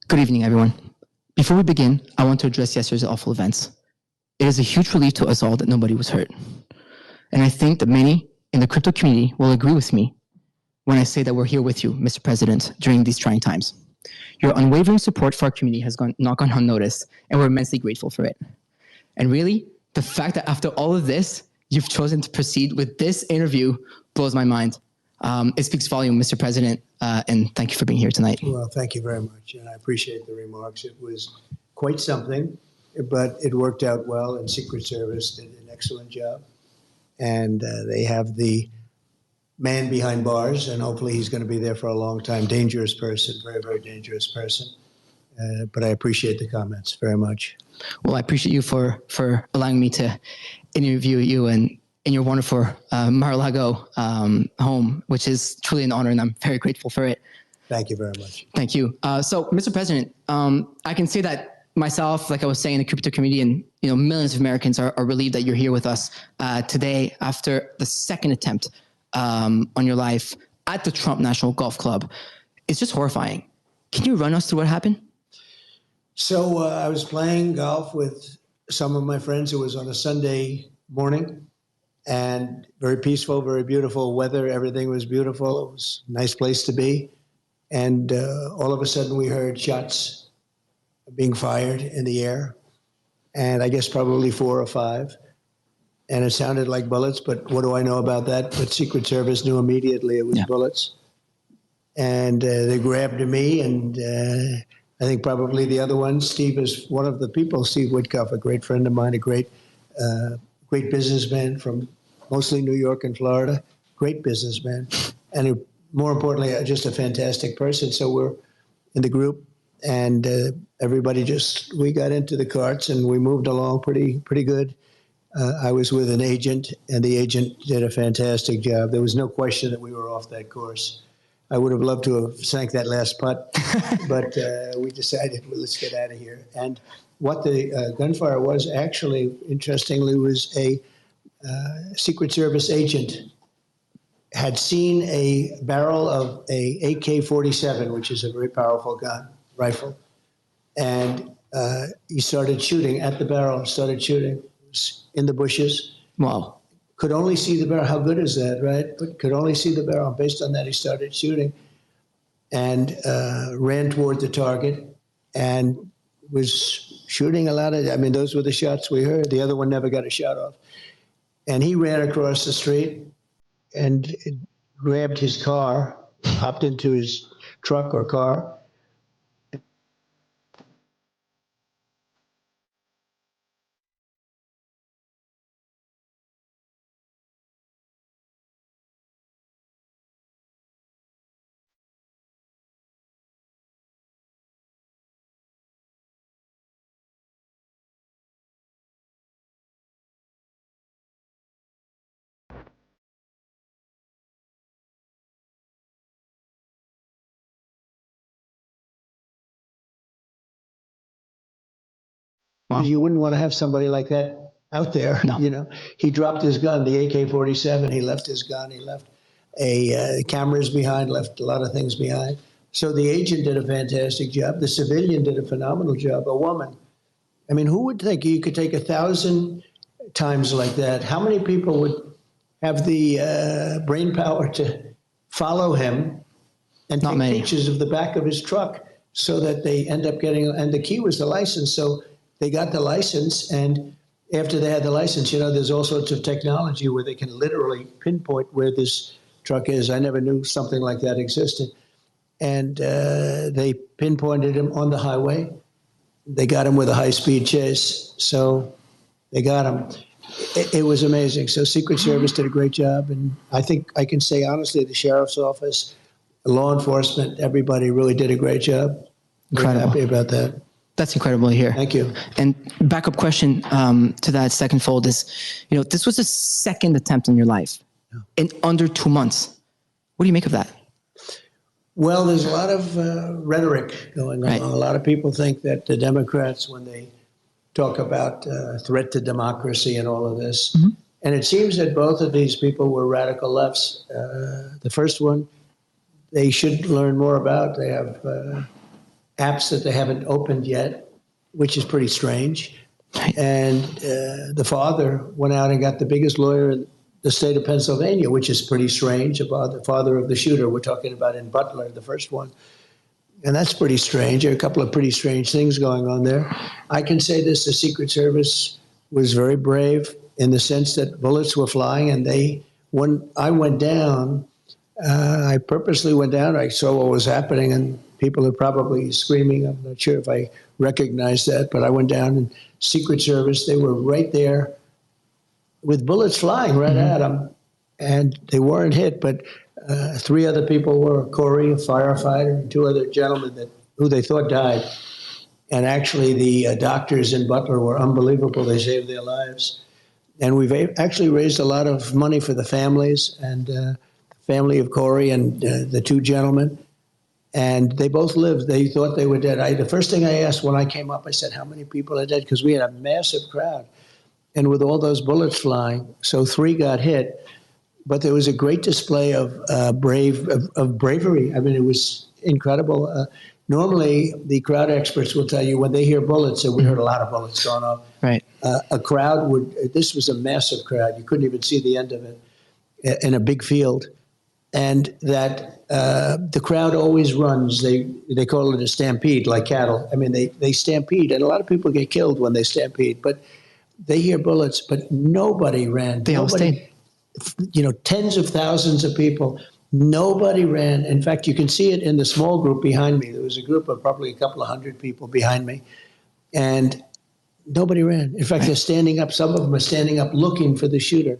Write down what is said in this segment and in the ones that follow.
Good evening, everyone. Before we begin, I want to address yesterday's awful events. It is a huge relief to us all that nobody was hurt. And I think that many in the crypto community will agree with me when I say that we're here with you, Mr. President, during these trying times. Your unwavering support for our community has not gone unnoticed, and we're immensely grateful for it. And really, the fact that after all of this, you've chosen to proceed with this interview blows my mind. It speaks volume, Mr. President, and thank you for being here tonight. Well, thank you very much, and I appreciate the remarks. It was quite something, but it worked out well, and Secret Service did an excellent job. And they have the man behind bars, and hopefully he's going to be there for a long time. Dangerous person, very, very dangerous person. But I appreciate the comments very much. Well, I appreciate you for allowing me to interview you in your wonderful Mar-a-Lago home, which is truly an honor, and I'm very grateful for it. Thank you very much. Thank you. So, Mr. President, I can say that myself, like I was saying, the crypto community and millions of Americans are relieved that you're here with us today after the second attempt on your life at the Trump National Golf Club. It's just horrifying. Can you run us through what happened? So I was playing golf with some of my friends. It was on a Sunday morning, and very peaceful, very beautiful weather. Everything was beautiful. It was a nice place to be. And all of a sudden we heard shots being fired in the air, and I guess probably 4 or 5. And it sounded like bullets, but what do I know about that? But Secret Service knew immediately it was bullets. And they grabbed me, and I think probably the other one, Steve is one of the people, Steve Wickoff, a great friend of mine, a great businessman from mostly New York and Florida, great businessman, and more importantly, just a fantastic person. So we're in the group, and everybody we got into the carts and we moved along pretty good. I was with an agent, and the agent did a fantastic job. There was no question that we were off that course. I would have loved to have sank that last putt, but we decided, well, let's get out of here. And what the gunfire was actually, interestingly, was a Secret Service agent had seen a barrel of a AK-47, which is a very powerful rifle, and he started shooting at the barrel, started shooting. It was in the bushes. Wow. Could only see the barrel. How good is that, right? But could only see the barrel. Based on that, he started shooting and ran toward the target and was shooting a lot of, those were the shots we heard. The other one never got a shot off. And he ran across the street and grabbed his car, hopped into his truck or car. Wow. You wouldn't want to have somebody like that out there. No. He dropped his gun, the AK-47. He left his gun. He left cameras behind, left a lot of things behind. So the agent did a fantastic job. The civilian did a phenomenal job. A woman. Who would think you could take 1,000 times like that? How many people would have the brain power to follow him and take pictures of the back of his truck so that they end up getting, and the key was the license. So they got the license, and after they had the license, there's all sorts of technology where they can literally pinpoint where this truck is. I never knew something like that existed. And they pinpointed him on the highway. They got him with a high-speed chase. So they got him. It was amazing. So Secret Service did a great job. And I think I can say honestly, the sheriff's office, law enforcement, everybody really did a great job. Incredible. Very happy about that. That's incredible to hear. Thank you. And backup question to that second fold is, this was the second attempt in your life in under 2 months. What do you make of that? Well, there's a lot of rhetoric going on. Right. A lot of people think that the Democrats, when they talk about threat to democracy and all of this, and it seems that both of these people were radical lefts. The first one, they should learn more about. They have apps that they haven't opened yet, which is pretty strange. And the father went out and got the biggest lawyer in the state of Pennsylvania, which is pretty strange, about the father of the shooter we're talking about in Butler, the first one. And that's pretty strange. There are a couple of pretty strange things going on there. I can say this, the Secret Service was very brave in the sense that bullets were flying, and when I went down, I purposely went down, I saw what was happening, and people are probably screaming. I'm not sure if I recognized that, but I went down, and Secret Service, they were right there with bullets flying right at them, and they weren't hit, but 3 other people were, Corey, a firefighter, and 2 other gentlemen who they thought died. And actually, the doctors in Butler were unbelievable. They saved their lives. And we've actually raised a lot of money for the families, and the family of Corey and the 2 gentlemen. And they both lived. They thought they were dead. The first thing I asked when I came up, I said, how many people are dead? Because we had a massive crowd. And with all those bullets flying, so 3 got hit. But there was a great display of bravery. I mean, it was incredible. Normally, the crowd experts will tell you when they hear bullets, and we heard a lot of bullets going off. Right. A crowd this was a massive crowd. You couldn't even see the end of it in a big field. And that the crowd always runs. They call it a stampede, like cattle. I mean, they stampede, and a lot of people get killed when they stampede. But they hear bullets, but nobody ran. They all stayed. Tens of thousands of people. Nobody ran. In fact, you can see it in the small group behind me. There was a group of probably a couple of 100 people behind me, and nobody ran. In fact, they're standing up. Some of them are standing up looking for the shooter.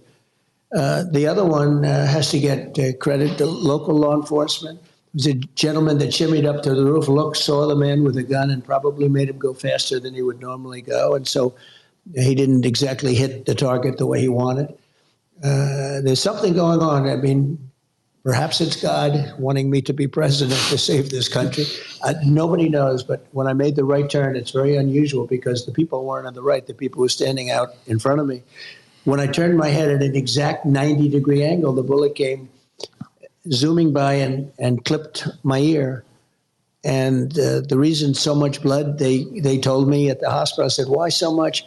The other one has to get credit to local law enforcement. It was a gentleman that shimmied up to the roof, saw the man with a gun, and probably made him go faster than he would normally go. And so he didn't exactly hit the target the way he wanted. There's something going on. I mean, perhaps it's God wanting me to be president to save this country. Nobody knows, but when I made the right turn, it's very unusual because the people weren't on the right. The people were standing out in front of me. When I turned my head at an exact 90-degree angle, the bullet came zooming by and clipped my ear. And the reason so much blood, they told me at the hospital, I said, why so much?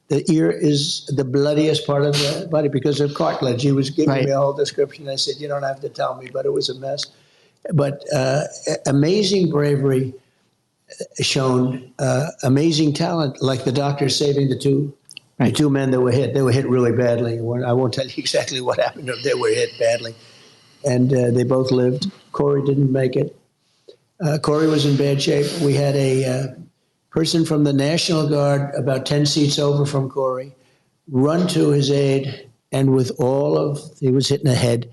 The ear is the bloodiest part of the body because of cartilage. He was giving me a whole description. I said, you don't have to tell me, but it was a mess. But amazing bravery shown, amazing talent, like the doctor saving the two men that were hit. They were hit really badly. I won't tell you exactly what happened. They were hit badly. And they both lived. Corey didn't make it. Corey was in bad shape. We had a person from the National Guard about 10 seats over from Corey run to his aid, and he was hit in the head,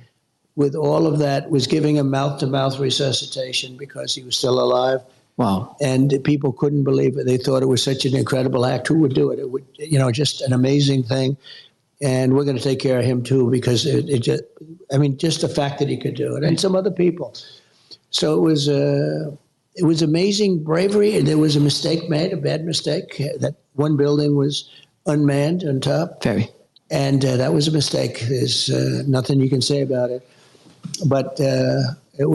with all of that, was giving him mouth-to-mouth resuscitation because he was still alive. Wow. And people couldn't believe it. They thought it was such an incredible act. Who would do it? It would, just an amazing thing. And we're going to take care of him too, because just the fact that he could do it, and some other people. So it was amazing bravery, and there was a mistake made, a bad mistake. That one building was unmanned on top. Very. And that was a mistake. There's nothing you can say about it. But that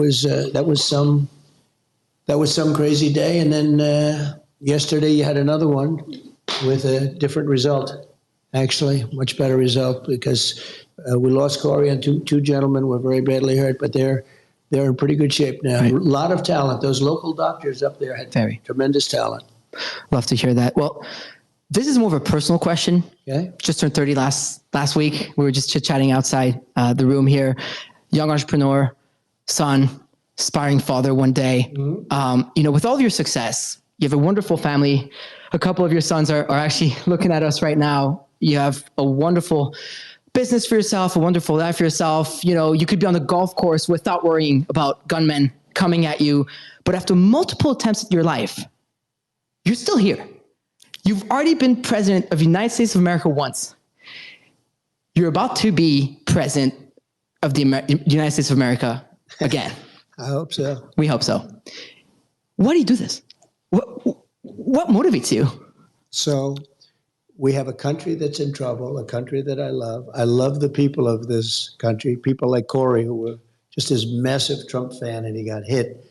was some crazy day. And then yesterday you had another one with a different result, actually, much better result, because we lost Corey, and two gentlemen were very badly hurt, but they're in pretty good shape now. Right. A lot of talent. Those local doctors up there had tremendous talent. Love to hear that. Well, this is more of a personal question. Okay. Just turned 30 last week. We were just chit-chatting outside the room here. Young entrepreneur, son, aspiring father one day. Mm-hmm. With all of your success, you have a wonderful family. A couple of your sons are actually looking at us right now. You have a wonderful business for yourself, a wonderful life for yourself. You could be on the golf course without worrying about gunmen coming at you. But after multiple attempts at your life, you're still here. You've already been president of the United States of America once. You're about to be president of the United States of America again. I hope so. We hope so. Why do you do this? What motivates you? So we have a country that's in trouble, a country that I love. I love the people of this country, people like Corey, who were just this massive Trump fan, and he got hit.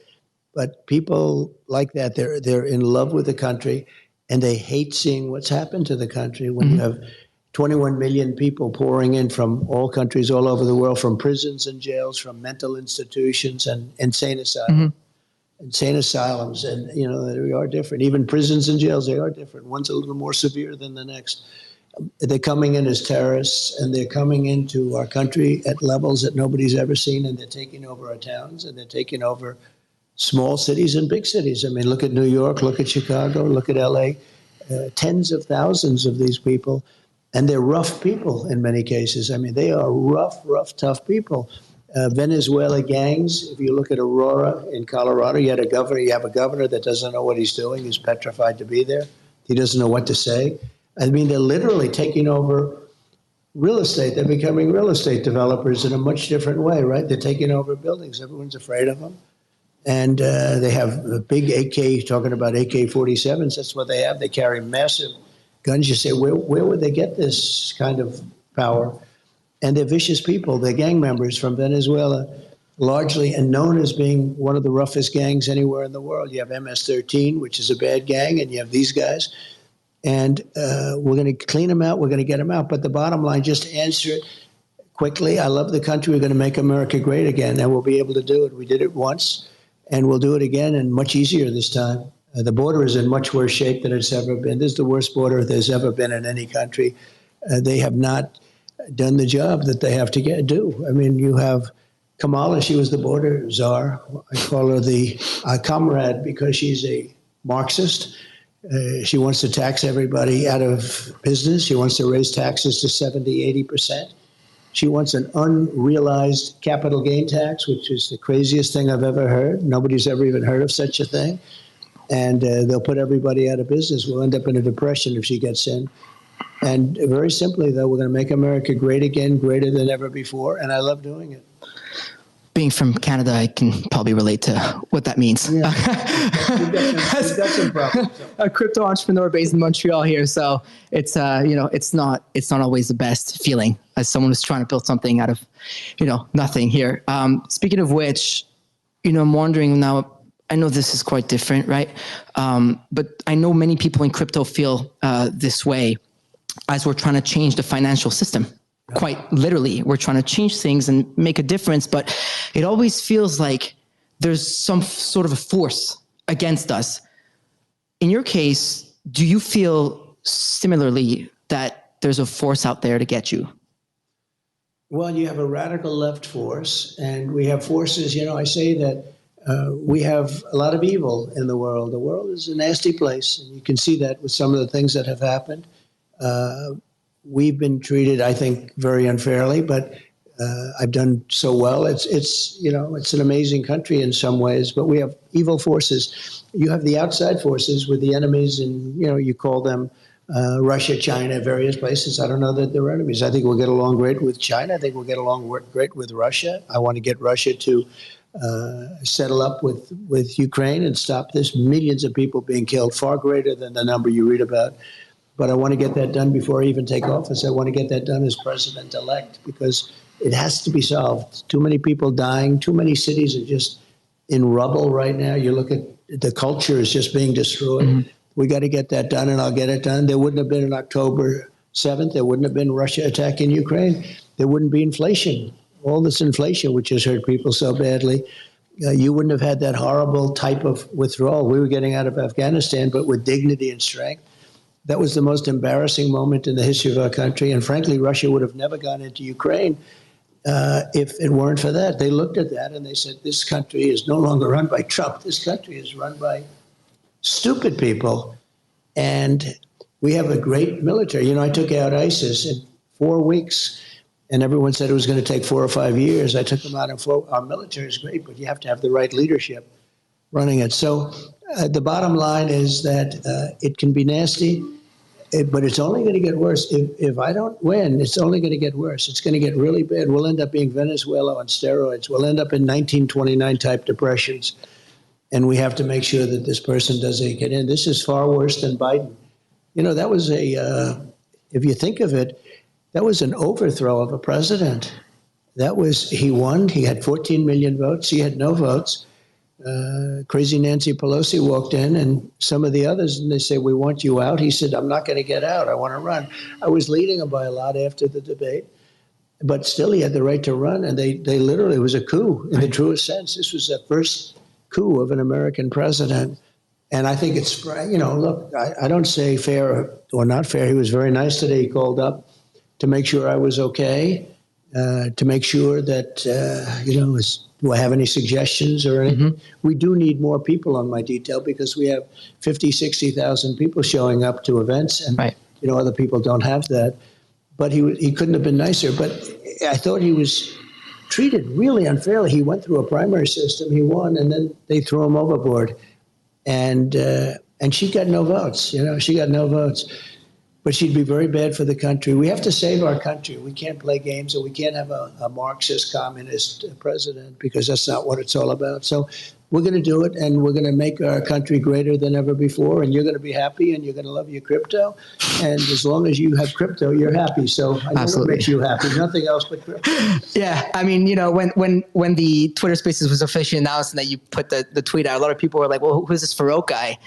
But people like that, they're in love with the country, and they hate seeing what's happened to the country when you have 21 million people pouring in from all countries all over the world, from prisons and jails, from mental institutions and insane asylums. Insane asylums, and they are different. Even prisons and jails, they are different. One's a little more severe than the next. They're coming in as terrorists, and they're coming into our country at levels that nobody's ever seen, and they're taking over our towns, and they're taking over small cities and big cities. I mean, look at New York, look at Chicago, look at LA. Tens of thousands of these people, and they're rough people in many cases. I mean, they are rough, tough people. Venezuela gangs, if you look at Aurora in Colorado, you have a governor that doesn't know what he's doing. He's petrified to be there. He doesn't know what to say. I mean, they're literally taking over real estate. They're becoming real estate developers in a much different way, right? They're taking over buildings. Everyone's afraid of them. And they have a big AK, talking about AK-47s. That's what they have. They carry massive guns. You say, where would they get this kind of power? And they're vicious people. They're gang members from Venezuela, largely, and known as being one of the roughest gangs anywhere in the world. You have MS-13, which is a bad gang, and you have these guys. And we're going to clean them out. We're going to get them out. But the bottom line, just to answer it quickly, I love the country. We're going to make America great again, and we'll be able to do it. We did it once, and we'll do it again, and much easier this time. The border is in much worse shape than it's ever been. This is the worst border there's ever been in any country. They have not done the job that they have to do. I mean, you have Kamala, she was the border czar. I call her the comrade because she's a Marxist. She wants to tax everybody out of business. She wants to raise taxes to 70, 80%. She wants an unrealized capital gain tax, which is the craziest thing I've ever heard. Nobody's ever even heard of such a thing. And they'll put everybody out of business. We'll end up in a depression if she gets in. And very simply, though, we're going to make America great again, greater than ever before, and I love doing it. Being from Canada, I can probably relate to what that means. Yeah. We've got some problems. A crypto entrepreneur based in Montreal here, so it's it's not always the best feeling as someone who's trying to build something out of nothing here. Speaking of which, I'm wondering now. I know this is quite different, right? But I know many people in crypto feel this way as we're trying to change the financial system. Quite literally, we're trying to change things and make a difference, but it always feels like there's some sort of a force against us. In your case, do you feel similarly that there's a force out there to get you? Well, you have a radical left force, and we have forces, I say that we have a lot of evil in the world. The world is a nasty place, and you can see that with some of the things that have happened. We've been treated, I think, very unfairly, but I've done so well. It's an amazing country in some ways, but we have evil forces. You have the outside forces with the enemies, and you call them Russia, China, various places. I don't know that they're enemies. I think we'll get along great with China. I think we'll get along great with Russia. I want to get Russia to settle up with Ukraine and stop this. Millions of people being killed, far greater than the number you read about. But I want to get that done before I even take office. I want to get that done as president-elect because it has to be solved. Too many people dying. Too many cities are just in rubble right now. You look at the culture is just being destroyed. Mm-hmm. We got to get that done, and I'll get it done. There wouldn't have been an October 7th. There wouldn't have been Russia attacking Ukraine. There wouldn't be inflation. All this inflation, which has hurt people so badly. You wouldn't have had that horrible type of withdrawal. We were getting out of Afghanistan, but with dignity and strength. That was the most embarrassing moment in the history of our country. And frankly, Russia would have never gone into Ukraine if it weren't for that. They looked at that and they said, this country is no longer run by Trump. This country is run by stupid people. And we have a great military. I took out ISIS in 4 weeks, and everyone said it was going to take 4 or 5 years. I took them out in 4. Our military is great, but you have to have the right leadership running it. So the bottom line is that it can be nasty. But it's only going to get worse. If I don't win, it's only going to get worse. It's going to get really bad. We'll end up being Venezuela on steroids. We'll end up in 1929 type depressions. And we have to make sure that this person doesn't get in. This is far worse than Biden. That was if you think of it, that was an overthrow of a president. He won. He had 14 million votes. He had no votes. Crazy Nancy Pelosi walked in, and some of the others, and they say, "We want you out." He said, "I'm not going to get out. I want to run." I was leading him by a lot after the debate, but still he had the right to run, and they literally, it was a coup in the truest sense. This was the first coup of an American president. And I think it's, look, I don't say fair or not fair. He was very nice today. He called up to make sure I was okay, to make sure that, do I have any suggestions or anything? Mm-hmm. We do need more people on my detail because we have 50, 60,000 people showing up to events, and, other people don't have that. But he couldn't have been nicer. But I thought he was treated really unfairly. He went through a primary system. He won, and then they threw him overboard. And she got no votes. She got no votes. But she'd be very bad for the country. We have to save our country. We can't play games, and we can't have a Marxist, communist president, because that's not what it's all about. So we're going to do it, and we're going to make our country greater than ever before, and you're going to be happy, and you're going to love your crypto. And as long as you have crypto, you're happy. So I know what makes you happy. Nothing else but crypto. Yeah. I mean, when the Twitter Spaces was officially announced and that you put the tweet out, a lot of people were like, well, who's this Farouk guy?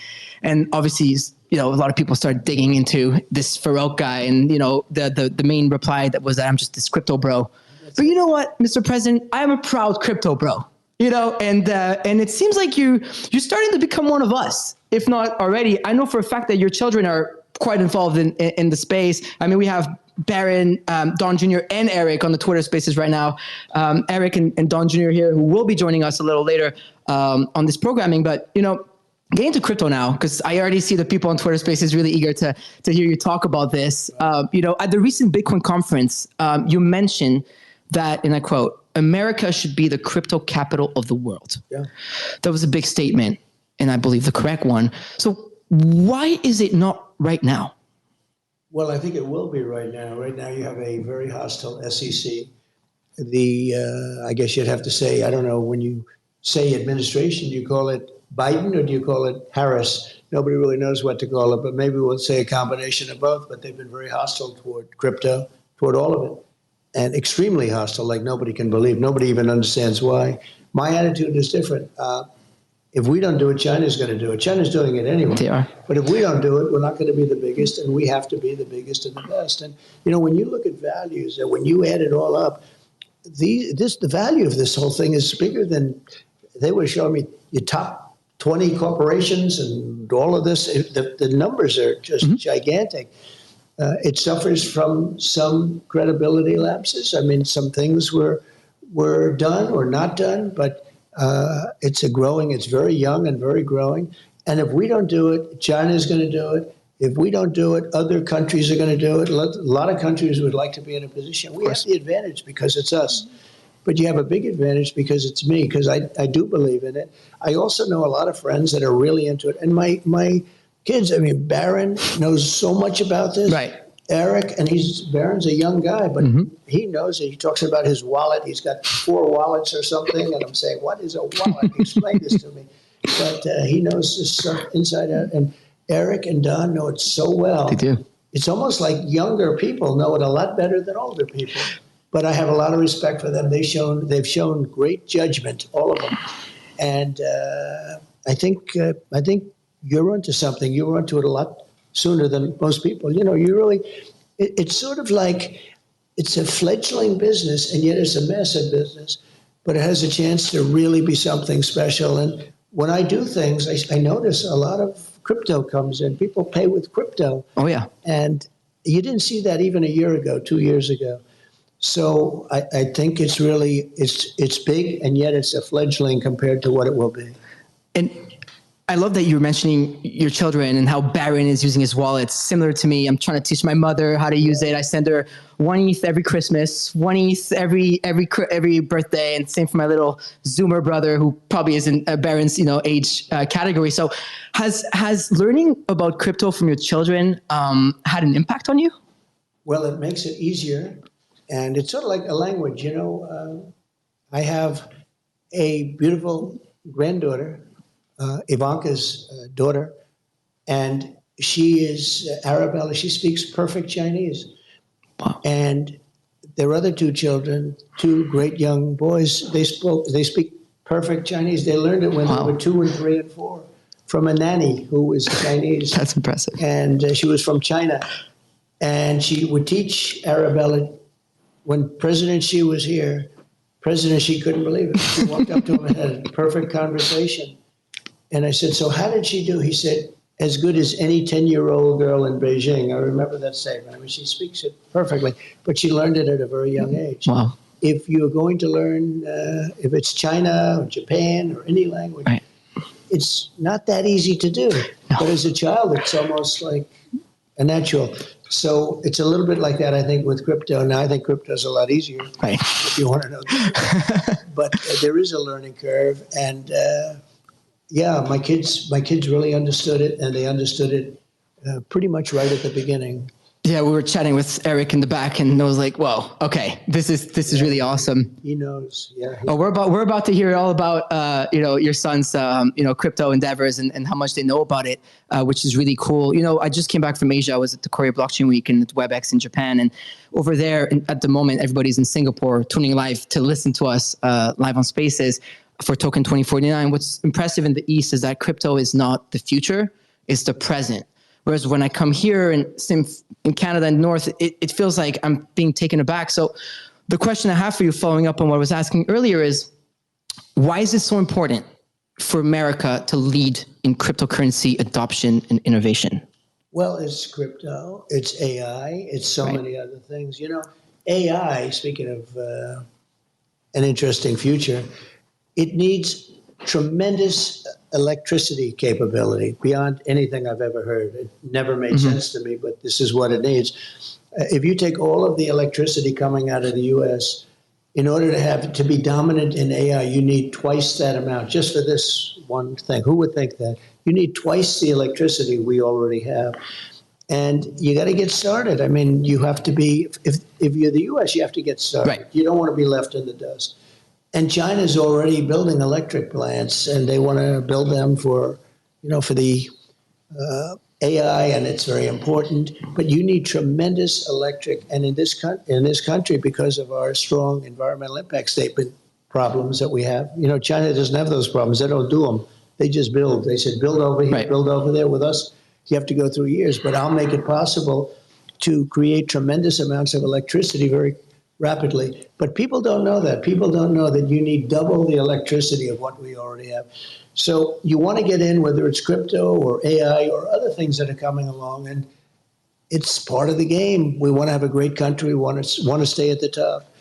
And obviously, a lot of people started digging into this Farouk guy, and the main reply that was that I'm just this crypto bro. But you know what, Mr. President, I am a proud crypto bro. And it seems like you're starting to become one of us, if not already. I know for a fact that your children are quite involved in the space. I mean, we have Baron, Don Jr., and Eric on the Twitter Spaces right now. Eric and Don Jr. here, who will be joining us a little later on this programming. But get into crypto now, because I already see the people on Twitter Spaces really eager to hear you talk about this. At the recent Bitcoin conference, you mentioned that, and I quote, "America should be the crypto capital of the world." Yeah. That was a big statement, and I believe the correct one. So why is it not right now? Well, I think it will be right now. Right now you have a very hostile SEC. I guess you'd have to say, I don't know, when you say administration, do you call it Biden or do you call it Harris? Nobody really knows what to call it, but maybe we'll say a combination of both. But they've been very hostile toward crypto, toward all of it, and extremely hostile, like nobody can believe. Nobody even understands why. My attitude is different. If we don't do it, China's going to do it. China's doing it anyway. They are. But if we don't do it, we're not going to be the biggest, and we have to be the biggest and the best. And, when you look at values, and when you add it all up, the value of this whole thing is bigger than, they were showing me your top 20 corporations and all of this. The numbers are just gigantic. It suffers from some credibility lapses. I mean, some things were done or not done, but it's very young and very growing. And if we don't do it, China's going to do it. If we don't do it, other countries are going to do it. A lot of countries would like to be in a position. We have the advantage because it's us. But you have a big advantage because it's me, because I do believe in it. I also know a lot of friends that are really into it. And my kids, Baron knows so much about this. Right. Eric, and Baron's a young guy, but he knows it. He talks about his wallet. He's got 4 wallets or something. And I'm saying, what is a wallet? Explain this to me. But he knows this stuff inside out. And Eric and Don know it so well. They do. It's almost like younger people know it a lot better than older people. But I have a lot of respect for them. They've shown great judgment, all of them. And I think you're onto something. You're onto it a lot sooner than most people. It's sort of like it's a fledgling business, and yet it's a massive business, but it has a chance to really be something special. And when I do things, I notice a lot of crypto comes in. People pay with crypto. Oh, yeah. And you didn't see that even a year ago, 2 years ago. So I think it's really, it's big, and yet it's a fledgling compared to what it will be. And I love that you were mentioning your children and how Baron is using his wallet. Similar to me, I'm trying to teach my mother how to use it. I send her 1 ETH every Christmas, 1 ETH every birthday, and same for my little Zoomer brother, who probably is in Baron's age category. So, has learning about crypto from your children had an impact on you? Well, it makes it easier, and it's sort of like a language. I have a beautiful granddaughter, Ivanka's daughter, and she is Arabella. She speaks perfect Chinese. Wow. And their other 2 children, 2 great young boys, they speak perfect Chinese. They learned it when they were 2 and 3 and 4 from a nanny who was Chinese. That's impressive. And she was from China. And she would teach Arabella. When President Xi was here, President Xi couldn't believe it. She walked up to him and had a perfect conversation. And I said, so how did she do? He said, as good as any 10-year-old girl in Beijing. I remember that statement. I mean, she speaks it perfectly, but she learned it at a very young age. Wow. If you're going to learn, if it's China or Japan or any language, right. It's not that easy to do. No. But as a child, it's almost like a natural. So it's a little bit like that, I think, with crypto. Now, I think crypto is a lot easier, right. if you want to know that. But there is a learning curve. And, yeah, my kids really understood it, and they understood it pretty much right at the beginning. Yeah, we were chatting with Eric in the back, and I was like, "Whoa, okay, this is really awesome." He knows. Yeah. Oh, we're about to hear all about your son's crypto endeavors and how much they know about it, which is really cool. I just came back from Asia. I was at the Korea Blockchain Week and at WebEx in Japan, and over there at the moment, everybody's in Singapore tuning live to listen to us live on Spaces for Token 2049. What's impressive in the East is that crypto is not the future; it's the present. Whereas when I come here in Canada and North, it feels like I'm being taken aback. So the question I have for you, following up on what I was asking earlier, is why is it so important for America to lead in cryptocurrency adoption and innovation? Well, it's crypto, it's AI, it's so many other things. AI, speaking of an interesting future, it needs tremendous electricity capability beyond anything I've ever heard. It never made sense to me, but this is what it needs. If you take all of the electricity coming out of the U.S., in order to be dominant in AI, you need twice that amount, just for this one thing. Who would think that? You need twice the electricity we already have. And you got to get started. I mean, you have to be, if you're the U.S., you have to get started. Right. You don't want to be left in the dust. And China's already building electric plants, and they want to build them for the AI, and it's very important. But you need tremendous electric, and in this country, because of our strong environmental impact statement problems that we have, China doesn't have those problems. They don't do them. They just build. They said, build over here, build over there. With us, you have to go through years. But I'll make it possible to create tremendous amounts of electricity very rapidly. But people don't know that. People don't know that you need double the electricity of what we already have. So you want to get in, whether it's crypto or AI or other things that are coming along, and it's part of the game. We want to have a great country. We want to stay at the top.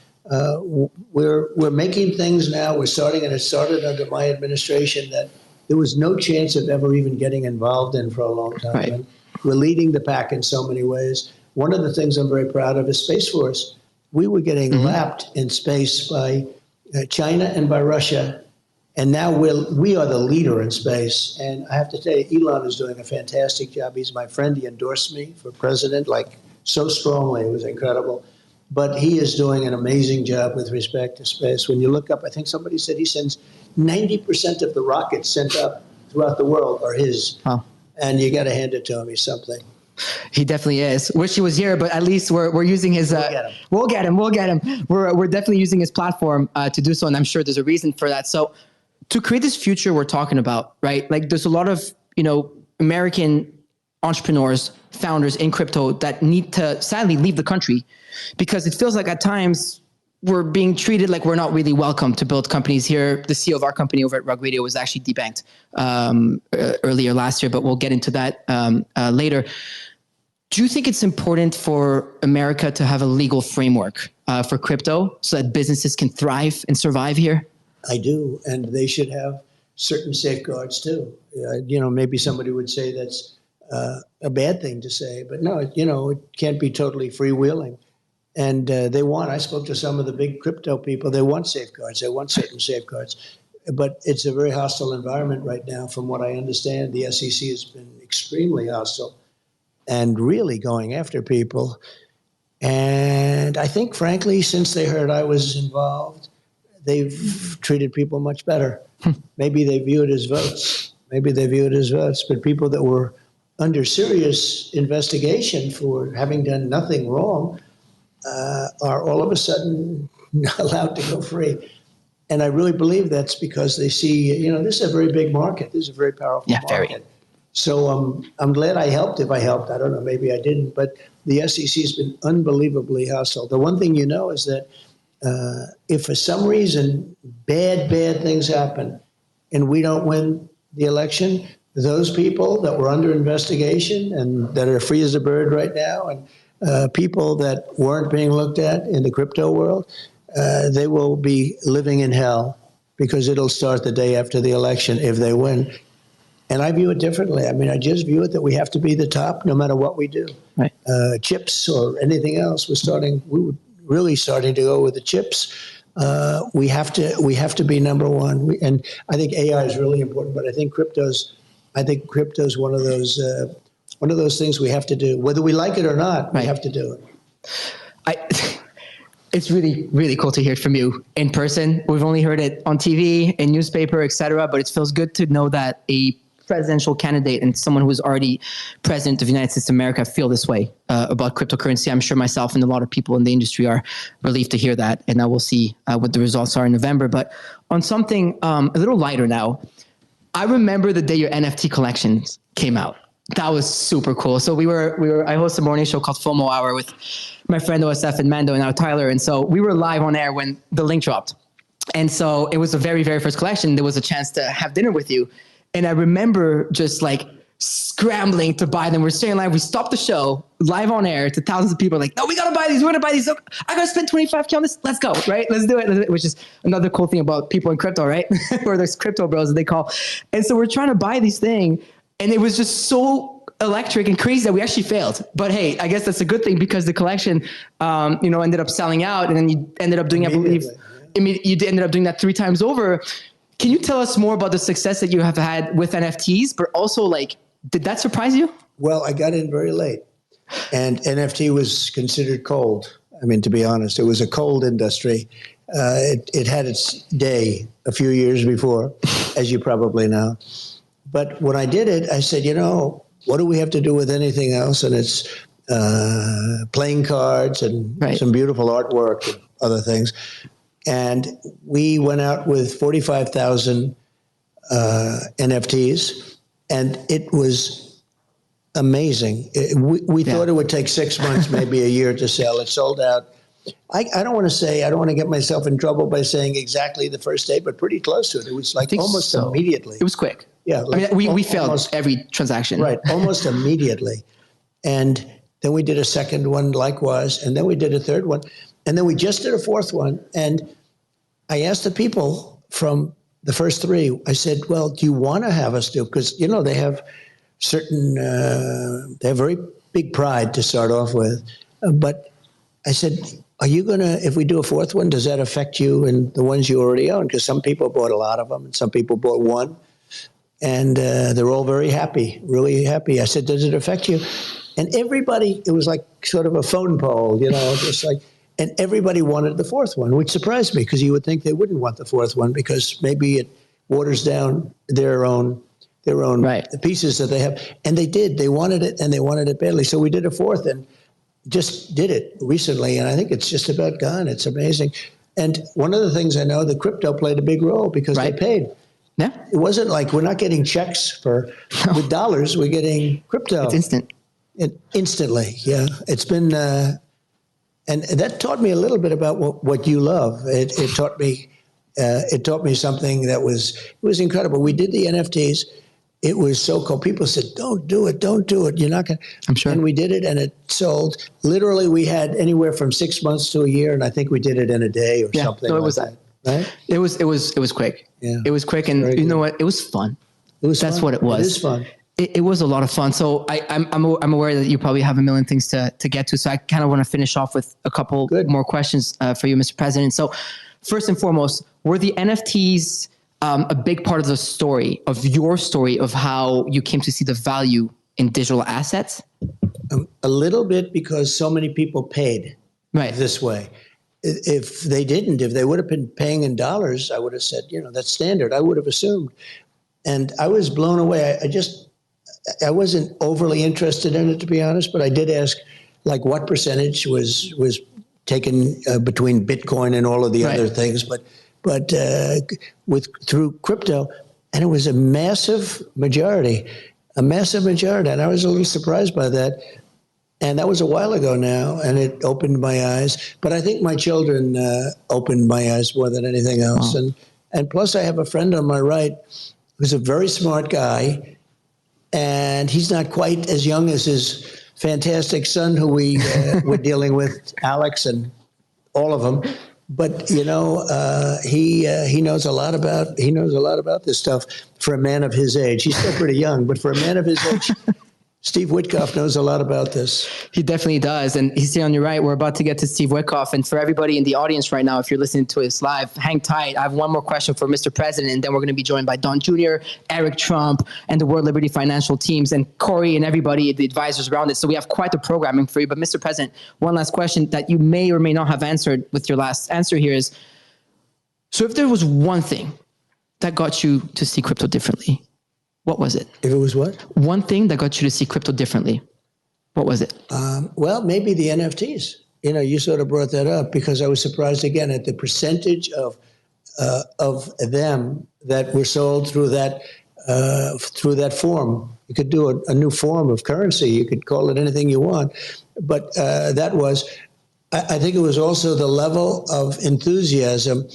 We're making things now. We're starting, and it started under my administration, that there was no chance of ever even getting involved in for a long time. Right. And we're leading the pack in so many ways. One of the things I'm very proud of is Space Force. We were getting lapped in space by China and by Russia, and now we are the leader in space. And I have to tell you, Elon is doing a fantastic job. He's my friend. He endorsed me for president, so strongly. It was incredible. But he is doing an amazing job with respect to space. When you look up, I think somebody said he sends 90% of the rockets sent up throughout the world are his. Wow. And you got to hand it to him. He's something. He definitely is. Wish he was here, but at least we're using his. We'll get him. We're definitely using his platform to do so, and I'm sure there's a reason for that. So, to create this future we're talking about, right? There's a lot of American entrepreneurs, founders in crypto that need to sadly leave the country because it feels like at times we're being treated like we're not really welcome to build companies here. The CEO of our company over at Rug Radio was actually debanked earlier last year, but we'll get into that later. Do you think it's important for America to have a legal framework for crypto so that businesses can thrive and survive here? I do, and they should have certain safeguards too. Maybe somebody would say that's a bad thing to say, but no, it can't be totally freewheeling. And I spoke to some of the big crypto people, they want safeguards, they want certain safeguards. But it's a very hostile environment right now, from what I understand. The SEC has been extremely hostile and really going after people. And I think, frankly, since they heard I was involved, they've treated people much better. Maybe they view it as votes. But people that were under serious investigation for having done nothing wrong are all of a sudden not allowed to go free. And I really believe that's because they see, this is a very big market. This is a very powerful market. Very. So I'm glad I helped. If I helped, I don't know, maybe I didn't. But the SEC has been unbelievably hostile. The one thing you know is that if for some reason bad things happen and we don't win the election, those people that were under investigation and that are free as a bird right now, and people that weren't being looked at in the crypto world, they will be living in hell because it'll start the day after the election if they win. And I view it differently. I mean, I just view it that we have to be the top no matter what we do. Right. Chips or anything else, we were really starting to go with the chips. We have to be number one. And I think AI is really important, but I think crypto's one of those things we have to do. Whether we like it or not, we have to do it. It's really, really cool to hear it from you in person. We've only heard it on TV, in newspaper, etc. But it feels good to know that a presidential candidate and someone who is already president of the United States of America feel this way about cryptocurrency. I'm sure myself and a lot of people in the industry are relieved to hear that. And now we'll see what the results are in November. But on something a little lighter now, I remember the day your NFT collections came out. That was super cool. So I host a morning show called FOMO Hour with my friend OSF and Mando and now Tyler. And so we were live on air when the link dropped. And so it was the very, very first collection. There was a chance to have dinner with you. And I remember just like scrambling to buy them. We're staying live. We stopped the show live on air to thousands of people like, no, we got to buy these. We're going to buy these. I got to spend $25K on this. Let's go. Right. Let's do it. Which is another cool thing about people in crypto, right? Or there's crypto bros that they call. And so we're trying to buy these things. And it was just so electric and crazy that we actually failed. But hey, I guess that's a good thing because the collection, ended up selling out, and then you ended up doing, I believe, you ended up doing that 3 times over. Can you tell us more about the success that you have had with NFTs, but also like, did that surprise you? Well, I got in very late, and NFT was considered cold. I mean, to be honest, it was a cold industry. It had its day a few years before, as you probably know. But when I did it, I said, what do we have to do with anything else? And it's playing cards and some beautiful artwork and other things. And we went out with 45,000 NFTs, and it was amazing. We thought it would take 6 months, maybe a year to sell. It sold out. I don't want to get myself in trouble by saying exactly the first day, but pretty close to it. It was like almost immediately. It was quick. Yeah. Like we failed every transaction. Right. Almost immediately. And then we did a second one likewise. And then we did a third one. And then we just did a fourth one. And I asked the people from the first 3, I said, well, do you want to have us do? Because, they have they have very big pride to start off with. But I said, are you going to, if we do a fourth one, does that affect you and the ones you already own? Because some people bought a lot of them and some people bought one. And they're all very happy, really happy. I said, does it affect you? And everybody, it was like sort of a phone poll, just like, and everybody wanted the fourth one, which surprised me because you would think they wouldn't want the fourth one because maybe it waters down their own the pieces that they have. And they did. They wanted it, and they wanted it badly. So we did a fourth and just did it recently. And I think it's just about gone. It's amazing. And one of the things I know, the crypto played a big role because they paid. Yeah. It wasn't like we're not getting checks with dollars. We're getting crypto. It's instant. Instantly, yeah. It's been, and that taught me a little bit about what you love. It taught me something that was incredible. We did the NFTs. It was so cool. People said, don't do it. You're not going to. I'm sure. And we did it, and it sold. Literally, we had anywhere from 6 months to a year, and I think we did it in a day or something. No, it was like that. Right? It was quick. Yeah. It was quick, and you know what? It was fun. That's what it was. It is fun. It was a lot of fun. So I'm aware that you probably have a million things to get to. So I kind of want to finish off with a couple more questions for you, Mr. President. So first and foremost, were the NFTs a big part of the story, of your story, of how you came to see the value in digital assets? A little bit, because so many people paid this way. If they didn't, if they would have been paying in dollars, I would have said, that's standard. I would have assumed. And I was blown away. I wasn't overly interested in it, to be honest, but I did ask, like, what percentage was taken between Bitcoin and all of the other things. But but through crypto, and it was a massive majority, and I was a little surprised by that. And that was a while ago now, and it opened my eyes. But I think my children opened my eyes more than anything else. Wow. And plus, I have a friend on my right who's a very smart guy, and he's not quite as young as his fantastic son, who we were dealing with, Alex, and all of them. But he knows a lot about this stuff for a man of his age. He's still pretty young, but for a man of his age. Steve Wickoff knows a lot about this. He definitely does. And he's here on your right. We're about to get to Steve Wickoff. And for everybody in the audience right now, if you're listening to us live, hang tight. I have one more question for Mr. President, and then we're going to be joined by Don Jr., Eric Trump, and the World Liberty Financial teams, and Corey and everybody, the advisors around it. So we have quite the programming for you. But Mr. President, one last question that you may or may not have answered with your last answer here is, so if there was one thing that got you to see crypto differently, what was it? If it was what? One thing that got you to see crypto differently. What was it? Well, maybe the NFTs. You sort of brought that up because I was surprised again at the percentage of them that were sold through that form. You could do a new form of currency. You could call it anything you want. But that was, I think it was also the level of enthusiasm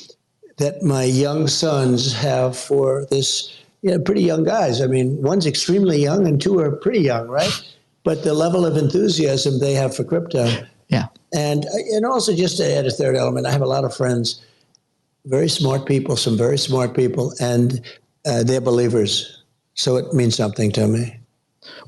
that my young sons have for this. Pretty young guys. I mean, one's extremely young and two are pretty young, right? But the level of enthusiasm they have for crypto. Yeah. And also, just to add a third element, I have a lot of friends, very smart people, some very smart people, and they're believers. So it means something to me.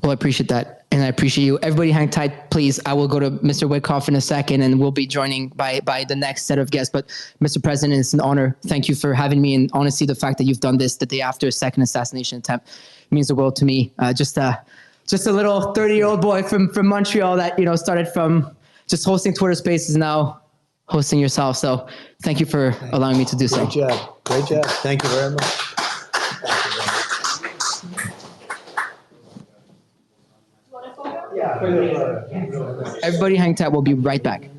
Well, I appreciate that. And I appreciate you. Everybody hang tight, please. I will go to Mr. Wickoff in a second, and we'll be joining by the next set of guests. But Mr. President, it's an honor. Thank you for having me. And honestly, the fact that you've done this the day after a second assassination attempt means the world to me. Just a little 30-year-old boy from Montreal that, started from just hosting Twitter Spaces, now hosting yourself. So thank you for allowing me to do so. Great job. Great job. Thank you very much. Everybody hang tight. We'll be right back.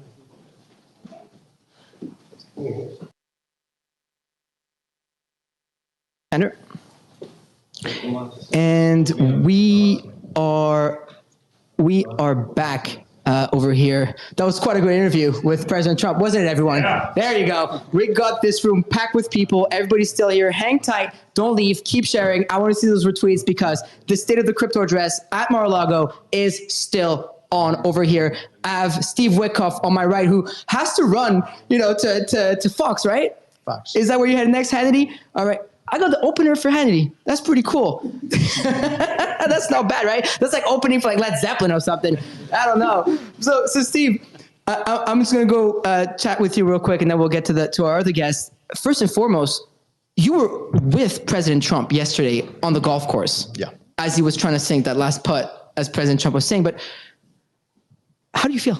Enter. And we are back over here. That was quite a great interview with President Trump, wasn't it, everyone? Yeah. There you go. We got this room packed with people. Everybody's still here. Hang tight. Don't leave. Keep sharing. I want to see those retweets because the State of the Crypto address at Mar-a-Lago is still on over here. I have Steve Wickoff on my right, who has to run, to Fox, right? Fox. Is that where you head next, Hannity? All right. I got the opener for Hannity. That's pretty cool. That's not bad, right? That's like opening for like Led Zeppelin or something. I don't know. So Steve, I'm just gonna go chat with you real quick, and then we'll get to our other guests. First and foremost, you were with President Trump yesterday on the golf course. Yeah. As he was trying to sink that last putt, as President Trump was saying. But how do you feel?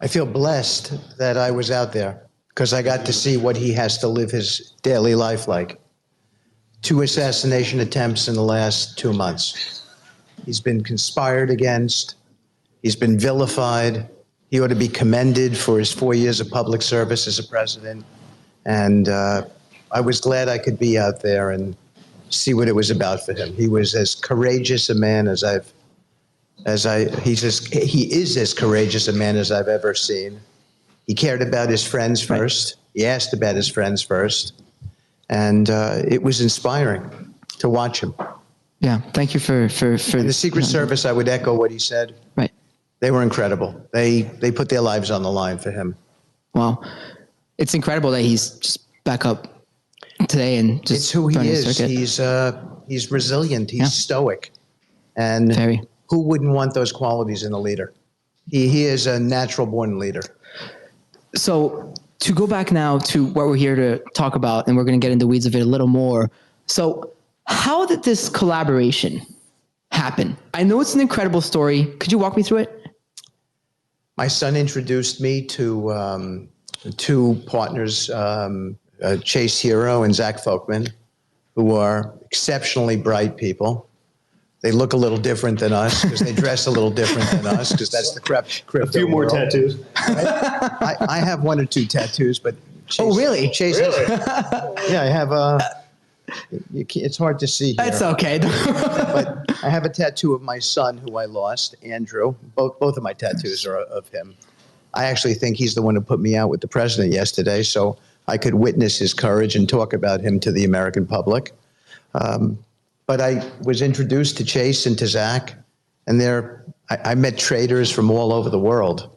I feel blessed that I was out there, because I got to see what he has to live his daily life like. 2 assassination attempts in the last 2 months. He's been conspired against. He's been vilified. He ought to be commended for his 4 years of public service as a president. And I was glad I could be out there and see what it was about for him. He was as courageous a man he is as courageous a man as I've ever seen. He cared about his friends first. He asked about his friends first. And it was inspiring to watch him. Yeah, thank you for and the Secret Service, I would echo what he said. Right. They were incredible. They put their lives on the line for him. Wow. It's incredible that he's just back up today and just it's who he is. He's resilient. He's stoic. And who wouldn't want those qualities in a leader? He is a natural born leader. So to go back now to what we're here to talk about, and we're going to get into the weeds of it a little more. So how did this collaboration happen? I know it's an incredible story. Could you walk me through it? My son introduced me to 2 partners, Chase Hero and Zach Folkman, who are exceptionally bright people. They look a little different than us because they dress a little different than us because that's the crypto A few more world. tattoos. Right? I have 1 or 2 tattoos, but Oh, really? Chase. Yeah, I have it's hard to see here. That's okay. But I have a tattoo of my son who I lost, Andrew. Both of my tattoos are of him. I actually think he's the one who put me out with the president yesterday, so I could witness his courage and talk about him to the American public. But I was introduced to Chase and to Zach, and I met traders from all over the world.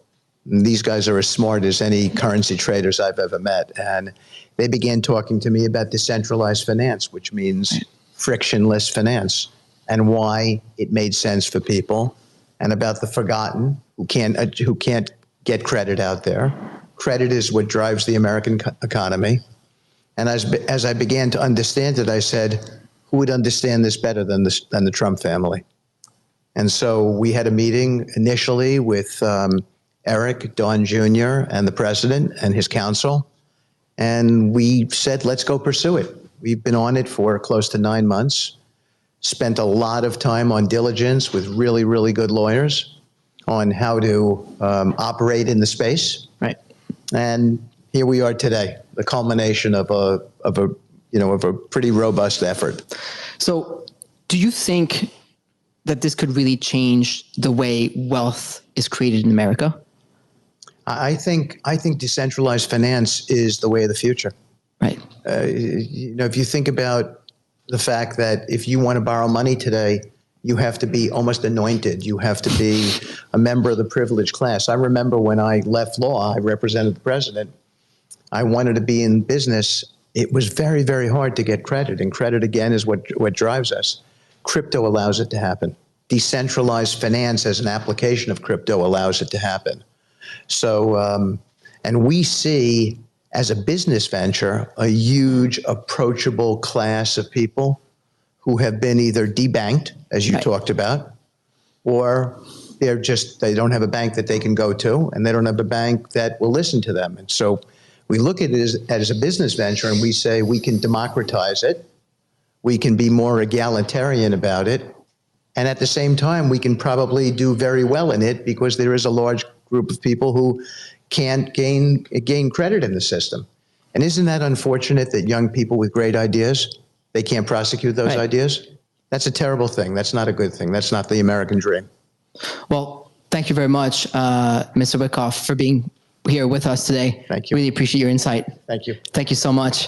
And these guys are as smart as any currency traders I've ever met. And they began talking to me about decentralized finance, which means frictionless finance, and why it made sense for people, and about the forgotten who can't get credit out there. Credit is what drives the American economy. And as I began to understand it, I said, who would understand this better than the Trump family? And so we had a meeting initially with Eric, Don Jr., and the president and his council. And we said, let's go pursue it. We've been on it for close to 9 months, spent a lot of time on diligence with really, really good lawyers on how to operate in the space. Right. And here we are today, the culmination of a pretty robust effort. So do you think that this could really change the way wealth is created in America? I think decentralized finance is the way of the future. Right. If you think about the fact that if you want to borrow money today, you have to be almost anointed. You have to be a member of the privileged class. I remember when I left law, I represented the president. I wanted to be in business. It was very, very hard to get credit. And credit, again, is what drives us. Crypto allows it to happen. Decentralized finance as an application of crypto allows it to happen. So, and we see as a business venture, a huge approachable class of people who have been either debanked, as you talked about, or they don't have a bank that they can go to, and they don't have a bank that will listen to them. And so we look at it as a business venture, and we say we can democratize it. We can be more egalitarian about it. And at the same time, we can probably do very well in it because there is a large group of people who can't gain credit in the system. And isn't that unfortunate that young people with great ideas, they can't prosecute those ideas? That's a terrible thing. That's not a good thing. That's not the American dream. Well, thank you very much, Mr. Wickoff, for being here with us today. Thank you. Really appreciate your insight. Thank you. Thank you so much.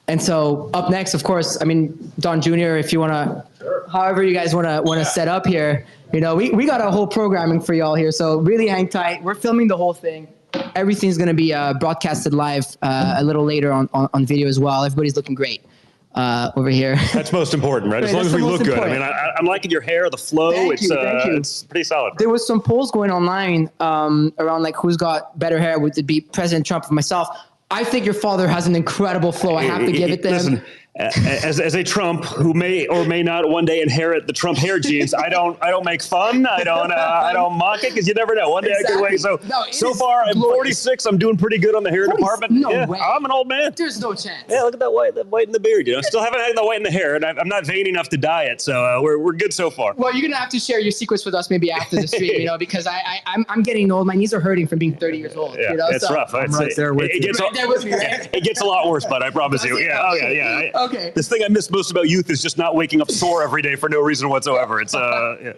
And so up next, of course, I mean, Don Jr., if you want to, however you guys want to set up here, we got a whole programming for y'all here. So really hang tight. We're filming the whole thing. Everything's going to be broadcasted live a little later on video as well. Everybody's looking great over here. That's most important, right? As long as we look good. I mean, I'm liking your hair, the flow. Thank you. It's pretty solid. There was some polls going online around like who's got better hair. Would it be President Trump or myself? I think your father has an incredible flow. I have to give it to him. As a Trump who may or may not one day inherit the Trump hair genes, I don't make fun. I don't mock it because you never know. One day I could wait. So far I'm 46. I'm doing pretty good on the hair department. No way. I'm an old man. There's no chance. Yeah, look at that white in the beard. Still haven't had the white in the hair, and I'm not vain enough to dye it. So we're good so far. Well, you're gonna have to share your secrets with us maybe after the stream, because I'm getting old. My knees are hurting from being 30 years old. Yeah, it's rough. I'm right there with you. It gets a lot worse, bud. I promise you. Yeah. Oh yeah. Okay. This thing I miss most about youth is just not waking up sore every day for no reason whatsoever. It's yeah.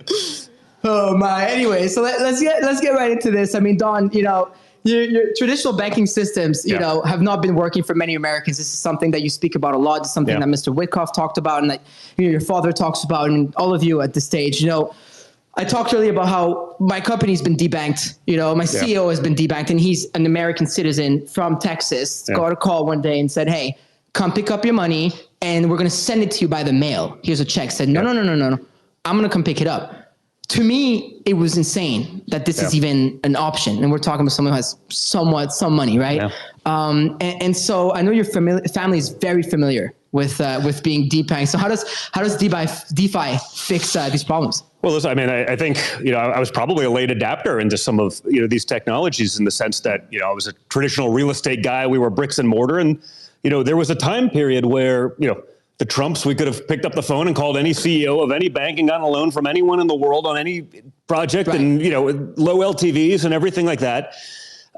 Oh my. Anyway, so let's get right into this. I mean, Don, your traditional banking systems, have not been working for many Americans. This is something that you speak about a lot. It's something that Mr. Wickoff talked about, and that your father talks about, and all of you at this stage. I talked earlier about how my company's been debanked. My CEO has been debanked, and he's an American citizen from Texas. Got a call one day and said, "Hey, come pick up your money, and we're going to send it to you by the mail. Here's a check." Said, no. I'm going to come pick it up. To me, it was insane that this is even an option. And we're talking about someone who has some money, right? Yeah. And so I know your family is very familiar with being debanked. So how does DeFi fix these problems? Well, listen, I mean, I think, I was probably a late adapter into some of, these technologies in the sense that, I was a traditional real estate guy. We were bricks and mortar. And, there was a time period where, the Trumps, we could have picked up the phone and called any CEO of any bank and gotten a loan from anyone in the world on any project and, low LTVs and everything like that.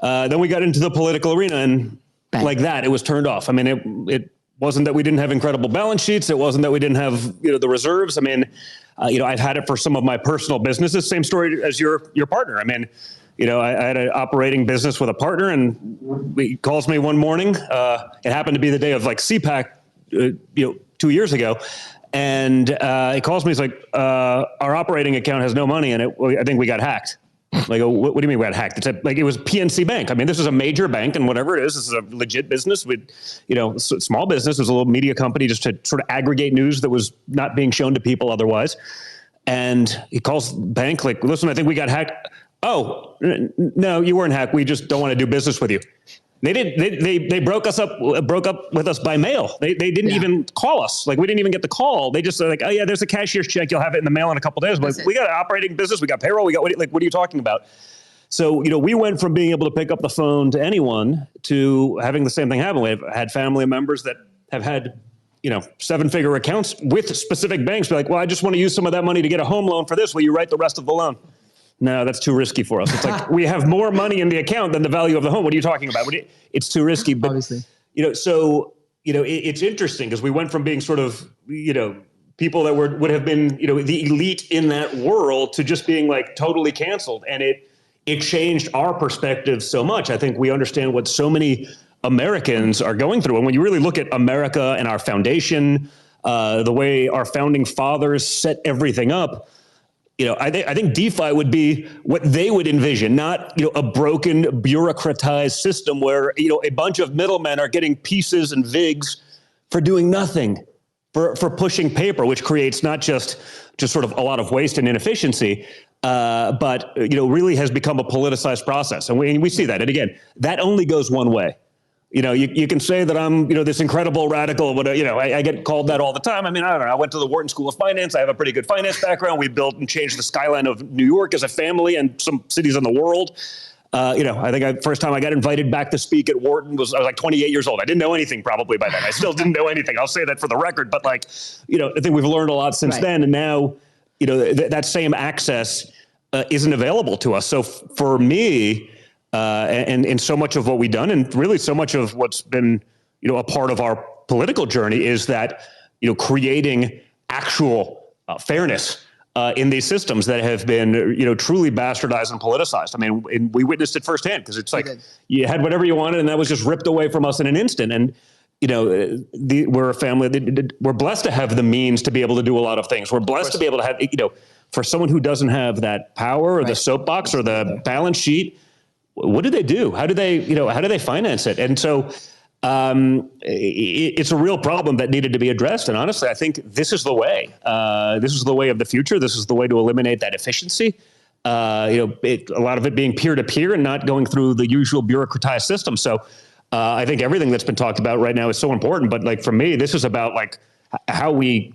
Then we got into the political arena, and Bang. like that, it was turned off. I mean, it wasn't that we didn't have incredible balance sheets. It wasn't that we didn't have, the reserves. I mean, I've had it for some of my personal businesses. Same story as your partner. I mean, I had an operating business with a partner, and he calls me one morning. It happened to be the day of like CPAC, 2 years ago. And he calls me. He's like, our operating account has no money in it. I think we got hacked. Like, what do you mean we got hacked? It was PNC Bank. I mean, this is a major bank, and whatever it is, this is a legit business with, small business. It was a little media company just to sort of aggregate news that was not being shown to people otherwise. And he calls the bank like, listen, I think we got hacked. Oh, no, you weren't hacked. We just don't want to do business with you. They broke up with us by mail. They didn't even call us. Like, we didn't even get the call. They just said like, oh yeah, there's a cashier's check. You'll have it in the mail in a couple of days. But we got an operating business. We got payroll. What are you talking about? So, we went from being able to pick up the phone to anyone to having the same thing happen. We've had family members that have had, 7-figure accounts with specific banks be like, well, I just want to use some of that money to get a home loan for this. Will you write the rest of the loan? No, that's too risky for us. It's like, we have more money in the account than the value of the home. What are you talking about? It's too risky. But, Obviously. It's interesting because we went from being sort of, people that would have been, the elite in that world to just being like totally canceled. And it changed our perspective so much. I think we understand what so many Americans are going through. And when you really look at America and our foundation, the way our founding fathers set everything up, I think DeFi would be what they would envision, not, a broken, bureaucratized system where, a bunch of middlemen are getting pieces and VIGs for doing nothing, for pushing paper, which creates not just sort of a lot of waste and inefficiency, but, really has become a politicized process. And we see that. And again, that only goes one way. You can say that I'm, this incredible radical, but, I get called that all the time. I mean, I don't know. I went to the Wharton School of Finance. I have a pretty good finance background. We built and changed the skyline of New York as a family and some cities in the world. I think first time I got invited back to speak at Wharton I was like 28 years old. I didn't know anything probably by then. I still didn't know anything. I'll say that for the record. But I think we've learned a lot since then. And now, that same access isn't available to us. So for me, and so much of what we've done, and really so much of what's been, a part of our political journey is that, creating actual fairness in these systems that have been, truly bastardized and politicized. I mean, and we witnessed it firsthand because it's like you had whatever you wanted and that was just ripped away from us in an instant. And, we're a family. We're blessed to have the means to be able to do a lot of things. We're blessed to be able to have, for someone who doesn't have that power or the soapbox or the balance sheet, what do they do? How do they finance it? And so it's a real problem that needed to be addressed. And honestly, I think this is the way. This is the way of the future. This is the way to eliminate that efficiency. A lot of it being peer-to-peer and not going through the usual bureaucratized system. So I think everything that's been talked about right now is so important. But for me, this is about how we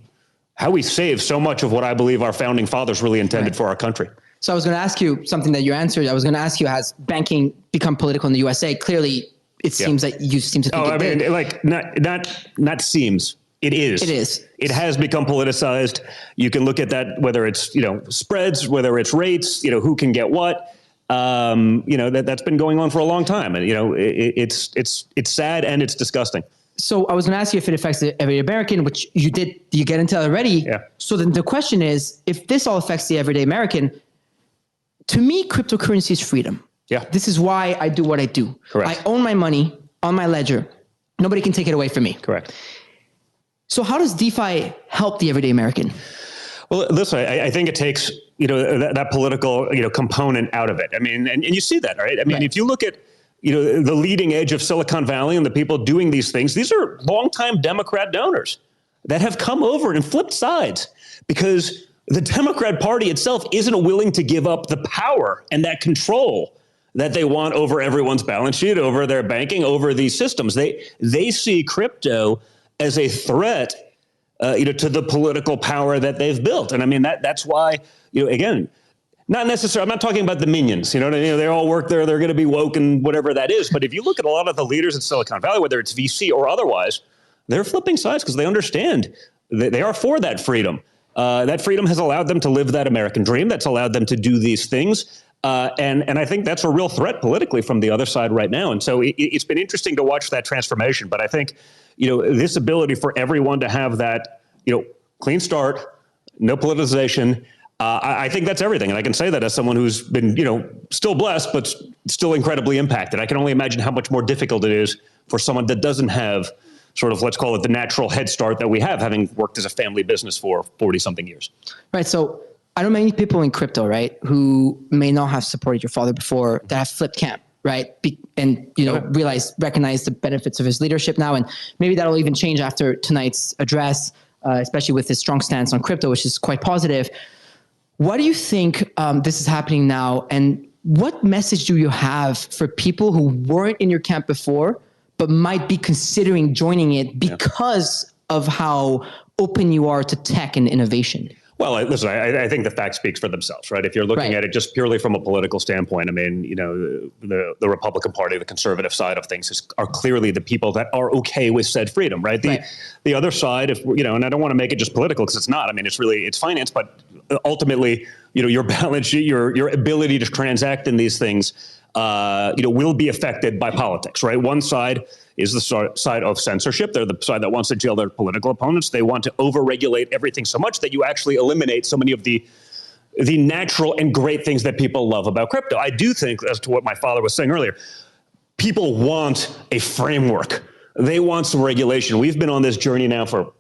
save so much of what I believe our founding fathers really intended for our country. So I was going to ask you something that you answered. I was going to ask you, has banking become political in the USA? Clearly, it seems that you seem to think it did. Not seems. It is. It is. It has become politicized. You can look at that, whether it's, spreads, whether it's rates, who can get what. That's been going on for a long time. And, it's sad and it's disgusting. So I was going to ask you if it affects the everyday American, which you did. You get into that already. Yeah. So then the question is, if this all affects the everyday American, to me, cryptocurrency is freedom. Yeah. This is why I do what I do. Correct. I own my money on my ledger. Nobody can take it away from me. Correct. So how does DeFi help the everyday American? Well, listen, I think it takes, that political, component out of it. I mean, and you see that, right? I mean, if you look at, the leading edge of Silicon Valley and the people doing these things, these are longtime Democrat donors that have come over and flipped sides because the Democrat Party itself isn't willing to give up the power and that control that they want over everyone's balance sheet, over their banking, over these systems. They see crypto as a threat, to the political power that they've built. And I mean, that's why, again, not necessarily, I'm not talking about the minions, they all work there. They're going to be woke and whatever that is. But if you look at a lot of the leaders in Silicon Valley, whether it's VC or otherwise, they're flipping sides because they understand they are for that freedom. That freedom has allowed them to live that American dream. That's allowed them to do these things. And I think that's a real threat politically from the other side right now. And so it's been interesting to watch that transformation. But I think, this ability for everyone to have that, clean start, no politicization, I think that's everything. And I can say that as someone who's been, still blessed, but still incredibly impacted. I can only imagine how much more difficult it is for someone that doesn't have sort of, let's call it the natural head start that we have, having worked as a family business for 40 something years. Right. So I know many people in crypto, right, who may not have supported your father before, that have flipped camp, right? Recognize the benefits of his leadership now. And maybe that'll even change after tonight's address, especially with his strong stance on crypto, which is quite positive. Why do you think this is happening now? And what message do you have for people who weren't in your camp before, but might be considering joining it because of how open you are to tech and innovation? Well, listen, I think the facts speaks for themselves, right? If you're looking at it just purely from a political standpoint, I mean, the Republican Party, the conservative side of things are clearly the people that are okay with said freedom, right? The other side, and I don't want to make it just political because it's not. I mean, it's finance, but ultimately, your balance sheet, your ability to transact in these things, will be affected by politics, right? One side is the side of censorship. They're the side that wants to jail their political opponents. They want to overregulate everything so much that you actually eliminate so many of the natural and great things that people love about crypto. I do think, as to what my father was saying earlier, people want a framework. They want some regulation. We've been on this journey now for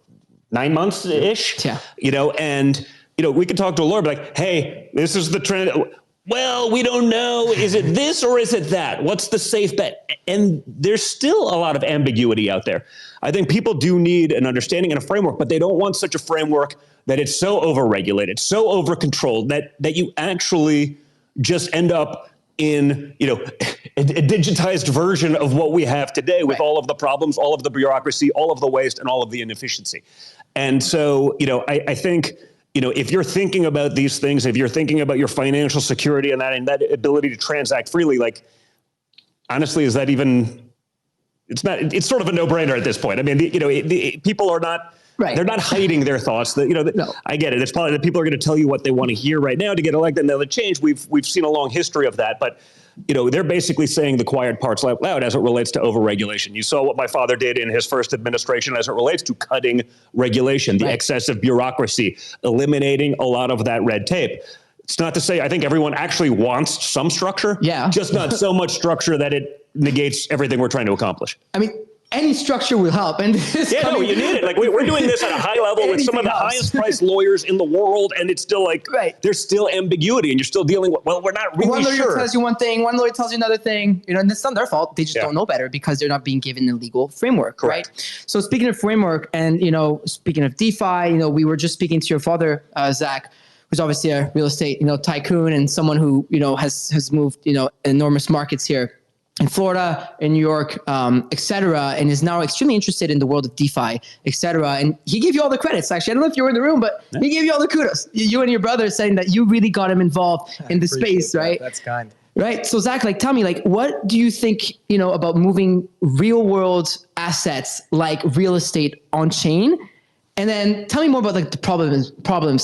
9 months-ish, and we could talk to a lawyer, be like, hey, this is the trend. Well, we don't know. Is it this or is it that? What's the safe bet? And there's still a lot of ambiguity out there. I think people do need an understanding and a framework, but they don't want such a framework that it's so overregulated, so over-controlled that you actually just end up in, a digitized version of what we have today with all of the problems, all of the bureaucracy, all of the waste, and all of the inefficiency. And so, I think, if you're thinking about these things, if you're thinking about your financial security and that ability to transact freely, like, honestly, is that even, it's sort of a no-brainer at this point. I mean, people are not, they're not hiding their thoughts. No. I get it. It's probably that people are going to tell you what they want to hear right now to get elected and they'll change. We've seen a long history of that, but they're basically saying the quiet parts out loud as it relates to overregulation. You saw what my father did in his first administration as it relates to cutting regulation, the excessive bureaucracy, eliminating a lot of that red tape. It's not to say I think everyone actually wants some structure, just not so much structure that it negates everything we're trying to accomplish. I mean, any structure will help. And you need it. Like we're doing this at a high level with some of the highest priced lawyers in the world, and it's still like there's still ambiguity, and you're still dealing with. Well, we're not really one lawyer sure. tells you one thing, one lawyer tells you another thing. And it's not their fault. They just don't know better because they're not being given the legal framework, right? So speaking of framework, and speaking of DeFi, we were just speaking to your father, Zach, who's obviously a real estate tycoon and someone who has moved enormous markets here in Florida, in New York, et cetera, and is now extremely interested in the world of DeFi, et cetera. And he gave you all the credits, actually. I don't know if you were in the room, but he gave you all the kudos. You and your brother saying that you really got him involved in the space, right? That's kind. Right. So Zach, tell me, what do you think, about moving real world assets like real estate on chain? And then tell me more about the problems,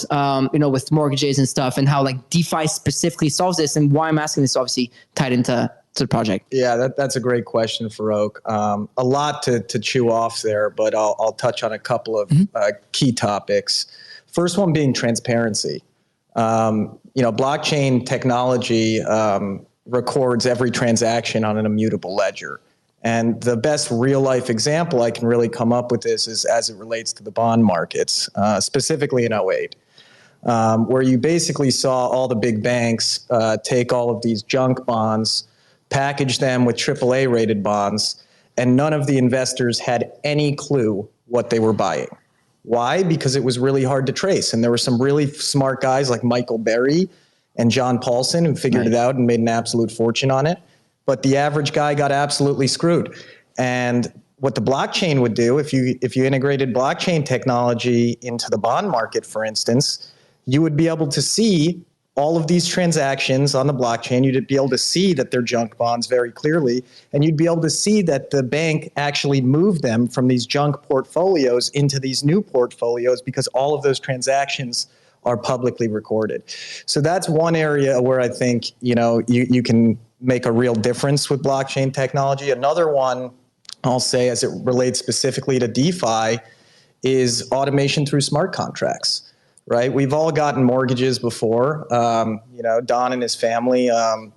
with mortgages and stuff, and how DeFi specifically solves this, and why I'm asking this, obviously tied into the project. Yeah, that's a great question, Farouk. A lot to chew off there, but I'll touch on a couple of key topics. First one being transparency. Blockchain technology records every transaction on an immutable ledger. And the best real life example I can really come up with this is as it relates to the bond markets, specifically in 2008. Where you basically saw all the big banks take all of these junk bonds, package them with AAA rated bonds, and none of the investors had any clue what they were buying. Why? Because it was really hard to trace. And there were some really smart guys like Michael Berry and John Paulson who figured it out and made an absolute fortune on it. But the average guy got absolutely screwed. And what the blockchain would do, if you integrated blockchain technology into the bond market, for instance, you would be able to see all of these transactions on the blockchain. You'd be able to see that they're junk bonds very clearly, and you'd be able to see that the bank actually moved them from these junk portfolios into these new portfolios because all of those transactions are publicly recorded. So that's one area where I think, you can make a real difference with blockchain technology. Another one, I'll say, as it relates specifically to DeFi, is automation through smart contracts. Right, we've all gotten mortgages before. Don and his family,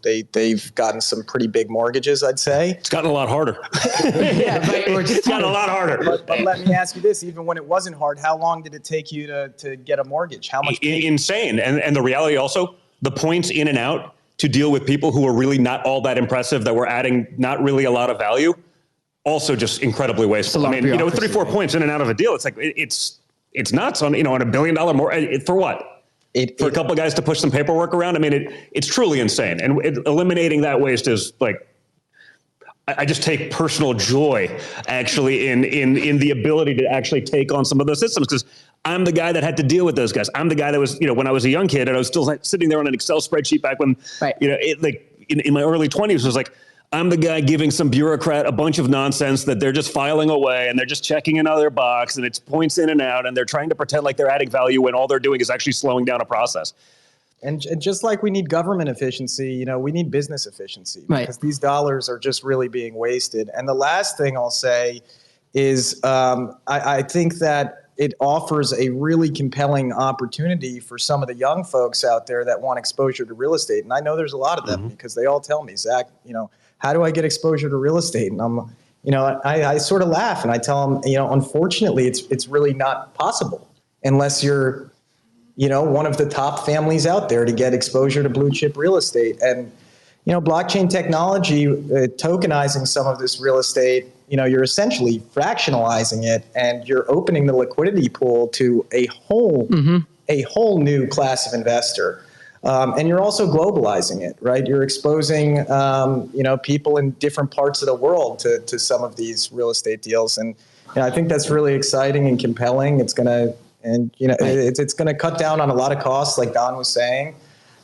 they've gotten some pretty big mortgages, I'd say. It's gotten a lot harder. It's gotten a lot harder. But let me ask you this: even when it wasn't hard, how long did it take you to get a mortgage? How much? Insane. And the reality also, the points in and out to deal with people who are really not all that impressive, that were adding not really a lot of value, also just incredibly wasteful. I mean, 3-4 points in and out of a deal. It's like it's nuts on on $1 billion more for what? For a couple of guys to push some paperwork around. I mean, it's truly insane. And eliminating that waste is like, I just take personal joy actually in the ability to actually take on some of those systems, because I'm the guy that had to deal with those guys. I'm the guy that was, when I was a young kid and I was still sitting there on an Excel spreadsheet back when, in my early 20s, was like, I'm the guy giving some bureaucrat a bunch of nonsense that they're just filing away and they're just checking another box and it's points in and out and they're trying to pretend like they're adding value when all they're doing is actually slowing down a process. And just like we need government efficiency, we need business efficiency, because these dollars are just really being wasted. And the last thing I'll say is I think that it offers a really compelling opportunity for some of the young folks out there that want exposure to real estate. And I know there's a lot of them, because they all tell me, Zach, how do I get exposure to real estate? And I'm, I sort of laugh and I tell them, unfortunately, it's really not possible unless you're, one of the top families out there to get exposure to blue chip real estate. And, blockchain technology, tokenizing some of this real estate, you're essentially fractionalizing it and you're opening the liquidity pool to a whole new class of investor. And you're also globalizing it, right? You're exposing, people in different parts of the world to some of these real estate deals. And I think that's really exciting and compelling. It's going to, it's going to cut down on a lot of costs, like Don was saying.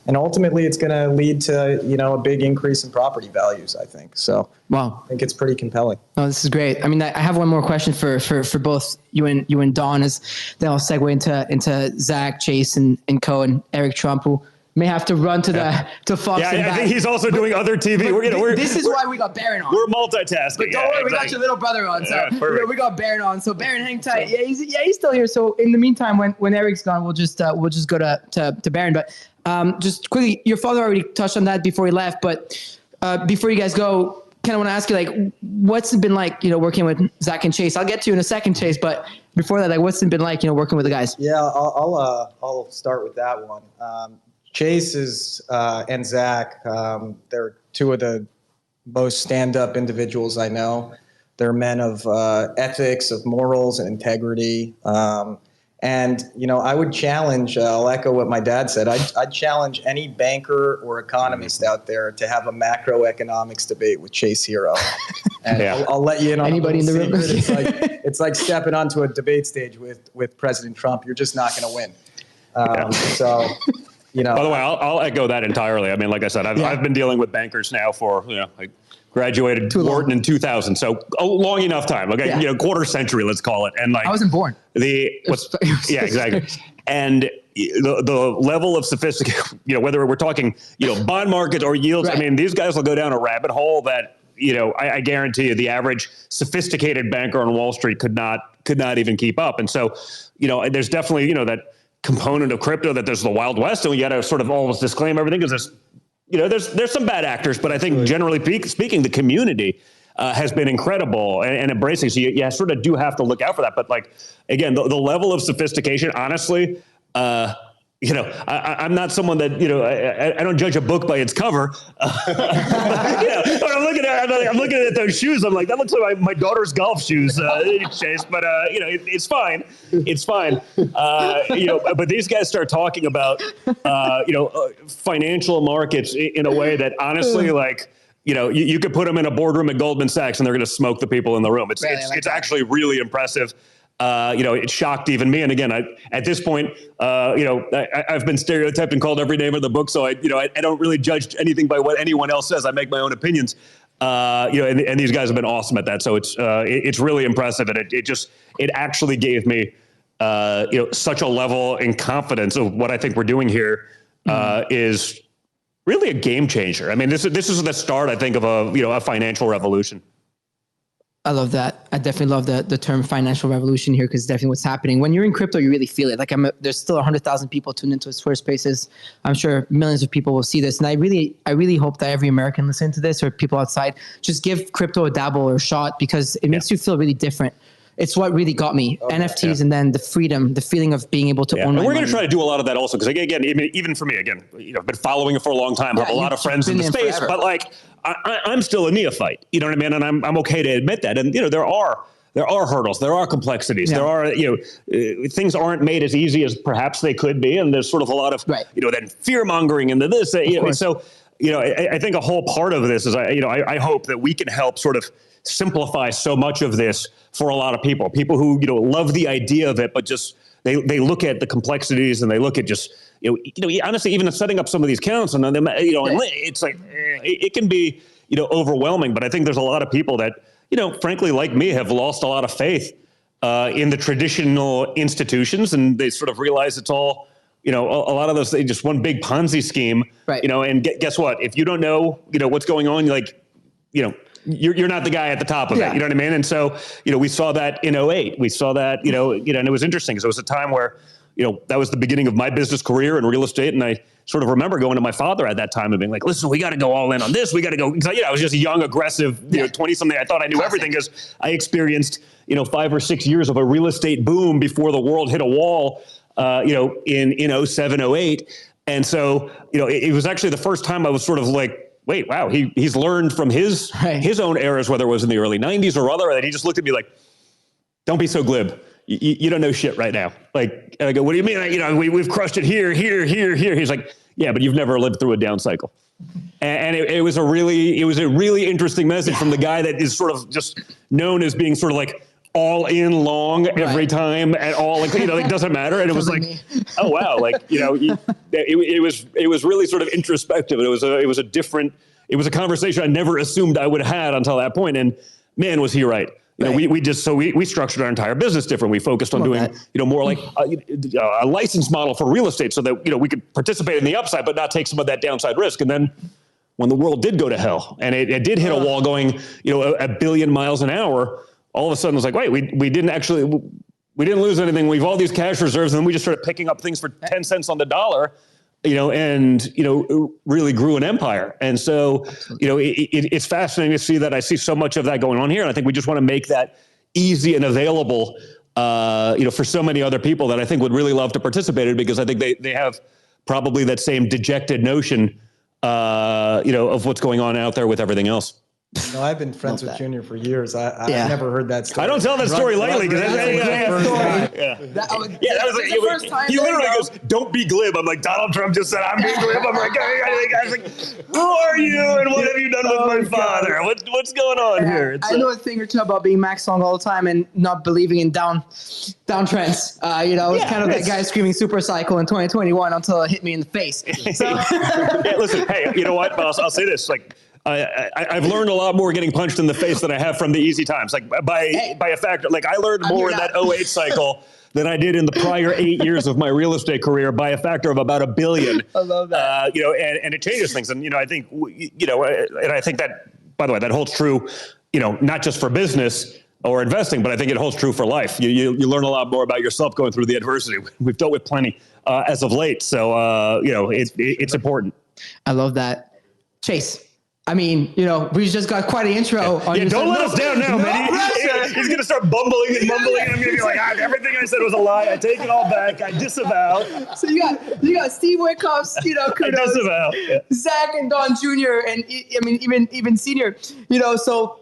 And ultimately, it's going to lead to, a big increase in property values, I think. So wow, I think it's pretty compelling. Oh, this is great. I mean, I have one more question for both you and Don, as then I'll segue into Zach, Chase, and Co, and Eric Trump, who may have to run to Fox. Yeah, I think he's also doing other TV. This is why we got Baron on. We're multitasking. But don't worry, we got your little brother on. So we got Baron on. So Baron, hang tight. Yeah, he's still here. So in the meantime, when Eric's gone, we'll just go to Baron. But just quickly, your father already touched on that before he left. But before you guys go, kind of want to ask you, what's it been like, working with Zach and Chase? I'll get to you in a second, Chase. But before that, what's it been like, working with the guys? Yeah, I'll start with that one. Chase and Zach, they're two of the most stand-up individuals I know. They're men of ethics, of morals and integrity. And, I would challenge, I'll echo what my dad said, I'd challenge any banker or economist out there to have a macroeconomics debate with Chase Hero. And I'll let you in on anybody in the room. It's like stepping onto a debate stage with President Trump. You're just not going to win. So... By the way, I'll echo that entirely. I mean, like I said, I've been dealing with bankers now for, I graduated Wharton in 2000. So a long enough time, quarter century, let's call it. And I wasn't born. Exactly. And the level of sophistication, whether we're talking, bond markets or yields, I mean, these guys will go down a rabbit hole that, I guarantee you the average sophisticated banker on Wall Street could not even keep up. And so, there's definitely, that component of crypto that there's the Wild West, and we got to sort of almost disclaim everything, because there's some bad actors, but I think generally speaking, the community has been incredible and embracing. So you sort of do have to look out for that. But again, the level of sophistication, honestly, I'm not someone that, I don't judge a book by its cover. When I'm looking at those shoes, I'm like, that looks like my daughter's golf shoes, Chase. But, it's fine. It's fine. But these guys start talking about, financial markets in a way that honestly, you could put them in a boardroom at Goldman Sachs and they're going to smoke the people in the room. It's actually really impressive. It shocked even me. And again, at this point, I've been stereotyped and called every name in the book. So I don't really judge anything by what anyone else says. I make my own opinions. And these guys have been awesome at that. So it's really impressive. And it actually gave me such a level in confidence of what I think we're doing here is really a game changer. I mean, this is the start, I think, of a financial revolution. I love that. I definitely love the term financial revolution here, because it's definitely what's happening. When you're in crypto, you really feel it. Like there's still 100,000 people tuned into Twitter Spaces. I'm sure millions of people will see this. And I really hope that every American listen to this, or people outside, just give crypto a dabble or a shot, because it makes you feel really different. It's what really got me. NFTs, and then the freedom, the feeling of being able to own. And we're going to try to do a lot of that also, because again, even for me, again, I've been following it for a long time. I have a lot of friends in the space, but like I'm still a neophyte. You know what I mean? And I'm okay to admit that. And there are hurdles, there are complexities, there are things aren't made as easy as perhaps they could be, and there's sort of a lot of then fear mongering into this. So I think a whole part of this is I hope that we can help sort of simplify so much of this for a lot of people who love the idea of it, but just they look at the complexities, and they look at just honestly, even setting up some of these accounts, and then it's like it can be overwhelming. But I think there's a lot of people that frankly, like me, have lost a lot of faith in the traditional institutions, and they sort of realize it's all a lot of those things, just one big Ponzi scheme, right? And guess what? If you don't know what's going on, you're not the guy at the top of it. You know what I mean? And so, we saw that in 2008. We saw that, and it was interesting because it was a time where, that was the beginning of my business career in real estate. And I sort of remember going to my father at that time and being like, listen, we got to go all in on this. We got to go. I was just a young, aggressive, 20-something. I thought I knew everything because I experienced, 5 or 6 years of a real estate boom before the world hit a wall, in 07, 08. And so, it was actually the first time I was sort of like, wait, wow, he's learned from his own eras, whether it was in the early 90s or other, and he just looked at me like, don't be so glib. You don't know shit right now. Like, and I go, what do you mean? We've crushed it here. He's like, yeah, but you've never lived through a down cycle. And it was a really interesting message from the guy that is sort of just known as being sort of like all in long every time at all. Like, it doesn't matter. And it was like, oh, wow. Like, it was really sort of introspective. It was a conversation I never assumed I would have had until that point. And man, was he right. We structured our entire business different. We focused on doing, more like a license model for real estate so that, we could participate in the upside, but not take some of that downside risk. And then when the world did go to hell and it did hit a wall going, a billion miles an hour, all of a sudden it was like, wait, we didn't lose anything. We've all these cash reserves, and then we just started picking up things for 10 cents on the dollar, and really grew an empire. And so, it's fascinating to see that. I see so much of that going on here, and I think we just want to make that easy and available, for so many other people that I think would really love to participate in, because I think they have probably that same dejected notion, of what's going on out there with everything else. I've been friends with Junior for years. I've never heard that story. I don't tell that story lightly because the first time he literally goes, "Don't be glib." I'm like, Donald Trump just said, "I'm being glib." I'm like, guys, like, who are you and what have you done with my father? What's going on here? I know a thing or two about being max long all the time and not believing in down trends. It's kind of that guy screaming super cycle in 2021 until it hit me in the face. So listen, hey, you know what? I'll say this, like. I've learned a lot more getting punched in the face than I have from the easy times. Like by a factor, like I learned more in that 08 cycle than I did in the prior 8 years of my real estate career by a factor of about $1 billion. I love that. And it changes things. And, I think, and I think that, by the way, that holds true, not just for business or investing, but I think it holds true for life. You learn a lot more about yourself going through the adversity. We've dealt with plenty as of late. So, it's important. I love that. Chase. I mean, we just got quite an intro. Yeah, don't let us down now, man. He's going to start bumbling and mumbling. And I'm going to be like, everything I said was a lie. I take it all back. I disavow. So you got Steve Wickoff's, kudos. I disavow. Yeah. Zach and Don Jr. and even Senior, so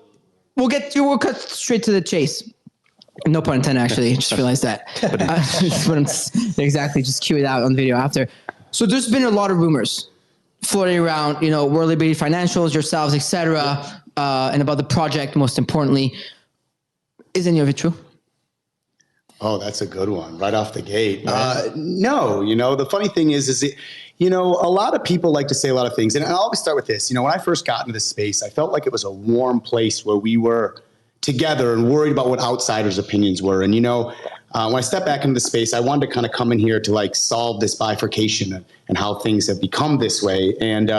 we'll cut straight to the chase. No pun intended, actually. Just realized that. Exactly. Just cue it out on video after. So there's been a lot of rumors floating around, World Liberty Financials, yourselves, etc., and about the project, most importantly. Is any of it true? Oh, that's a good one. Right off the gate. No, the funny thing is it, a lot of people like to say a lot of things. And I'll always start with this. When I first got into this space, I felt like it was a warm place where we were together and worried about what outsiders' opinions were. And, when I stepped back into the space, I wanted to kind of come in here to like solve this bifurcation and how things have become this way. And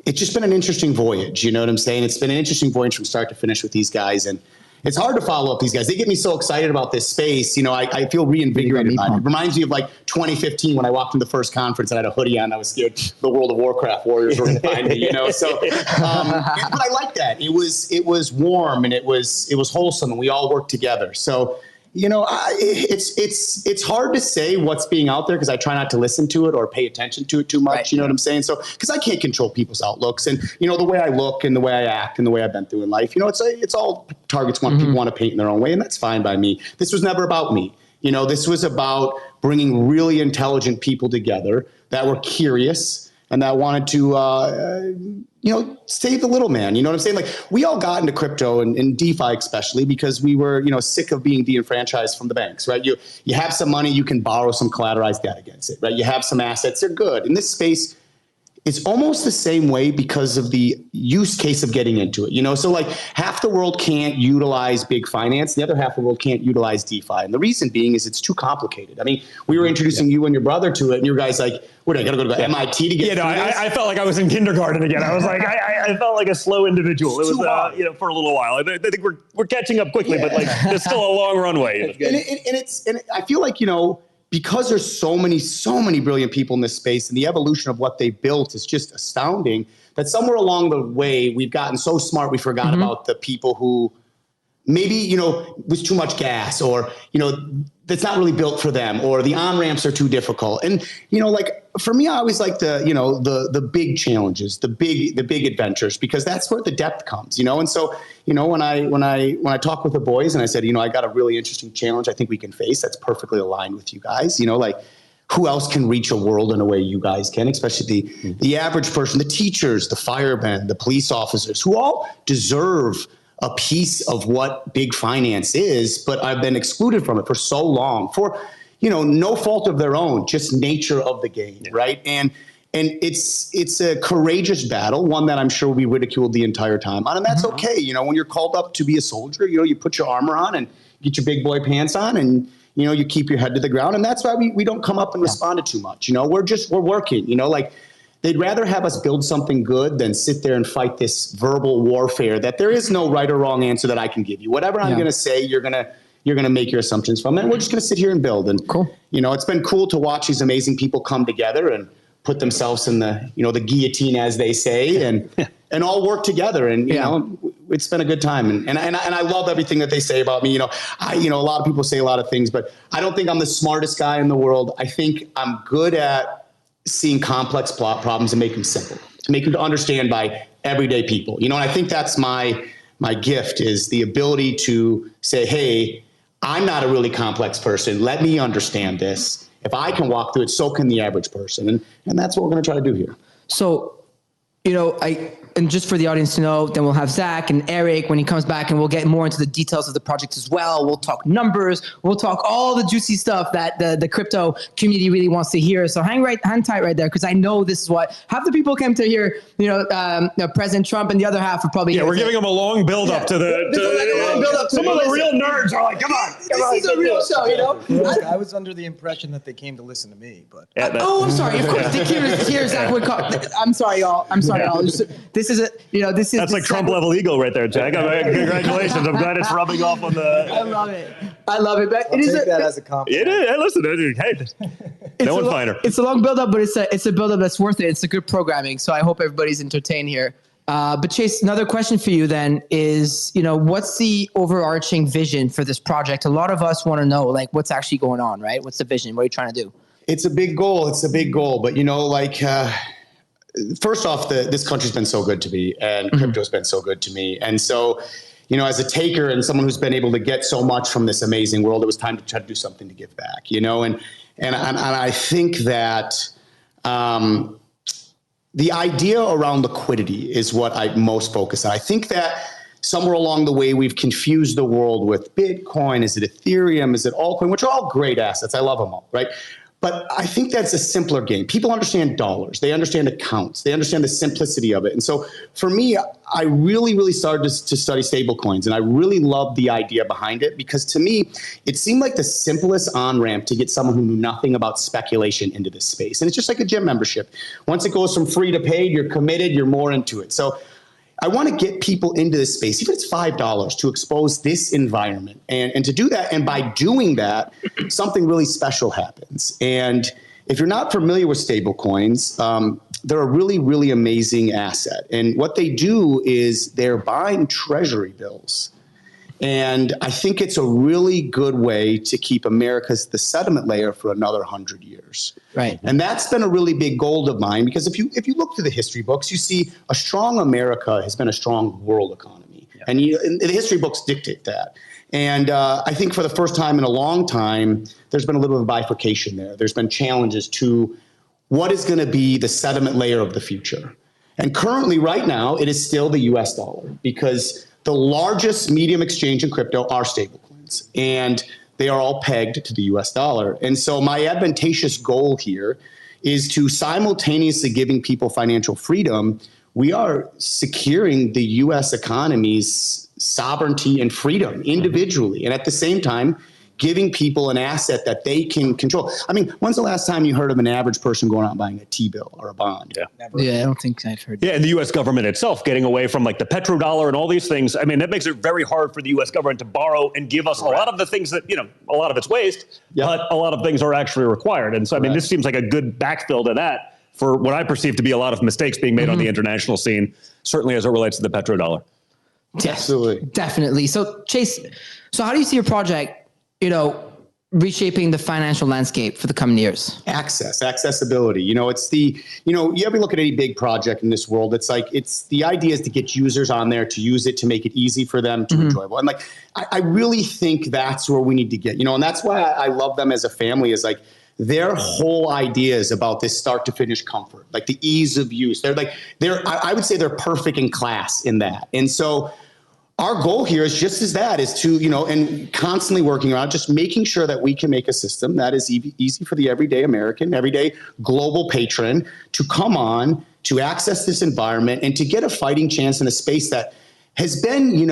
it's just been an interesting voyage. You know what I'm saying? It's been an interesting voyage from start to finish with these guys. And it's hard to follow up these guys. They get me so excited about this space. I feel reinvigorated by it. It reminds me of like 2015 when I walked into the first conference and I had a hoodie on. I was scared the World of Warcraft warriors were going to find me, So, but I like that. It was warm and it was wholesome and we all worked together. So, it's hard to say what's being out there because I try not to listen to it or pay attention to it too much. Right. You know what I'm saying? So, because I can't control people's outlooks and, the way I look and the way I act and the way I've been through in life, it's all targets people want to paint in their own way. And that's fine by me. This was never about me. This was about bringing really intelligent people together that were curious and that wanted to, save the little man. You know what I'm saying? Like we all got into crypto and DeFi especially because we were, sick of being de-enfranchised from the banks, right? You have some money, you can borrow some collateralized debt against it, right? You have some assets, they're good. In this space, it's almost the same way because of the use case of getting into it, So like half the world can't utilize big finance. The other half of the world can't utilize DeFi. And the reason being is it's too complicated. I mean, we were introducing you and your brother to it and you guys like, what, I got to go to MIT to get I felt like I was in kindergarten again. I was like, I felt like a slow individual. It was, for a little while. I think we're catching up quickly, but like there's still a long runway. And I feel like, because there's so many brilliant people in this space and the evolution of what they built is just astounding that somewhere along the way, we've gotten so smart, we forgot about the people who maybe, was too much gas or, that's not really built for them or the on-ramps are too difficult. And, like for me, I always like the big challenges, the big adventures, because that's where the depth comes, And so, when I talk with the boys and I said, I got a really interesting challenge I think we can face that's perfectly aligned with you guys, like who else can reach a world in a way you guys can, especially the average person, the teachers, the firemen, the police officers, who all deserve a piece of what big finance is, but I've been excluded from it for so long for, no fault of their own, just nature of the game. Right. And it's a courageous battle, one that I'm sure will be ridiculed the entire time on. And that's okay. When you're called up to be a soldier, you put your armor on and get your big boy pants on and, you keep your head to the ground. And that's why we don't come up and respond to too much. We're working, like they'd rather have us build something good than sit there and fight this verbal warfare that there is no right or wrong answer that I can give you. Whatever I'm going to say, you're going to make your assumptions from it. And we're just going to sit here and build. And, it's been cool to watch these amazing people come together and put themselves in the, the guillotine, as they say, and all work together. And, it's been a good time. And I love everything that they say about me. A lot of people say a lot of things, but I don't think I'm the smartest guy in the world. I think I'm good at seeing complex plot problems and make them simple, to make them to understand by everyday people. And I think that's my gift is the ability to say, hey, I'm not a really complex person. Let me understand this. If I can walk through it, so can the average person. And that's what we're going to try to do here. So, and just for the audience to know, then we'll have Zach and Eric when he comes back and we'll get more into the details of the project as well. We'll talk numbers. We'll talk all the juicy stuff that the crypto community really wants to hear. So hang tight right there because I know this is what half the people came to hear, President Trump and the other half are probably. Yeah, we're giving them a long build up to the. Some of the real nerds are like, come on. This is a real show, I was under the impression that they came to listen to me, but. I'm sorry. Of course, here's Zach Wickoff. I'm sorry, y'all. This is That's like Trump level ego right there, Jack. Congratulations. I'm glad it's rubbing off on the. I love it. But I'll take that as a compliment. It is. Hey, listen, hey, no one finer. It's a long build up, but it's a build up that's worth it. It's a good programming. So I hope everybody's entertained here. But Chase, another question for you then is, what's the overarching vision for this project? A lot of us want to know, like, what's actually going on, right? What's the vision? What are you trying to do? It's a big goal. But first off, this country's been so good to me and crypto's been so good to me. And so, as a taker and someone who's been able to get so much from this amazing world, it was time to try to do something to give back, and I think that the idea around liquidity is what I most focus on. I think that somewhere along the way, we've confused the world with Bitcoin. Is it Ethereum? Is it altcoin? Which are all great assets. I love them all, right? But I think that's a simpler game. People understand dollars. They understand accounts. They understand the simplicity of it. And so for me, I really started to study stablecoins. And I really loved the idea behind it because to me, it seemed like the simplest on-ramp to get someone who knew nothing about speculation into this space. And it's just like a gym membership. Once it goes from free to paid, you're committed, you're more into it. So I want to get people into this space, even if it's $5, to expose this environment. And to do that, and by doing that, something really special happens. And if you're not familiar with stablecoins, they're a really amazing asset. And what they do is they're buying treasury bills. And I think it's a really good way to keep America as the settlement layer for another 100 years. Right. And that's been a really big goal of mine because if you look through the history books, you see a strong America has been a strong world economy. Yeah. And the history books dictate that. And I think for the first time in a long time, there's been a little bit of bifurcation there. There's been challenges to what is going to be the settlement layer of the future. And currently, right now, it is still the US dollar because the largest medium exchange in crypto are stablecoins, and they are all pegged to the US dollar. And so my advantageous goal here is to simultaneously giving people financial freedom, we are securing the US economy's sovereignty and freedom individually. And at the same time, giving people an asset that they can control. I mean, when's the last time you heard of an average person going out and buying a T-bill or a bond? Yeah. Never. Yeah, I don't think I've heard that. Yeah, and the U.S. government itself getting away from like the petrodollar and all these things. I mean, that makes it very hard for the U.S. government to borrow and give us a lot of the things that, a lot of it's waste, but a lot of things are actually required. And so, I mean, this seems like a good backfill to that for what I perceive to be a lot of mistakes being made on the international scene, certainly as it relates to the petrodollar. Yes, Absolutely. Definitely. So Chase, how do you see your project, reshaping the financial landscape for the coming years? Accessibility. It's you ever look at any big project in this world, it's the idea is to get users on there to use it, to make it easy for them to enjoyable. And I really think that's where we need to get, and that's why I love them as a family is their whole idea is about this start to finish comfort, like the ease of use. I would say they're perfect in class in that. And so our goal here is just as that is to, and constantly working around just making sure that we can make a system that is easy for the everyday American, everyday global patron to come on, to access this environment and to get a fighting chance in a space that has been,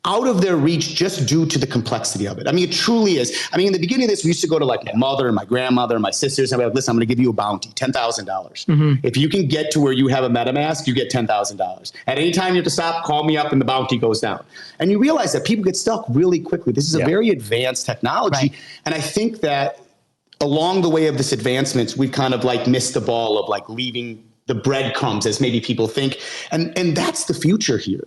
out of their reach just due to the complexity of it. I mean, it truly is. I mean, in the beginning of this, we used to go to my mother and my grandmother and my sisters and I'd be like, listen, I'm going to give you a bounty, $10,000. If you can get to where you have a MetaMask, you get $10,000. At any time you have to stop, call me up and the bounty goes down. And you realize that people get stuck really quickly. This is a very advanced technology. Right. And I think that along the way of this advancements, we've kind of missed the ball of leaving the breadcrumbs as maybe people think. And that's the future here.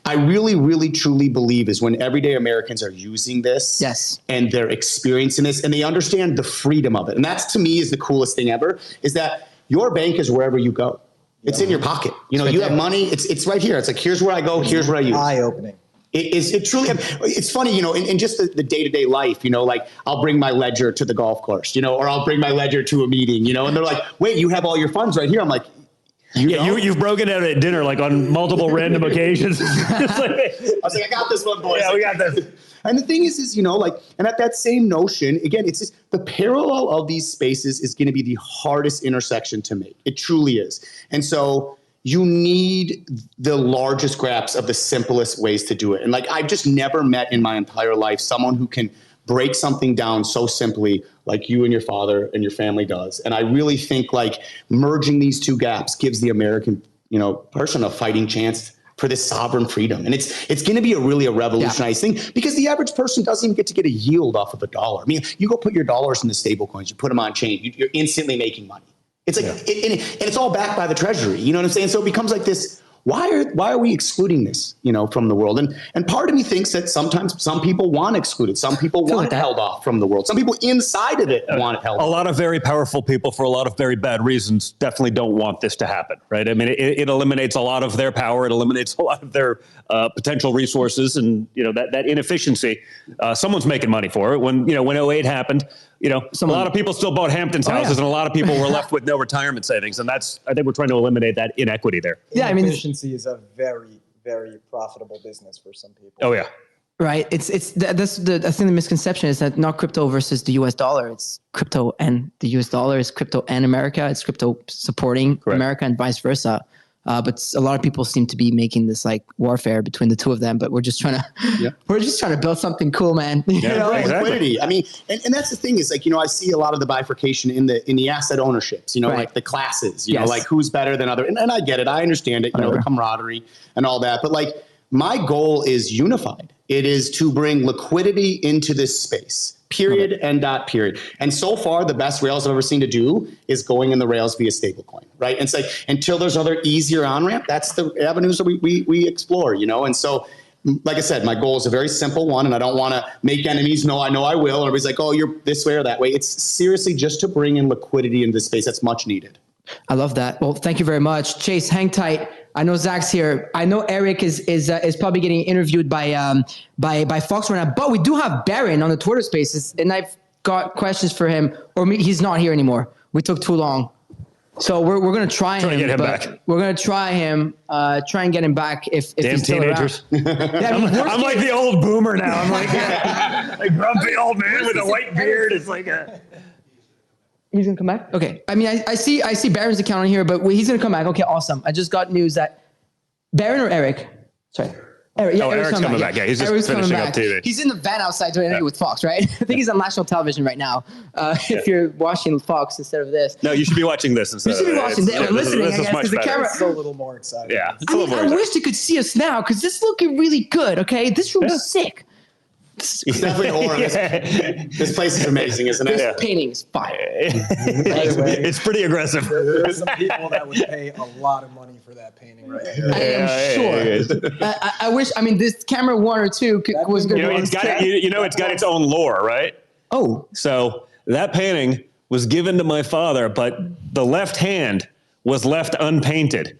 I really, truly believe is when everyday Americans are using this and they're experiencing this and they understand the freedom of it. And that's, to me, is the coolest thing ever, is that your bank is wherever you go. It's in your pocket. You have money. It's right here. It's here's where I go. Here's where I use. Eye-opening. It truly, it's funny, in just the day-to-day life, I'll bring my ledger to the golf course, or I'll bring my ledger to a meeting, and they're like, wait, you have all your funds right here. I'm like, you've broken out at dinner on multiple random occasions. I was like, I got this one, boys. Yeah, we got this. And the thing is and at that same notion, again, it's just the parallel of these spaces is going to be the hardest intersection to make. It truly is. And so you need the largest grasp of the simplest ways to do it. And I've just never met in my entire life someone who can break something down so simply like you and your father and your family does. And I really think merging these two gaps gives the American, person a fighting chance for this sovereign freedom. And it's going to be a revolutionized thing because the average person doesn't even get to get a yield off of a dollar. I mean, you go put your dollars in the stable coins, you put them on chain, you're instantly making money. It's and it's all backed by the treasury. You know what I'm saying? So it becomes this, why are we excluding this, from the world? And part of me thinks that sometimes some people want excluded. Some people want it held off from the world. Some people inside of it want it held off. A lot of very powerful people for a lot of very bad reasons definitely don't want this to happen, right? I mean, it eliminates a lot of their power. It eliminates a lot of their potential resources and, that inefficiency. Someone's making money for it. When 08 happened, a lot of people still bought Hamptons houses and a lot of people were left with no retirement savings. And I think we're trying to eliminate that inequity there. Yeah, efficiency is a very, very profitable business for some people. Oh, yeah. Right. That's I think the misconception is that not crypto versus the US dollar. It's crypto and the US dollar. It's crypto and America. It's crypto supporting America and vice versa. But a lot of people seem to be making this like warfare between the two of them. But we're just trying to build something cool, man. You know? Exactly. Liquidity. I mean, and that's the thing is like, I see a lot of the bifurcation in the asset ownerships, like the classes, you know, like who's better than other. And I get it. I understand it, the camaraderie and all that. But like my goal is unified. It is to bring liquidity into this space. Period and dot period. And so far, the best Rails I've ever seen to do is going in the Rails via stablecoin, right? And it's like until there's other easier on-ramp, that's the avenues that we explore, And so, like I said, my goal is a very simple one, and I don't want to make enemies. No, I know I will. Everybody's like, oh, you're this way or that way. It's seriously just to bring in liquidity into the space that's much needed. I love that. Well, thank you very much. Chase, hang tight. I know Zach's here. I know Eric is probably getting interviewed by Fox right now, but we do have Baron on the Twitter Spaces, and I've got questions for him. Or he's not here anymore. We took too long, so we're gonna try to get him back. We're gonna try and get him back if he's still teenagers. Around. I'm like the old boomer now. I'm like a grumpy old man with a white beard. It's like a. He's gonna come back. Okay. I mean, I see Baron's account on here, but he's gonna come back. Okay, awesome. I just got news that Baron or Eric. Sorry, Eric. Yeah, Eric's coming back. Yeah, he's just finishing up TV. He's in the van outside doing an interview with Fox, right? I think he's on national television right now. If you're watching Fox instead of this. No, you should be watching this instead. You should be watching this. Listening, this is much the better. camera. It's a little more exciting. Yeah. I wish you could see us now because this is looking really good. Okay, this room is sick. It's definitely aura. This place is amazing, isn't it? This painting is fire. It's pretty aggressive. There are some people that would pay a lot of money for that painting right there. I am sure. I wish. I mean, this camera 1 or 2 was good. It's got its own lore, right? Oh, so that painting was given to my father, but the left hand was left unpainted.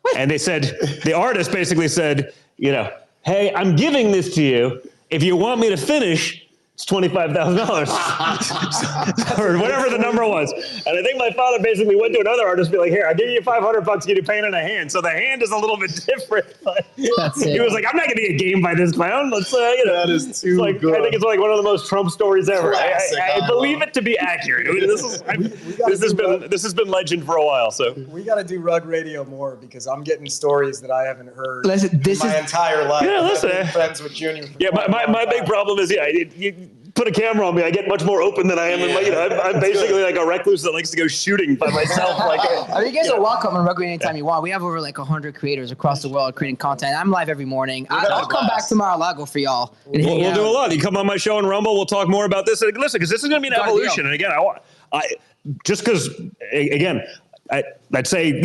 What? And they said the artist basically said, hey, I'm giving this to you. If you want me to finish, it's $25,000 or whatever the number was. And I think my father basically went to another artist and be like, here, I'll give you $500 to get you paint on a hand. So the hand is a little bit different. But he was like, I'm not going to get game by this clown. Let's, That is too good. I think it's like one of the most Trump stories ever. I believe it to be accurate. I mean, this has been legend for a while. So we got to do Rug Radio more because I'm getting stories that I haven't heard my entire life. Yeah, listen. I've been friends with Junior. Yeah, my big problem is, you put a camera on me, I get much more open than I am. I'm basically like a recluse that likes to go shooting by myself. You guys are welcome on Rug Radio anytime you want. We have over like 100 creators across the world creating content. I'm live every morning. I'll come back tomorrow. I'll go for y'all. We'll do a lot. You come on my show on Rumble. We'll talk more about this. Listen, because this is going to be an evolution. And again, just because, again, I'd say,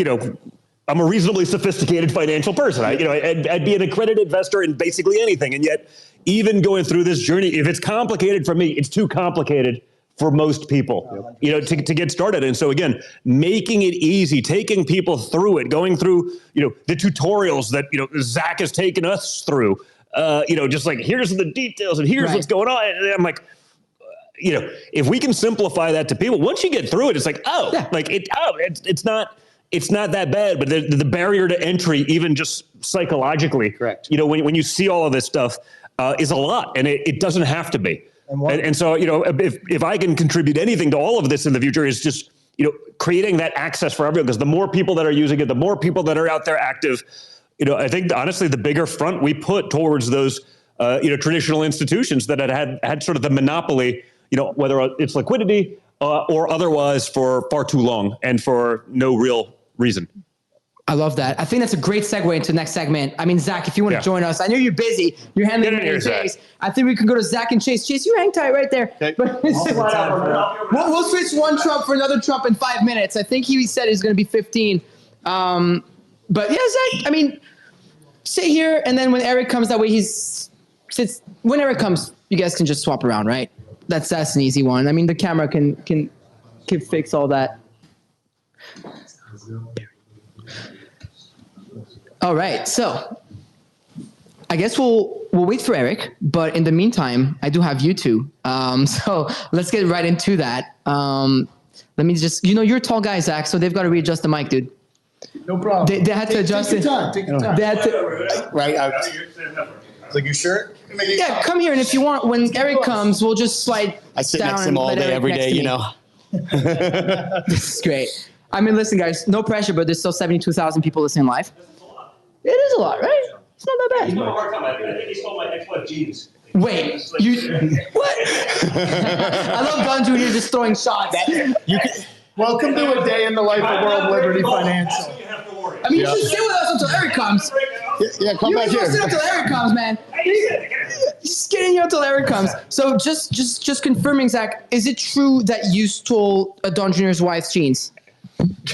I'm a reasonably sophisticated financial person. I'd be an accredited investor in basically anything. And yet, even going through this journey, if it's complicated for me, it's too complicated for most people, to get started. And so again, making it easy, taking people through it, going through, the tutorials that, Zach has taken us through, just like, here's the details and here's what's going on. And I'm like, if we can simplify that to people, once you get through it, it's like, it's not that bad, but the barrier to entry, even just psychologically, correct. When you see all of this stuff, is a lot, and it doesn't have to be. And so, if I can contribute anything to all of this in the future, is just, creating that access for everyone, because the more people that are using it, the more people that are out there active, I think honestly, the bigger front we put towards those, traditional institutions that had sort of the monopoly, whether it's liquidity or otherwise for far too long and for no real reason. I love that. I think that's a great segue into the next segment. I mean, Zach, if you want to join us, I know you're busy. You're handling Chase. I think we can go to Zach and Chase. Chase, you hang tight right there. Okay. We'll switch one Trump for another Trump in 5 minutes. I think he said it's going to be 15. But yeah, Zach, I mean, sit here, and then when Eric comes, that way when Eric comes, you guys can just swap around, right? That's an easy one. I mean, the camera can fix all that. All right, so I guess we'll wait for Eric, but in the meantime, I do have you two. So let's get right into that. Let me just, you're a tall guy, Zach, so they've got to readjust the mic, dude. No problem. They had to adjust it. Take your time. They had to, Right. Like, you sure? Maybe Yeah, come here, and if you want, when Eric comes, we'll just slide I sit down next to him all and let day, Eric every next day, to you me. know. This is great. I mean, listen, guys, no pressure, but there's still 72,000 people listening live. It is a lot, right? It's not that bad. I think he stole my ex-wife jeans. Wait, what? I love Don Jr. just throwing shots. Welcome to a day in the life of World Liberty Financial. I mean, you should sit with us until Eric comes. Yeah, come You back should here. sit until Eric comes, man. Just getting you until Eric comes. So just confirming, Zach, is it true that you stole Don Jr.'s wife's jeans?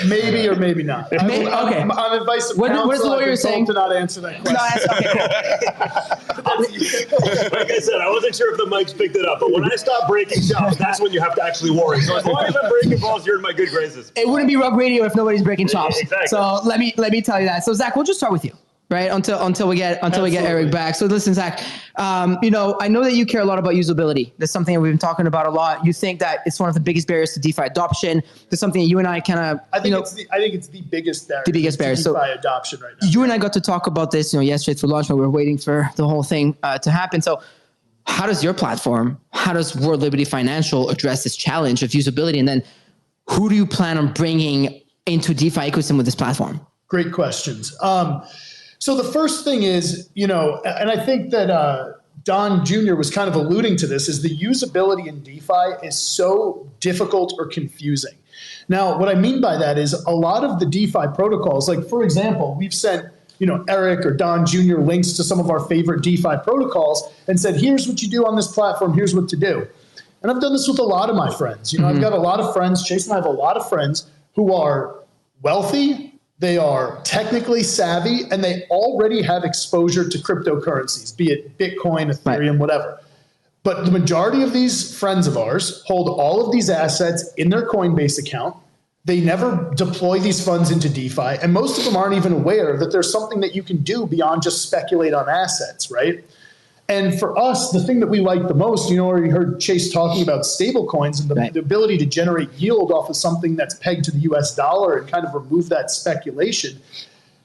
Maybe or maybe not. Okay. On advice of counsel, What is the lawyer I've been saying? told to not answer that question. No, okay, Like I said, I wasn't sure if the mics picked it up, but when I stop breaking chops, that's when you have to actually worry. So as long as I'm breaking balls, you're in my good graces. It wouldn't be Rug Radio if nobody's breaking chops. Exactly. So let me tell you that. So Zach, we'll just start with you, right? Until we get Eric back. So listen, Zach, I know that you care a lot about usability. That's something that we've been talking about a lot. You think that it's one of the biggest barriers to DeFi adoption. That's something that you and I kind of, I think it's the biggest barrier. The biggest barrier. to So DeFi adoption right now. you and I got to talk about this, yesterday for launch, but we were waiting for the whole thing to happen. So how does your platform, how does World Liberty Financial address this challenge of usability? And then who do you plan on bringing into DeFi ecosystem with this platform? Great questions. So the first thing is, and I think that Don Jr. was kind of alluding to this, is the usability in DeFi is so difficult or confusing. Now, what I mean by that is a lot of the DeFi protocols, like for example, we've sent Eric or Don Jr. links to some of our favorite DeFi protocols and said, here's what you do on this platform, here's what to do. And I've done this with a lot of my friends. I've got a lot of friends, Chase and I have a lot of friends who are wealthy, they are technically savvy, and they already have exposure to cryptocurrencies, be it Bitcoin, Ethereum, whatever. But the majority of these friends of ours hold all of these assets in their Coinbase account. They never deploy these funds into DeFi, and most of them aren't even aware that there's something that you can do beyond just speculate on assets, right? And for us, the thing that we like the most, you heard Chase talking about stable coins and the ability to generate yield off of something that's pegged to the US dollar and kind of remove that speculation.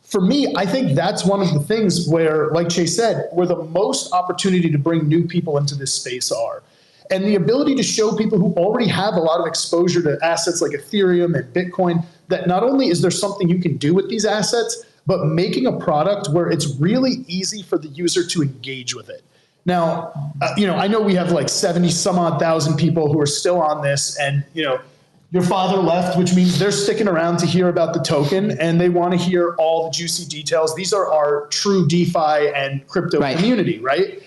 For me, I think that's one of the things where, like Chase said, where the most opportunity to bring new people into this space are. And the ability to show people who already have a lot of exposure to assets like Ethereum and Bitcoin, that not only is there something you can do with these assets, but making a product where it's really easy for the user to engage with it. Now, I know we have like 70 some odd thousand people who are still on this, and, your father left, which means they're sticking around to hear about the token and they want to hear all the juicy details. These are our true DeFi and crypto community, right?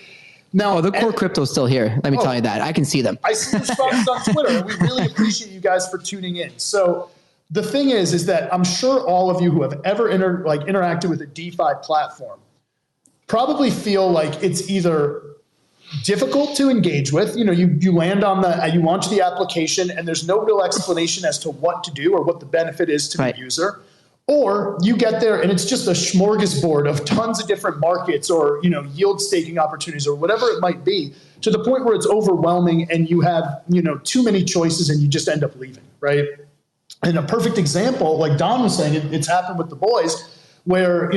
Now, the core crypto is still here. Let me tell you that. I can see them. I see your responses on Twitter, and we really appreciate you guys for tuning in. So the thing is that I'm sure all of you who have ever interacted with a DeFi platform probably feel like it's either difficult to engage with. You land on you launch the application and there's no real explanation as to what to do or what the benefit is to the user. Or you get there and it's just a smorgasbord of tons of different markets or, yield staking opportunities or whatever it might be, to the point where it's overwhelming and you have, too many choices and you just end up leaving, right? And a perfect example, like Don was saying, it's happened with the boys where,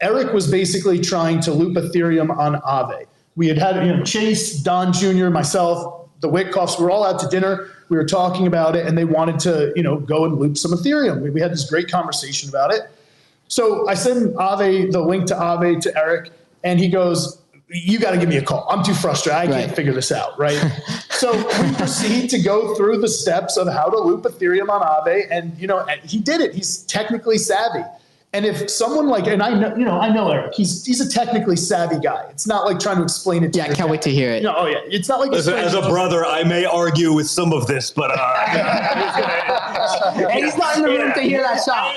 Eric was basically trying to loop Ethereum on Aave. We had Chase, Don Jr., myself, the Wickoffs, we were all out to dinner. We were talking about it and they wanted to, go and loop some Ethereum. We had this great conversation about it. So I send the link to Aave to Eric, and he goes, you got to give me a call. I'm too frustrated. I can't figure this out, right? So we proceed to go through the steps of how to loop Ethereum on Aave, and he did it. He's technically savvy. And if someone and I know Eric, he's a technically savvy guy. It's not like trying to explain it to I can't wait to hear it. It's not like Listen, as a brother, I may argue with some of this, but and he's not in the room to hear that shot.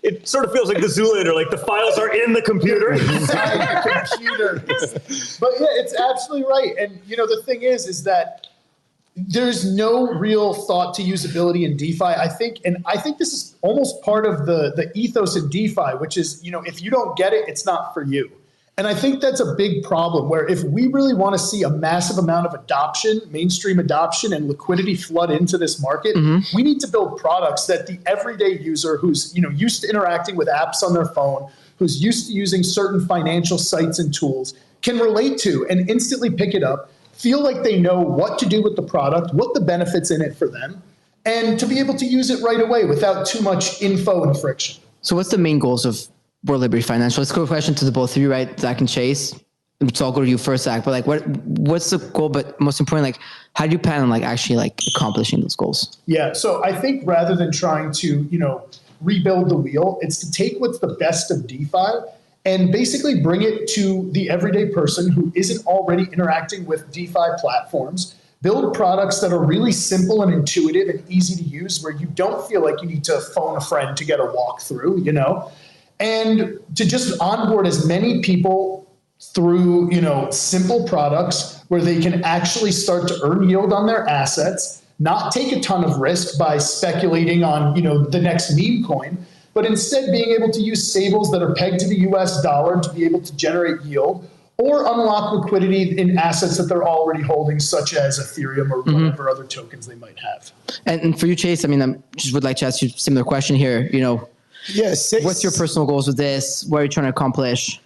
It sort of feels like the Zoolander, like the files are in the computer. Inside the computer. But it's absolutely right. And the thing is that there's no real thought to usability in DeFi. I think this is almost part of the ethos in DeFi, which is, if you don't get it, it's not for you. And I think that's a big problem, where if we really want to see a massive amount of adoption, mainstream adoption, and liquidity flood into this market, we need to build products that the everyday user who's, used to interacting with apps on their phone, who's used to using certain financial sites and tools can relate to and instantly pick it up, feel like they know what to do with the product, what the benefits in it for them, and to be able to use it right away without too much info and friction. So what's the main goals of World Liberty Financial? Let's go to a question to the both of you, right? Zach and Chase. So I'll go to you first, Zach. But like, what's the goal? But most importantly, like, how do you plan on like actually like accomplishing those goals? Yeah. So I think rather than trying to, rebuild the wheel, it's to take what's the best of DeFi and basically bring it to the everyday person who isn't already interacting with DeFi platforms. Build products that are really simple and intuitive and easy to use, where you don't feel like you need to phone a friend to get a walkthrough, and to just onboard as many people through, simple products where they can actually start to earn yield on their assets, not take a ton of risk by speculating on, the next meme coin, but instead being able to use stables that are pegged to the US dollar to be able to generate yield or unlock liquidity in assets that they're already holding, such as Ethereum or whatever other tokens they might have. And for you, Chase, I just would like to ask you a similar question here. Yes. What's your personal goals with this? What are you trying to accomplish?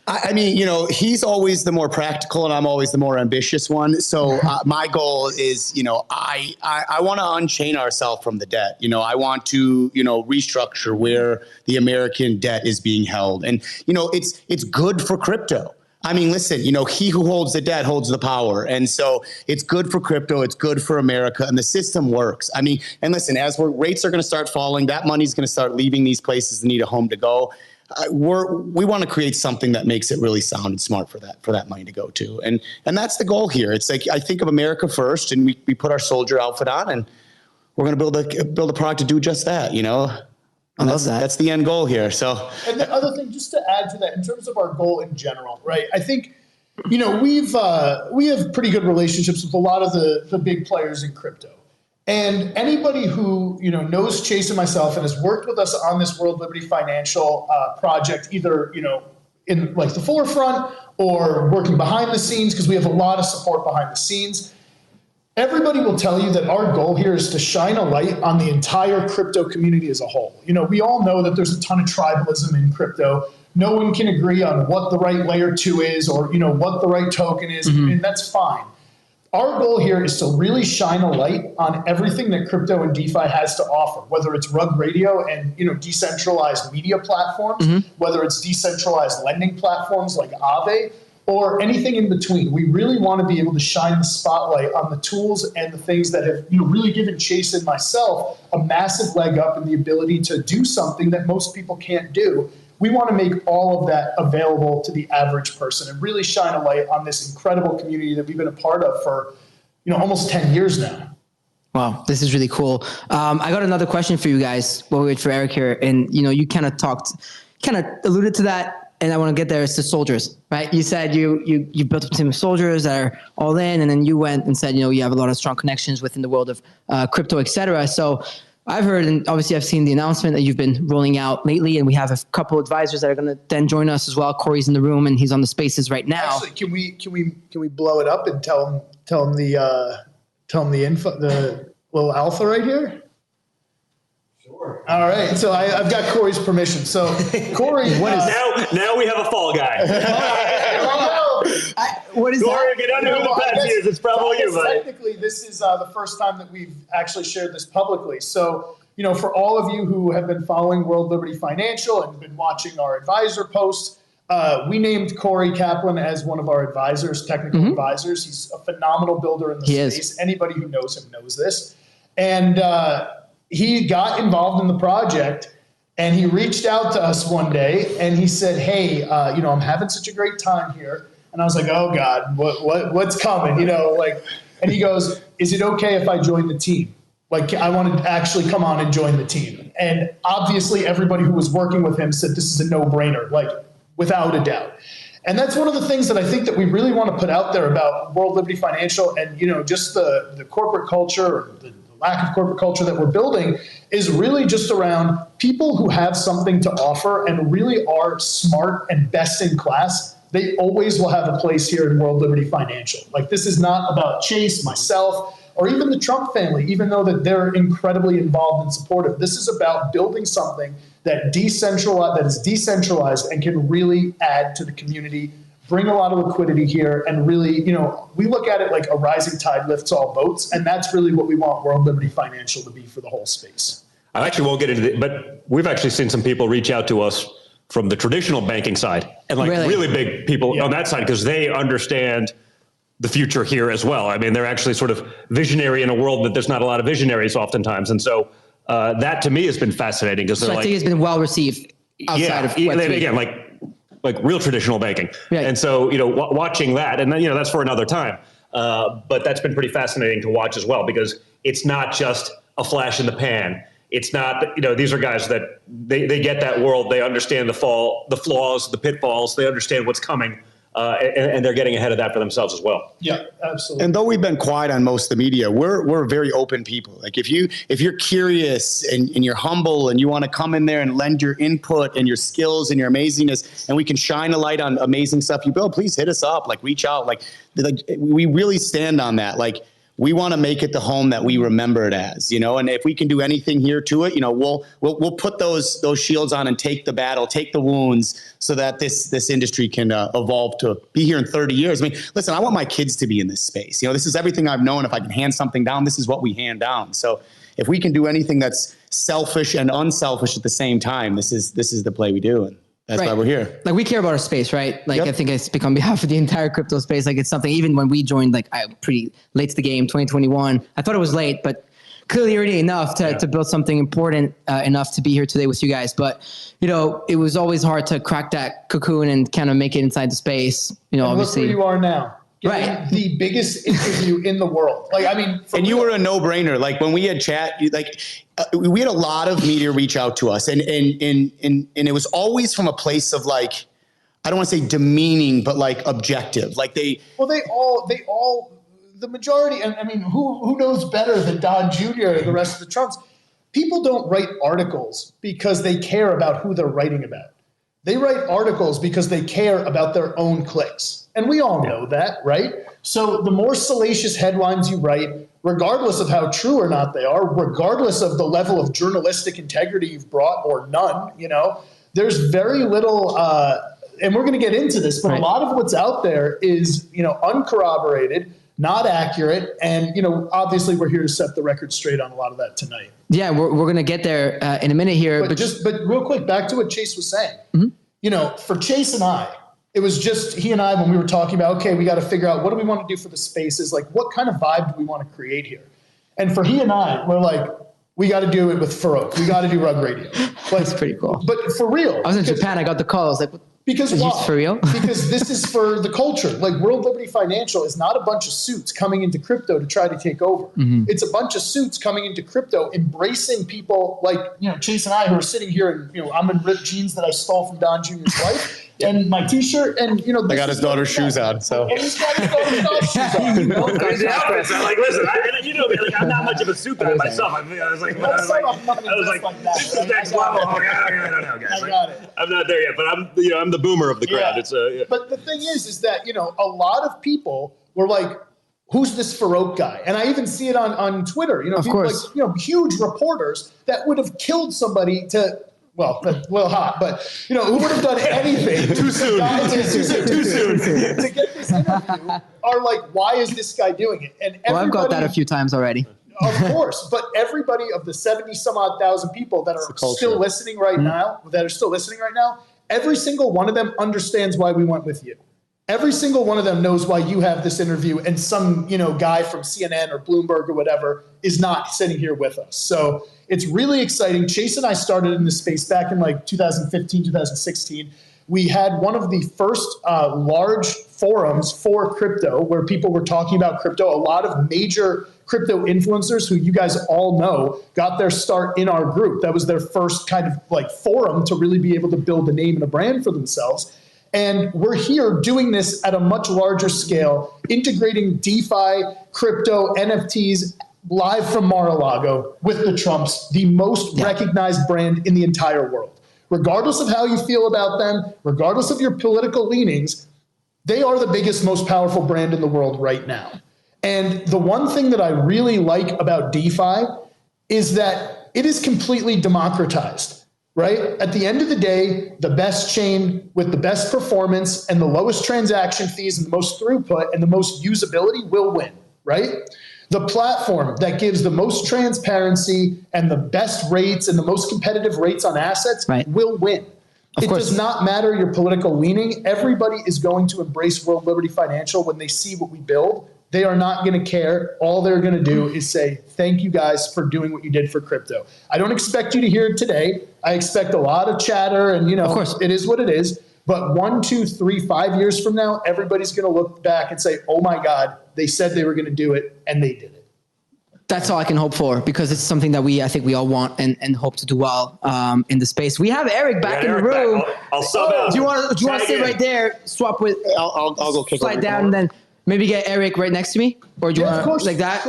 He's always the more practical and I'm always the more ambitious one. So my goal is, I want to unchain ourselves from the debt. I want to, restructure where the American debt is being held. And, it's good for crypto. Listen, he who holds the debt holds the power. And so it's good for crypto. It's good for America. And the system works. And listen, as rates are going to start falling, that money's going to start leaving these places that need a home to go. We want to create something that makes it really sound and smart for that money to go to. And that's the goal here. It's like, I think of America first, and we put our soldier outfit on, and we're going to build a product to do just that, I love that. That's the end goal here. So, and the other thing, just to add to that, in terms of our goal in general, right? I think, we have pretty good relationships with a lot of the big players in crypto, and anybody who knows Chase and myself and has worked with us on this World Liberty Financial project, either in like the forefront or working behind the scenes, because we have a lot of support behind the scenes. Everybody will tell you that our goal here is to shine a light on the entire crypto community as a whole. We all know that there's a ton of tribalism in crypto. No one can agree on what the right layer 2 is or, what the right token is, and that's fine. Our goal here is to really shine a light on everything that crypto and DeFi has to offer, whether it's Rug Radio and, decentralized media platforms, whether it's decentralized lending platforms like Aave, or anything in between. We really want to be able to shine the spotlight on the tools and the things that have really given Chase and myself a massive leg up in the ability to do something that most people can't do. We want to make all of that available to the average person and really shine a light on this incredible community that we've been a part of for almost 10 years now. Wow, this is really cool. I got another question for you guys while we wait for Eric here. And you kind of alluded to that. And I want to get there. It's the soldiers, right? You said you built a team of soldiers that are all in, and then you went and said, you have a lot of strong connections within the world of crypto, et cetera. So I've heard, and obviously I've seen the announcement that you've been rolling out lately, and we have a couple advisors that are going to then join us as well. Corey's in the room, and he's on the spaces right now. Actually, can we blow it up and tell him the info, the little alpha right here? All right, so I've got Corey's permission. So Corey, what is now we have a fall guy. What is Corey, that? get under who the patch is. It's probably you, buddy. Technically, this is the first time that we've actually shared this publicly. So, for all of you who have been following World Liberty Financial and been watching our advisor posts, we named Corey Kaplan as one of our advisors, technical advisors. He's a phenomenal builder in the space. Anybody who knows him knows this. And he got involved in the project, and he reached out to us one day and he said, hey, I'm having such a great time here. And I was like, oh God, what's coming? And he goes, is it okay if I join the team? Like, I want to actually come on and join the team. And obviously everybody who was working with him said, this is a no-brainer, like without a doubt. And that's one of the things that I think that we really want to put out there about World Liberty Financial and, just the corporate culture, or the lack of corporate culture that we're building, is really just around people who have something to offer and really are smart and best in class. They always will have a place here in World Liberty Financial. Like, this is not about Chase, myself, or even the Trump family, even though that they're incredibly involved and supportive. This is about building something that is decentralized and can really add to the community, bring a lot of liquidity here, and really, we look at it like a rising tide lifts all boats, and that's really what we want World Liberty Financial to be for the whole space. I actually won't get into it, but we've actually seen some people reach out to us from the traditional banking side and really big people on that side, because they understand the future here as well. I mean, they're actually sort of visionary in a world that there's not a lot of visionaries oftentimes. And so that to me has been fascinating, because I think it's been well received outside of Web3. Again, like real traditional banking. Right. And so, watching that, and then, that's for another time. But that's been pretty fascinating to watch as well, because it's not just a flash in the pan. It's not, these are guys that they get that world. They understand the flaws, the pitfalls. They understand what's coming, and they're getting ahead of that for themselves as well. Yeah, absolutely. And though we've been quiet on most of the media, we're very open people. Like if you're curious and you're humble and you want to come in there and lend your input and your skills and your amazingness, and we can shine a light on amazing stuff you build, please hit us up. Like reach out. Like we really stand on that. Like, we want to make it the home that we remember it as, and if we can do anything here to it, we'll put those shields on and take the battle, take the wounds, so that this industry can evolve to be here in 30 years. I mean, listen, I want my kids to be in this space. This is everything I've known. If I can hand something down, this is what we hand down. So if we can do anything that's selfish and unselfish at the same time, this is the play we do. And that's why we're here. Like, we care about our space, right? Like, I think I speak on behalf of the entire crypto space. Like, it's something, even when we joined, I'm pretty late to the game, 2021. I thought it was late, but clearly already enough to build something important enough to be here today with you guys. But, it was always hard to crack that cocoon and kind of make it inside the space. Obviously. Look where you are now. Right. The biggest interview in the world. And you were a no-brainer. Like, when we had chat, we had a lot of media reach out to us, and it was always from a place of I don't want to say demeaning, but objective. The majority, and I mean, who knows better than Don Jr. and the rest of the Trumps? People don't write articles because they care about who they're writing about. They write articles because they care about their own clicks. And we all know that, right? So the more salacious headlines you write, regardless of how true or not they are, regardless of the level of journalistic integrity you've brought or none, there's very little, and we're going to get into this, but a lot of what's out there is, uncorroborated, not accurate. And, obviously we're here to set the record straight on a lot of that tonight. Yeah, we're going to get there in a minute here. But real quick, back to what Chase was saying. Mm-hmm. For Chase and I, it was just he and I, when we were talking about, okay, we got to figure out what do we want to do for the spaces? What kind of vibe do we want to create here? And for he and I, we're we got to do it with Farouk. We got to do Rug Radio. That's pretty cool. But for real. I was in Japan. I got the call. I was like, because why? For real? Because this is for the culture. World Liberty Financial is not a bunch of suits coming into crypto to try to take over. Mm-hmm. It's a bunch of suits coming into crypto, embracing people like, Chase and I, who are sitting here and, I'm in ripped jeans that I stole from Don Jr.'s wife. And my T-shirt, and I got his daughter's shoes on. So and he's got his daughter's shoes on. The outfits. I'm listen, I'm not much of a suit guy myself. I was like, this is next level. I don't know, guys. I got it. I'm not there yet, but I'm the boomer of the crowd. Yeah. But the thing is that a lot of people were like, who's this Farouk guy? And I even see it on Twitter. Of course. Huge reporters that would have killed somebody to. Well, a little hot, but who would have done anything too soon to get this interview? Are why is this guy doing it? And I've got that a few times already. Of course, but everybody of the 70 some odd thousand people that are still listening right now, every single one of them understands why we went with you. Every single one of them knows why you have this interview, and some guy from CNN or Bloomberg or whatever is not sitting here with us. So it's really exciting. Chase and I started in this space back in 2015, 2016. We had one of the first large forums for crypto where people were talking about crypto. A lot of major crypto influencers who you guys all know got their start in our group. That was their first kind of forum to really be able to build a name and a brand for themselves. And we're here doing this at a much larger scale, integrating DeFi, crypto, NFTs, live from Mar-a-Lago with the Trumps, the most recognized brand in the entire world. Regardless of how you feel about them, regardless of your political leanings, they are the biggest, most powerful brand in the world right now. And the one thing that I really like about DeFi is that it is completely democratized, right? At the end of the day, the best chain with the best performance and the lowest transaction fees and the most throughput and the most usability will win, right? The platform that gives the most transparency and the best rates and the most competitive rates on assets will win. It does not matter your political leaning. Everybody is going to embrace World Liberty Financial when they see what we build. They are not going to care. All they're going to do is say, thank you guys for doing what you did for crypto. I don't expect you to hear it today. I expect a lot of chatter and, it is what it is. But 1, 2, 3, 5 years from now, everybody's going to look back and say, oh my God, they said they were going to do it and they did it. That's all I can hope for, because it's something that I think we all want and hope to do well in the space. We have Eric back in the room. I'll sub out. Do you want to sit right there, swap with, I'll go kick slide down, and then maybe get Eric right next to me? Or do you want to, like that?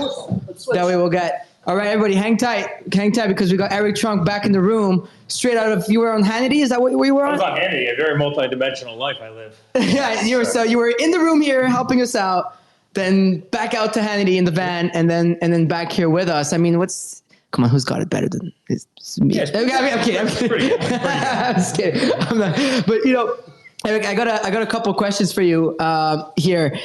That way we'll get, all right, everybody, hang tight, because we got Eric Trunk back in the room, straight out of, you were on Hannity? Is that what you were on? I was on Hannity, a very multi-dimensional life I live. Yeah, you were in the room here helping us out, then back out to Hannity in the van, and then back here with us. I mean, come on, who's got it better than it's me? Yeah, I'm kidding. I'm just kidding. I'm not, but Eric, I got a couple questions for you here.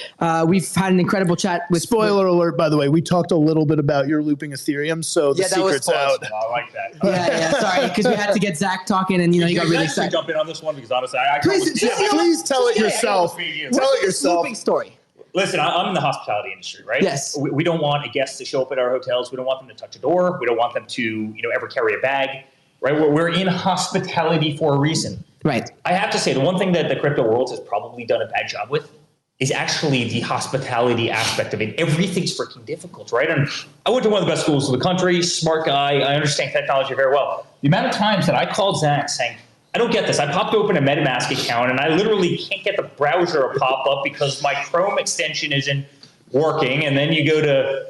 We've had an incredible chat with. Spoiler alert, by the way, we talked a little bit about your looping Ethereum, so the secret's out. I like that. Yeah, sorry, because we had to get Zach talking, and you got really excited. Jump in on this one because honestly, Please tell it yourself. Tell it yourself. Looping story. Listen, I'm in the hospitality industry, right? Yes. We don't want a guest to show up at our hotels. We don't want them to touch a door. We don't want them to, ever carry a bag, right? We're in hospitality for a reason. Right. I have to say, the one thing that the crypto world has probably done a bad job with is actually the hospitality aspect of it. Everything's freaking difficult, right? And I went to one of the best schools in the country, smart guy. I understand technology very well. The amount of times that I called Zach saying, I don't get this. I popped open a MetaMask account and I literally can't get the browser to pop up because my Chrome extension isn't working. And then you go to,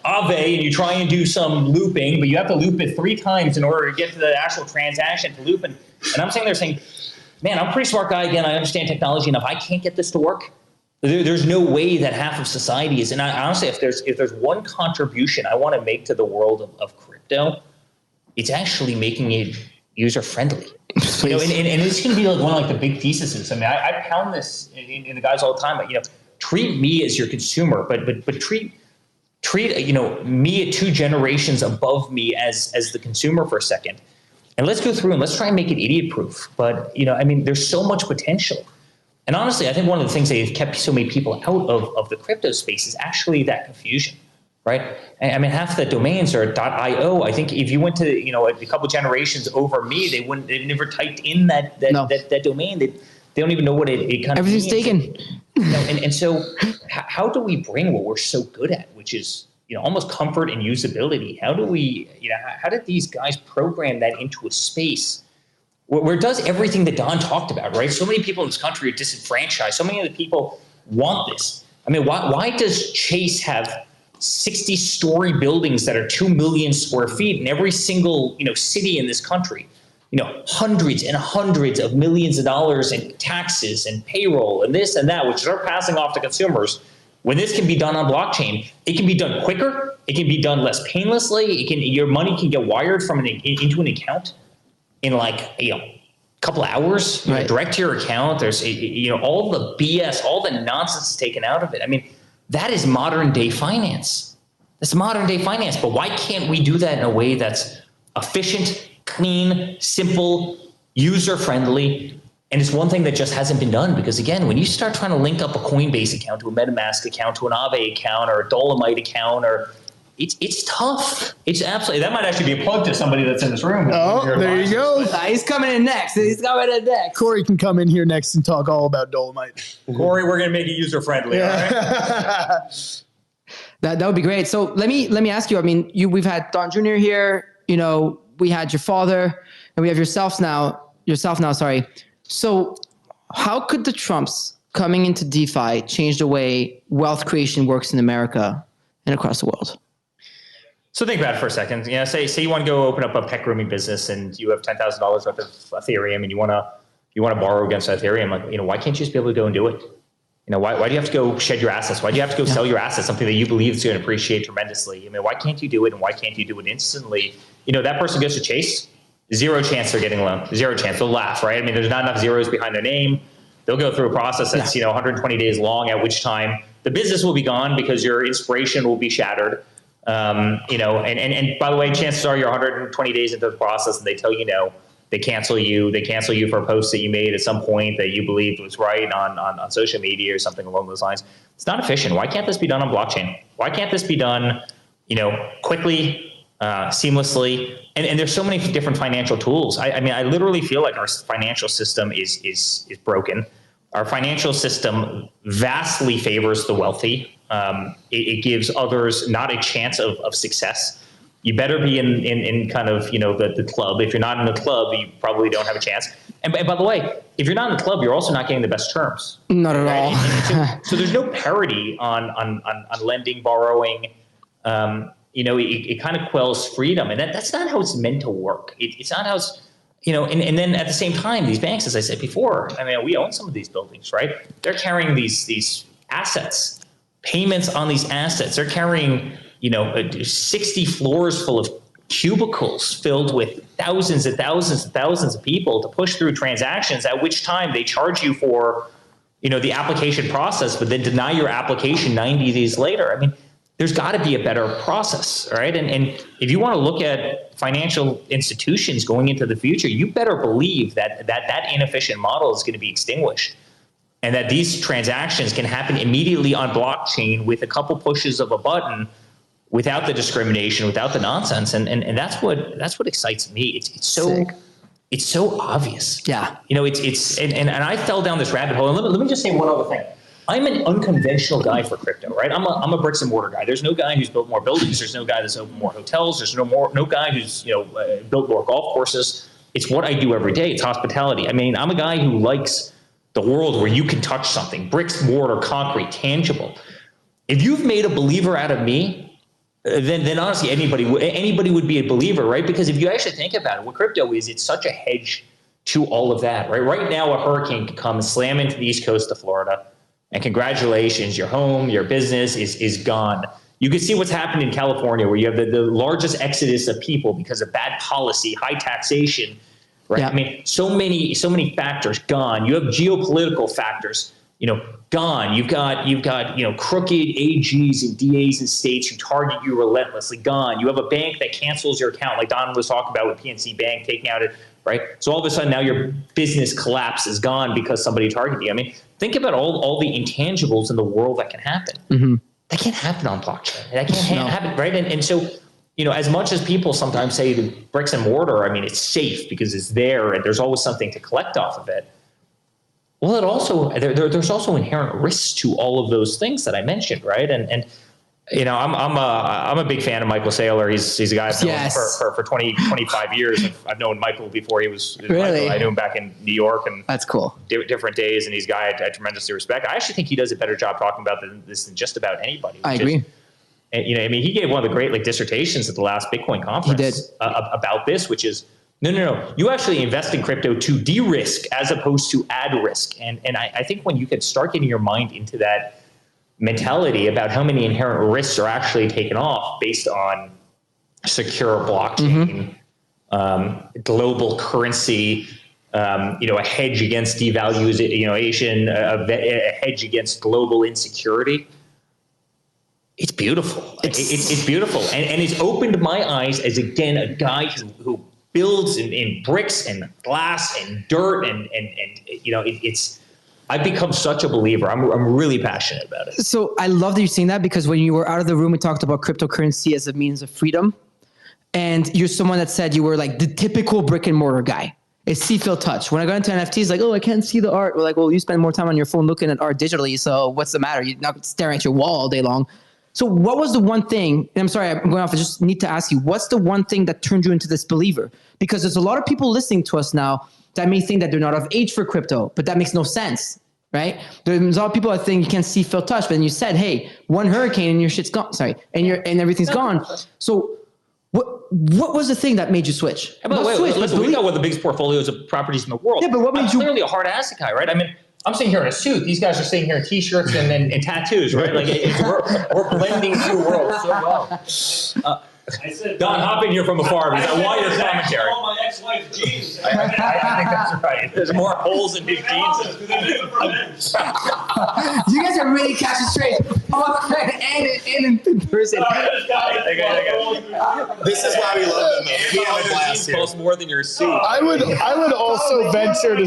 Aave and you try and do some looping, but you have to loop it 3 times in order to get to the actual transaction to loop. And I'm sitting there saying, man, I'm a pretty smart guy. Again, I understand technology enough. I can't get this to work. There's no way that half of society is. And honestly, if there's one contribution I want to make to the world of crypto, it's actually making it user friendly. And it's going to be like one of the big theses. I mean, I pound this in the guys all the time. Treat me as your consumer, but treat me at 2 generations above me as the consumer for a second. And let's go through and let's try and make it idiot proof. But there's so much potential. And honestly, I think one of the things that have kept so many people out of the crypto space is actually that confusion. Right. I mean, half the domains are .io. I think if you went to, a couple generations over me, they've never typed in that domain. They don't even know what it kind of everything's taken. And so how do we bring what we're so good at, which is, almost comfort and usability? How do we, how did these guys program that into a space where it does everything that Don talked about, right? So many people in this country are disenfranchised. So many of the people want this. I mean, why does Chase have 60-story buildings that are 2 million square feet in every single, city in this country? Hundreds and hundreds of millions of dollars in taxes and payroll and this and that, which they're passing off to consumers. When this can be done on blockchain, it can be done quicker. It can be done less painlessly. Your money can get wired into an account in a couple of hours, right. Direct to your account. There's, all the BS, all the nonsense is taken out of it. I mean, that is modern day finance. That's modern day finance. But why can't we do that in a way that's efficient, clean, simple, user-friendly? And it's one thing that just hasn't been done, because again, when you start trying to link up a Coinbase account to a MetaMask account to an Aave account or a Dolomite account, it's tough. It's absolutely, that might actually be a plug to somebody that's in this room. Oh, there you go. He's coming in next. Corey can come in here next and talk all about Dolomite. Corey, we're going to make it user-friendly. Yeah. All right? That would be great. So let me ask you. I mean, we've had Don Jr. here. We had your father, and we have yourself now. Sorry. So how could the Trumps coming into DeFi change the way wealth creation works in America and across the world? So think about it for a second. Say you want to go open up a pet grooming business and you have $10,000 worth of Ethereum and you want to borrow against Ethereum. Why can't you just be able to go and do it? why do you have to go shed your assets? Why do you have to go sell your assets, something that you believe is going to appreciate tremendously? I mean, why can't you do it, and why can't you do it instantly? That person goes to Chase, 0 chance they're getting a loan, 0 chance. They'll laugh, right? I mean, there's not enough zeros behind their name. They'll go through a process that's 120 days long, at which time the business will be gone because your inspiration will be shattered. And by the way, chances are you're 120 days into the process and they tell you no. They cancel you. They cancel you for a post that you made at some point that you believed was right on social media or something along those lines. It's not efficient. Why can't this be done on blockchain? Why can't this be done, quickly, seamlessly? And there's so many different financial tools. I mean, I literally feel like our financial system is broken. Our financial system vastly favors the wealthy. It gives others not a chance of success. You better be in kind of, the club. If you're not in the club, you probably don't have a chance. And by the way, if you're not in the club, you're also not getting the best terms. Not at all. So there's no parity on lending, borrowing. It kind of quells freedom. And that's not how it's meant to work. It's not how it's, and then at the same time, these banks, as I said before, I mean, we own some of these buildings, right? They're carrying these assets, payments on these assets. They're carrying 60 floors full of cubicles filled with thousands and thousands and thousands of people to push through transactions, at which time they charge you for, the application process, but then deny your application 90 days later. I mean, there's got to be a better process, right? And if you want to look at financial institutions going into the future, you better believe that inefficient model is going to be extinguished, and that these transactions can happen immediately on blockchain with a couple pushes of a button, without the discrimination, without the nonsense, and that's what excites me. It's so obvious. Yeah. It's and I fell down this rabbit hole. And let me just say one other thing. I'm an unconventional guy for crypto, right? I'm a bricks and mortar guy. There's no guy who's built more buildings. There's no guy that's opened more hotels. There's no guy who's built more golf courses. It's what I do every day. It's hospitality. I mean, I'm a guy who likes the world where you can touch something, bricks, mortar, concrete, tangible. If you've made a believer out of me, then honestly, anybody would be a believer, right? Because if you actually think about it, what crypto is, it's such a hedge to all of that, right? Right now, a hurricane can come and slam into the east coast of Florida, and congratulations, your home, your business is gone. You can see what's happened in California, where you have the largest exodus of people because of bad policy, high taxation, right? Yeah. I mean, so many factors gone. You have geopolitical factors, gone. You've got crooked AGs and DAs in states who target you relentlessly, gone. You have a bank that cancels your account, like Don was talking about with PNC Bank taking out it, right? So all of a sudden now your business collapse is gone because somebody targeted you. I mean, think about all the intangibles in the world that can happen. Mm-hmm. That can't happen on blockchain. That can't happen, right? And so, as much as people sometimes say the bricks and mortar, I mean, it's safe because it's there and there's always something to collect off of it. Well, there's also inherent risks to all of those things that I mentioned, right? And I'm a big fan of Michael Saylor. He's a guy I've known for 25 years. I've known Michael before he was really? Michael. I knew him back in New York, and that's cool. Different days, and he's a guy I tremendously respect. I actually think he does a better job talking about this than just about anybody. I agree. And he gave one of the great dissertations at the last Bitcoin conference. He did. About this, which is. No. You actually invest in crypto to de-risk as opposed to add risk. And I think when you can start getting your mind into that mentality about how many inherent risks are actually taken off based on secure blockchain, global currency, a hedge against devaluation, a hedge against global insecurity. It's beautiful. It's beautiful. And it's opened my eyes as, again, a guy who builds in bricks and glass and dirt and it's I've become such a believer. I'm really passionate about it. So I love that you're saying that, because when you were out of the room, we talked about cryptocurrency as a means of freedom, and you're someone that said you were like the typical brick and mortar guy. It's see, feel, touch. When I got into NFTs, like, oh, I can't see the art. We're like, well, you spend more time on your phone looking at art digitally, so what's the matter? You're not staring at your wall all day long. So what was the one thing, and I'm sorry, I'm going off, I just need to ask you, what's the one thing that turned you into this believer? Because there's a lot of people listening to us now that may think that they're not of age for crypto, but that makes no sense, right? There's a lot of people that think you can't see, feel, touch, but then you said, hey, one hurricane and your shit's gone, and everything's gone. So what was the thing that made you switch? Listen, we got one of the biggest portfolios of properties in the world. Yeah, but what made you? Clearly a hard asset guy, right? I mean, I'm sitting here in a suit. These guys are sitting here in t-shirts and tattoos, right? Like we're blending two worlds so well. Don, hop in here from afar because I want your commentary. All my ex-wife's jeans. I think that's right. There's more holes in his jeans. You guys are really catching straight. And in person. This is why we love them, though. We have a blast here. Costs more than your suit. I would also venture to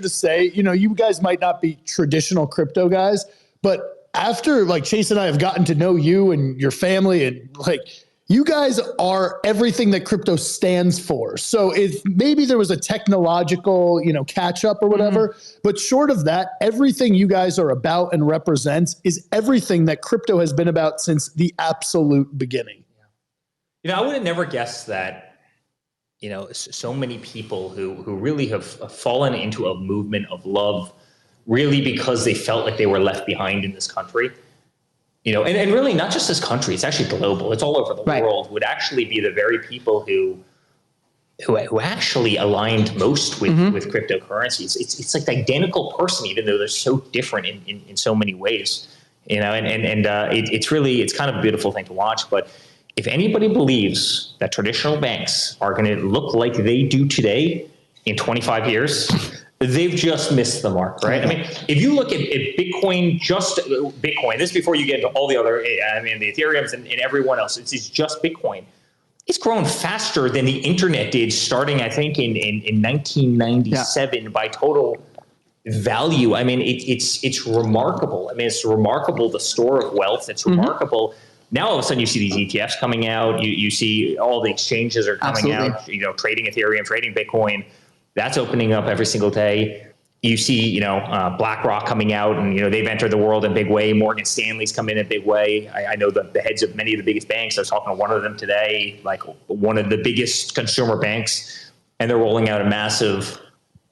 say, you know, you guys might not be traditional crypto guys, but after like Chase and I have gotten to know you and your family, and like you guys are everything that crypto stands for. So if maybe there was a technological, you know, catch up or whatever, but short of that, everything you guys are about and represents is everything that crypto has been about since the absolute beginning. You know, I would have never guessed that, you know, so many people who really have fallen into a movement of love really because they felt like they were left behind in this country, you know, and really not just this country, it's actually global, it's all over the world, would actually be the very people who actually aligned most with cryptocurrencies. It's like the identical person, even though they're so different in so many ways, you know, it's kind of a beautiful thing to watch. But if anybody believes that traditional banks are going to look like they do today in 25 years, they've just missed the mark, right? I mean, if you look at Bitcoin, just Bitcoin, this is before you get into all the other, I mean, the Ethereums and everyone else, it's just Bitcoin. It's grown faster than the internet did starting, I think, in 1997 by total value. I mean, it's remarkable. I mean, it's remarkable, the store of wealth. It's remarkable. Now, all of a sudden, you see these ETFs coming out. You see all the exchanges are coming out, you know, trading Ethereum, trading Bitcoin. That's opening up every single day. You see, you know, BlackRock coming out, and, you know, they've entered the world in a big way. Morgan Stanley's come in a big way. I know the heads of many of the biggest banks. I was talking to one of them today, like one of the biggest consumer banks, and they're rolling out a massive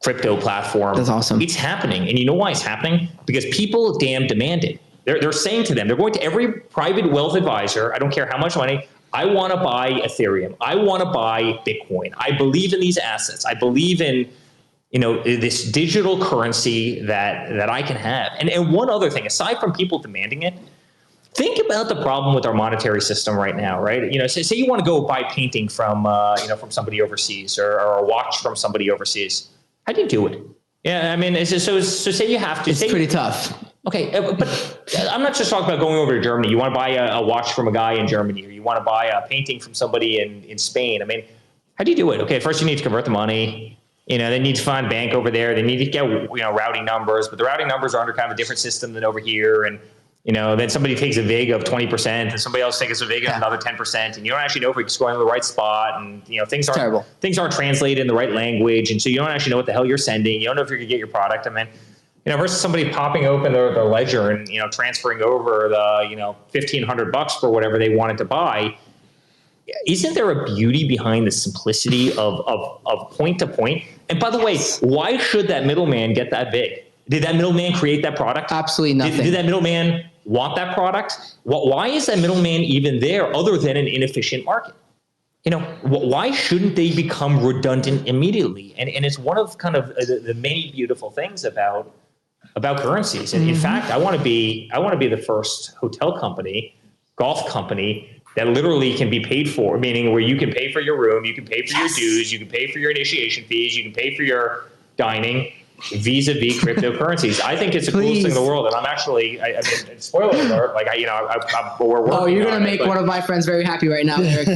crypto platform. That's awesome. It's happening. And you know why it's happening? Because people damn demand it. They're saying to them, they're going to every private wealth advisor, I don't care how much money, I want to buy Ethereum. I want to buy Bitcoin. I believe in these assets. I believe in, you know, this digital currency that I can have. And one other thing, aside from people demanding it, think about the problem with our monetary system right now, right? You know, say you want to go buy painting from, you know, from somebody overseas, or a watch from somebody overseas. How do you do it? Yeah, I mean, so say you have to. It's pretty tough. Okay, but I'm not just talking about going over to Germany. You want to buy a watch from a guy in Germany, or you want to buy a painting from somebody in Spain. I mean, how do you do it? Okay, first you need to convert the money. You know, they need to find a bank over there. They need to get, you know, routing numbers, but the routing numbers are under kind of a different system than over here. And, you know, then somebody takes a VIG of 20%, and somebody else takes a VIG of another 10%, and you don't actually know if you're scoring in the right spot. And, you know, things aren't translated in the right language, and so you don't actually know what the hell you're sending. You don't know if you're going to get your product. I mean, you know, versus somebody popping open their ledger and, you know, transferring over the, you know, $1,500 for whatever they wanted to buy. Isn't there a beauty behind the simplicity of point to point? And by the way, why should that middleman get that big? Did that middleman create that product? Absolutely nothing. Did that middleman want that product? Why is that middleman even there other than an inefficient market? You know, why shouldn't they become redundant immediately? And it's one of kind of the many beautiful things about currencies. And in fact, I want to be the first hotel company, golf company that literally can be paid for, meaning where you can pay for your room, you can pay for your dues, you can pay for your initiation fees, you can pay for your dining, vis-a-vis cryptocurrencies. I think it's the coolest thing in the world. And I'm actually, I mean, spoiler alert, like, we're working. Oh, you're going to make one of my friends very happy right now, Eric.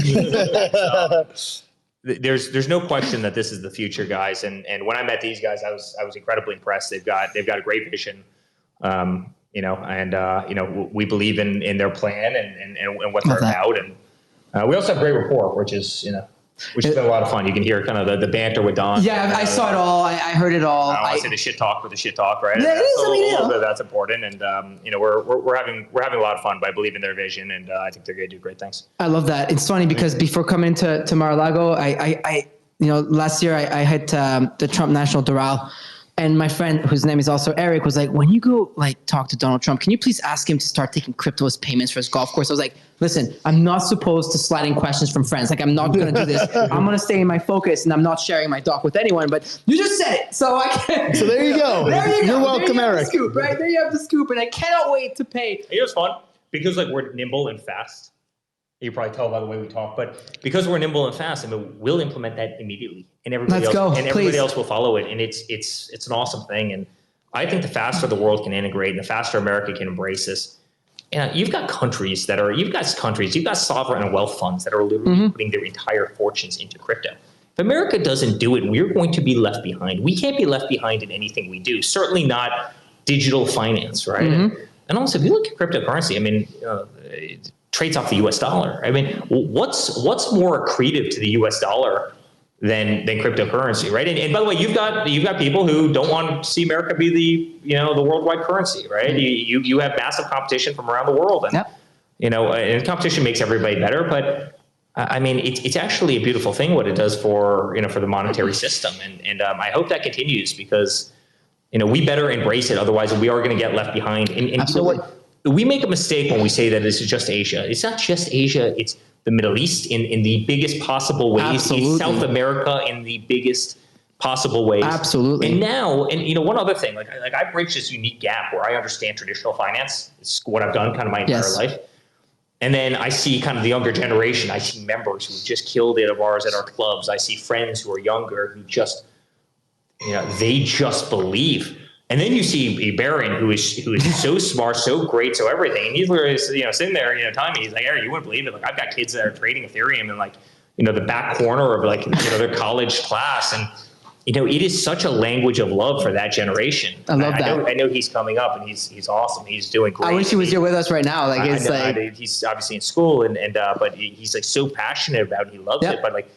There's no question that this is the future, guys. And when I met these guys, I was incredibly impressed. They've got a great vision, you know, and you know, we believe in their plan and what they're about. And we also have great rapport, which is, you know, which has been a lot of fun. You can hear kind of the banter with Don. Yeah, I saw it all. I heard it all. I don't want to say the shit talk with the shit talk, right? Yeah, it is. A little bit of that's important, and you know, we're having a lot of fun, but I believe in their vision, and I think they're going to do great things. I love that. It's funny because before coming to Mar-a-Lago, I you know, last year I hit the Trump National Doral, and my friend, whose name is also Eric, was like, when you go like talk to Donald Trump, can you please ask him to start taking crypto as payments for his golf course? I was like, listen, I'm not supposed to slide in questions from friends. Like, I'm not going to do this. I'm going to stay in my focus, and I'm not sharing my doc with anyone. But you just said it, so I can't. So there you go. You're welcome, Eric. Scoop, right there, you have the scoop, and I cannot wait to pay. It was fun because like we're nimble and fast. You probably tell by the way we talk, but because we're nimble and fast, I mean, we'll implement that immediately, and everybody else will follow it, and it's an awesome thing. And I think the faster the world can integrate, and the faster America can embrace this. You've got you've got sovereign and wealth funds that are literally putting their entire fortunes into crypto. If America doesn't do it, we're going to be left behind. We can't be left behind in anything we do. Certainly not digital finance, right? And also, if you look at cryptocurrency, I mean, it trades off the U.S. dollar. I mean, what's more accretive to the U.S. dollar than cryptocurrency, right? And by the way, you've got people who don't want to see America be the worldwide currency, right? You have massive competition from around the world, and and competition makes everybody better. But I mean, it's actually a beautiful thing what it does for the monetary system, and I hope that continues because we better embrace it. Otherwise, we are going to get left behind. And you know what? We make a mistake when we say that this is just Asia. It's not just Asia. It's the Middle East in the biggest possible ways. Absolutely. It's South America in the biggest possible ways. Absolutely. And now, one other thing, like I bridge this unique gap where I understand traditional finance. It's what I've done kind of my entire life. And then I see kind of the younger generation. I see members who just killed it of ours at our clubs. I see friends who are younger who just, they just believe. And then you see Baron, who is so smart, so great, so everything. And he's literally, sitting there, telling me, he's like, Eric, you wouldn't believe it. Like, I've got kids that are trading Ethereum in the back corner of their college class. And, it is such a language of love for that generation. I love that. I know he's coming up and he's awesome. He's doing great. I wish he was here with us right now. Like, he's obviously in school but he's like so passionate about it. He loves it. But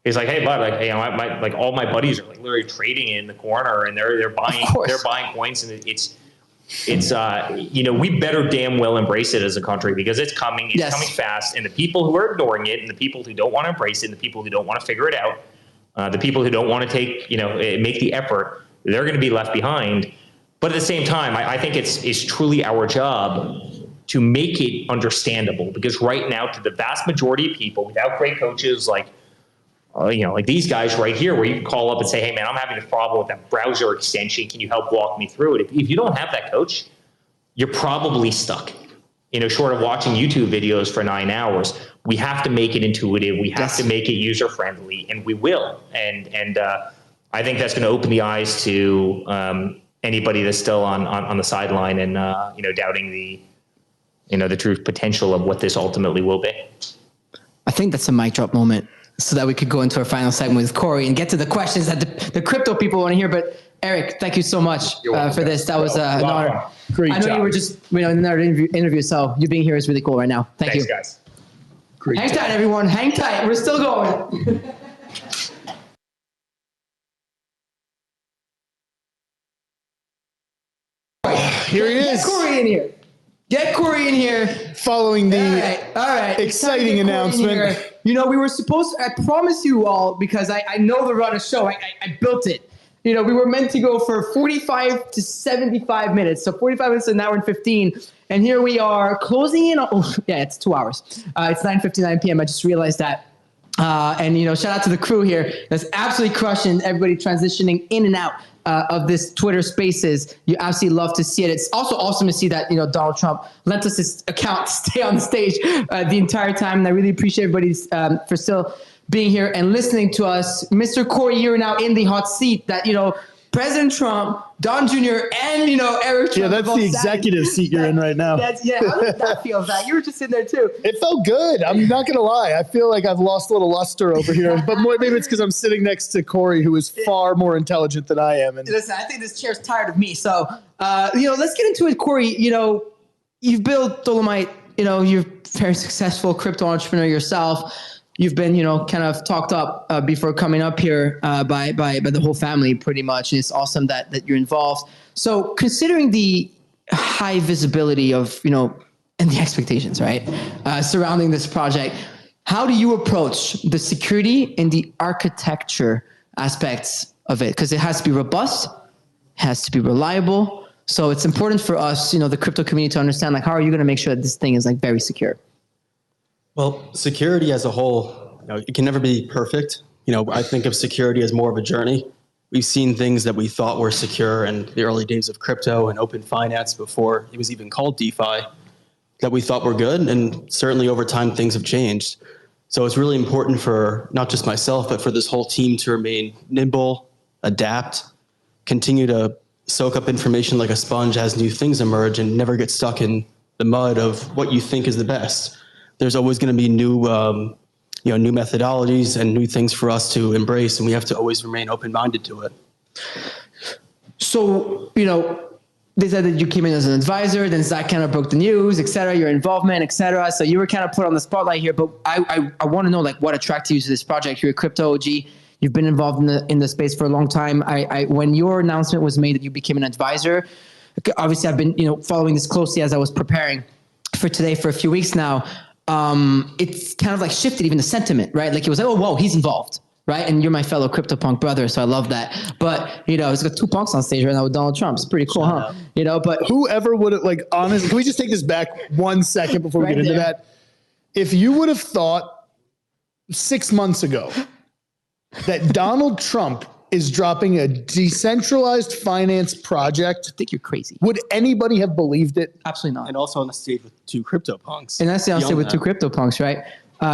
he's like, hey, bud, all my buddies are like literally trading in the corner, and they're buying coins, and it's we better damn well embrace it as a country because it's coming coming fast, and the people who are ignoring it, and the people who don't want to embrace it, and the people who don't want to figure it out, the people who don't want to make the effort, they're going to be left behind. But at the same time, I think it's truly our job to make it understandable, because right now, to the vast majority of people, without great coaches like these guys right here, where you can call up and say, hey, man, I'm having a problem with that browser extension. Can you help walk me through it? If you don't have that coach, you're probably stuck, short of watching YouTube videos for 9 hours. We have to make it intuitive. We have to make it user-friendly, and we will. And I think that's going to open the eyes to anybody that's still on the sideline and, doubting the true potential of what this ultimately will be. I think that's a mic drop moment, so that we could go into our final segment with Corey and get to the questions that the crypto people want to hear. But Eric, thank you so much for this. That was an honor. Great I know job. You were just in another interview, so you being here is really cool right now. Thanks, you guys. Great Hang job. tight, everyone. Hang tight. We're still going. Here he is. Get Corey in here. Get Corey in here. Following the All right. exciting announcement. We were supposed to, I promise you all, because I know the run of show. I built it. We were meant to go for 45 to 75 minutes. So 45 minutes, and now we're in 15. And here we are closing in. It's 2 hours. It's 9:59 p.m. I just realized that. And shout out to the crew here that's absolutely crushing everybody transitioning in and out of this Twitter Spaces. You absolutely love to see it. It's also awesome to see that Donald Trump lent us his account to stay on the stage the entire time, and I really appreciate everybody for still being here and listening to us. Mr. Corey, you're now in the hot seat that President Trump, Don Jr., and Eric Trump. Yeah, that's the executive seat you're in right now. How did that feel, Zach? You were just in there too. It felt good. I'm not gonna lie. I feel like I've lost a little luster over here, but maybe it's because I'm sitting next to Corey, who is far more intelligent than I am. And listen, I think this chair's tired of me. So, let's get into it, Corey. You've built Dolomite. You're a very successful crypto entrepreneur yourself. You've been, kind of talked up before coming up here by the whole family, pretty much. And it's awesome that you're involved. So, considering the high visibility of, and the expectations, right, surrounding this project, how do you approach the security and the architecture aspects of it? Because it has to be robust, has to be reliable. So it's important for us, the crypto community, to understand, how are you going to make sure that this thing is very secure? Well, security as a whole, it can never be perfect. I think of security as more of a journey. We've seen things that we thought were secure in the early days of crypto and open finance before it was even called DeFi that we thought were good. And certainly over time, things have changed. So it's really important for not just myself, but for this whole team to remain nimble, adapt, continue to soak up information like a sponge as new things emerge, and never get stuck in the mud of what you think is the best. There's always going to be new methodologies and new things for us to embrace, and we have to always remain open-minded to it. So, they said that you came in as an advisor, then Zach kind of broke the news, et cetera, your involvement, et cetera. So you were kind of put on the spotlight here, but I want to know what attracted you to this project. You're a crypto OG. You've been involved in the space for a long time. When your announcement was made that you became an advisor, obviously I've been, following this closely as I was preparing for today for a few weeks now. It's kind of shifted even the sentiment, right? It was oh, whoa, he's involved, right? And you're my fellow CryptoPunk brother, so I love that. But, it's got two punks on stage right now with Donald Trump. It's pretty cool, huh? But whoever would have, honestly, can we just take this back 1 second before we get into that? If you would have thought 6 months ago that Donald Trump is dropping a decentralized finance project, I think you're crazy. Would anybody have believed it? Absolutely not. And also on the stage with two CryptoPunks. And that's the stage with two CryptoPunks, right?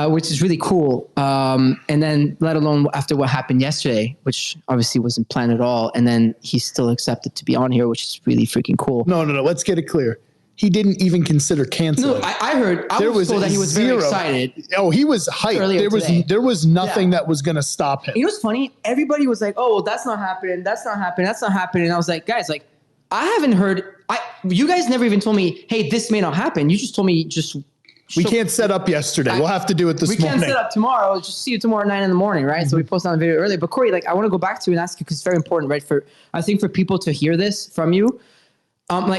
Which is really cool. And then let alone after what happened yesterday, which obviously wasn't planned at all. And then he's still accepted to be on here, which is really freaking cool. No. Let's get it clear. He didn't even consider canceling. No, I heard. I was told that he was very excited. Oh, he was hyped. There was nothing that was going to stop him. You know what's funny? Everybody was like, "Oh, well, that's not happening. That's not happening. That's not happening." And I was like, "Guys, I haven't heard. You guys never even told me, hey, this may not happen. You just told me we can't set up yesterday. We'll have to do it this morning. We can't set up tomorrow. Just see you tomorrow at 9 a.m, right? Mm-hmm. So we post on the video early. But Corey, I want to go back to you and ask you because it's very important, right? I think for people to hear this from you.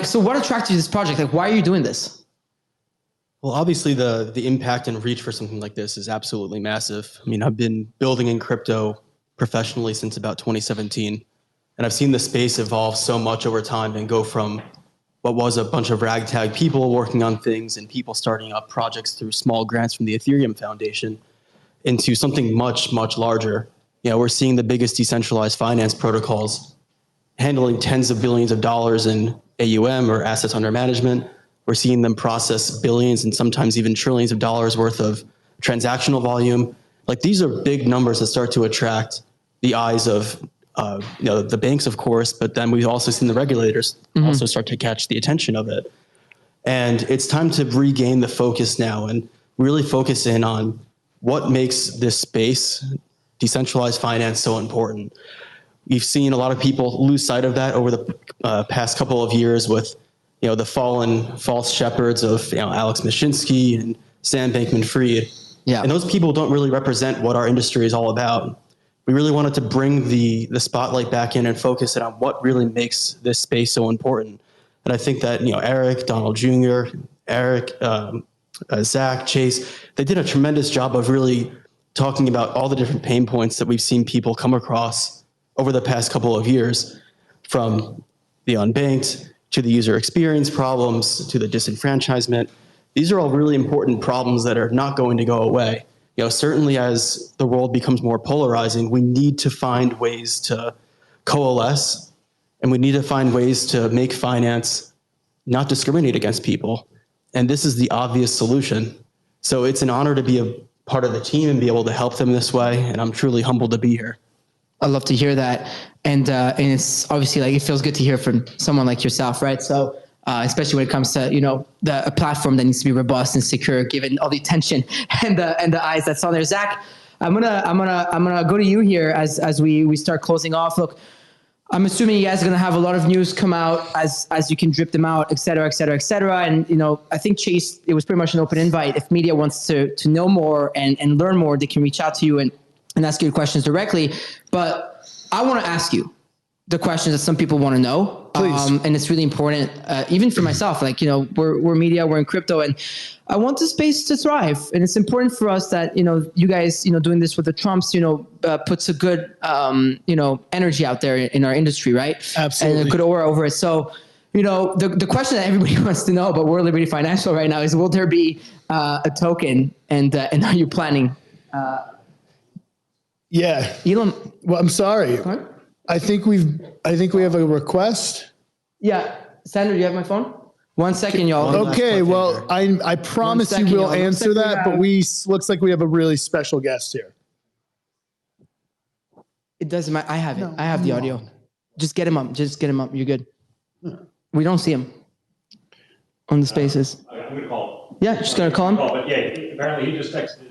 So what attracted you to this project? Why are you doing this? Well, obviously the impact and reach for something like this is absolutely massive. I've been building in crypto professionally since about 2017, and I've seen the space evolve so much over time and go from what was a bunch of ragtag people working on things and people starting up projects through small grants from the Ethereum Foundation into something much, much larger. We're seeing the biggest decentralized finance protocols handling tens of billions of dollars in AUM or assets under management. We're seeing them process billions and sometimes even trillions of dollars worth of transactional volume. These are big numbers that start to attract the eyes of the banks, of course, but then we've also seen the regulators also start to catch the attention of it. And it's time to regain the focus now and really focus in on what makes this space, decentralized finance, so important. We've seen a lot of people lose sight of that over the past couple of years with, the fallen false shepherds of Alex Mashinsky and Sam Bankman-Fried. Yeah. And those people don't really represent what our industry is all about. We really wanted to bring the spotlight back in and focus it on what really makes this space so important. And I think that, Eric, Donald Jr., Eric, Zach, Chase, they did a tremendous job of really talking about all the different pain points that we've seen people come across over the past couple of years, from the unbanked to the user experience problems to the disenfranchisement. These are all really important problems that are not going to go away. Certainly as the world becomes more polarizing, we need to find ways to coalesce, and we need to find ways to make finance not discriminate against people. And this is the obvious solution. So it's an honor to be a part of the team and be able to help them this way. And I'm truly humbled to be here. I love to hear that. And it's obviously it feels good to hear from someone like yourself, right? So especially when it comes to, a platform that needs to be robust and secure, given all the attention and the eyes that's on there. Zach, I'm gonna go to you here as we start closing off. Look, I'm assuming you guys are gonna have a lot of news come out as you can drip them out, et cetera, et cetera, et cetera. And I think Chase, it was pretty much an open invite. If media wants to know more and learn more, they can reach out to you and ask you questions directly. But I want to ask you the questions that some people want to know. Please. And it's really important, even for myself, we're media, we're in crypto, and I want the space to thrive. And it's important for us that, you guys, doing this with the Trumps, puts a good, energy out there in our industry, right? Absolutely. And a good aura over it. So, the question that everybody wants to know about World Liberty Financial right now is, will there be a token, and are you planning? Yeah. Elon. Well, I'm sorry. I think we have a request. Yeah. Sandra, do you have my phone? 1 second, y'all. Okay. Well, I promise you will answer that, but looks like we have a really special guest here. It doesn't matter. I have it. I have the audio. Just get him up. You're good. We don't see him on the spaces. I'm going to call him. Yeah, just going to call him. But yeah, apparently he just texted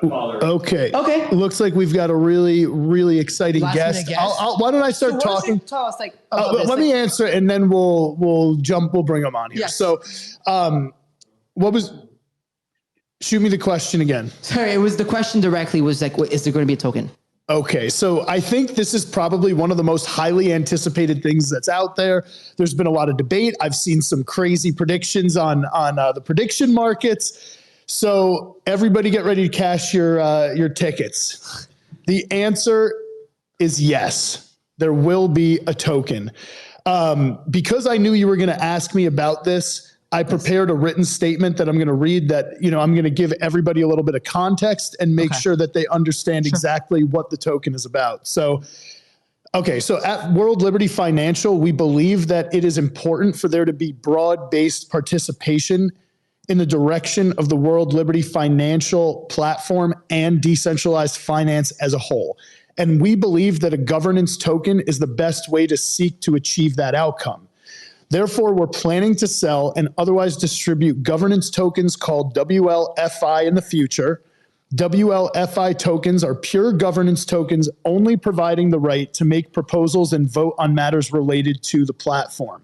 my father. Okay. Okay. Looks like we've got a really, really exciting guest. Why don't I start talking? Tell us, let me answer, and then we'll bring him on here. Yes. So, shoot me the question again. Sorry, the question directly was like, is there going to be a token? Okay, so I think this is probably one of the most highly anticipated things that's out there. There's been a lot of debate. I've seen some crazy predictions on the prediction markets. So everybody get ready to cash your tickets. The answer is yes, there will be a token. Because I knew you were going to ask me about this, I prepared a written statement that I'm going to read that, I'm going to give everybody a little bit of context and make sure that they understand exactly what the token is about. So at World Liberty Financial, we believe that it is important for there to be broad-based participation in the direction of the World Liberty Financial platform and decentralized finance as a whole. And we believe that a governance token is the best way to seek to achieve that outcome. Therefore, we're planning to sell and otherwise distribute governance tokens called WLFI in the future. WLFI tokens are pure governance tokens, only providing the right to make proposals and vote on matters related to the platform.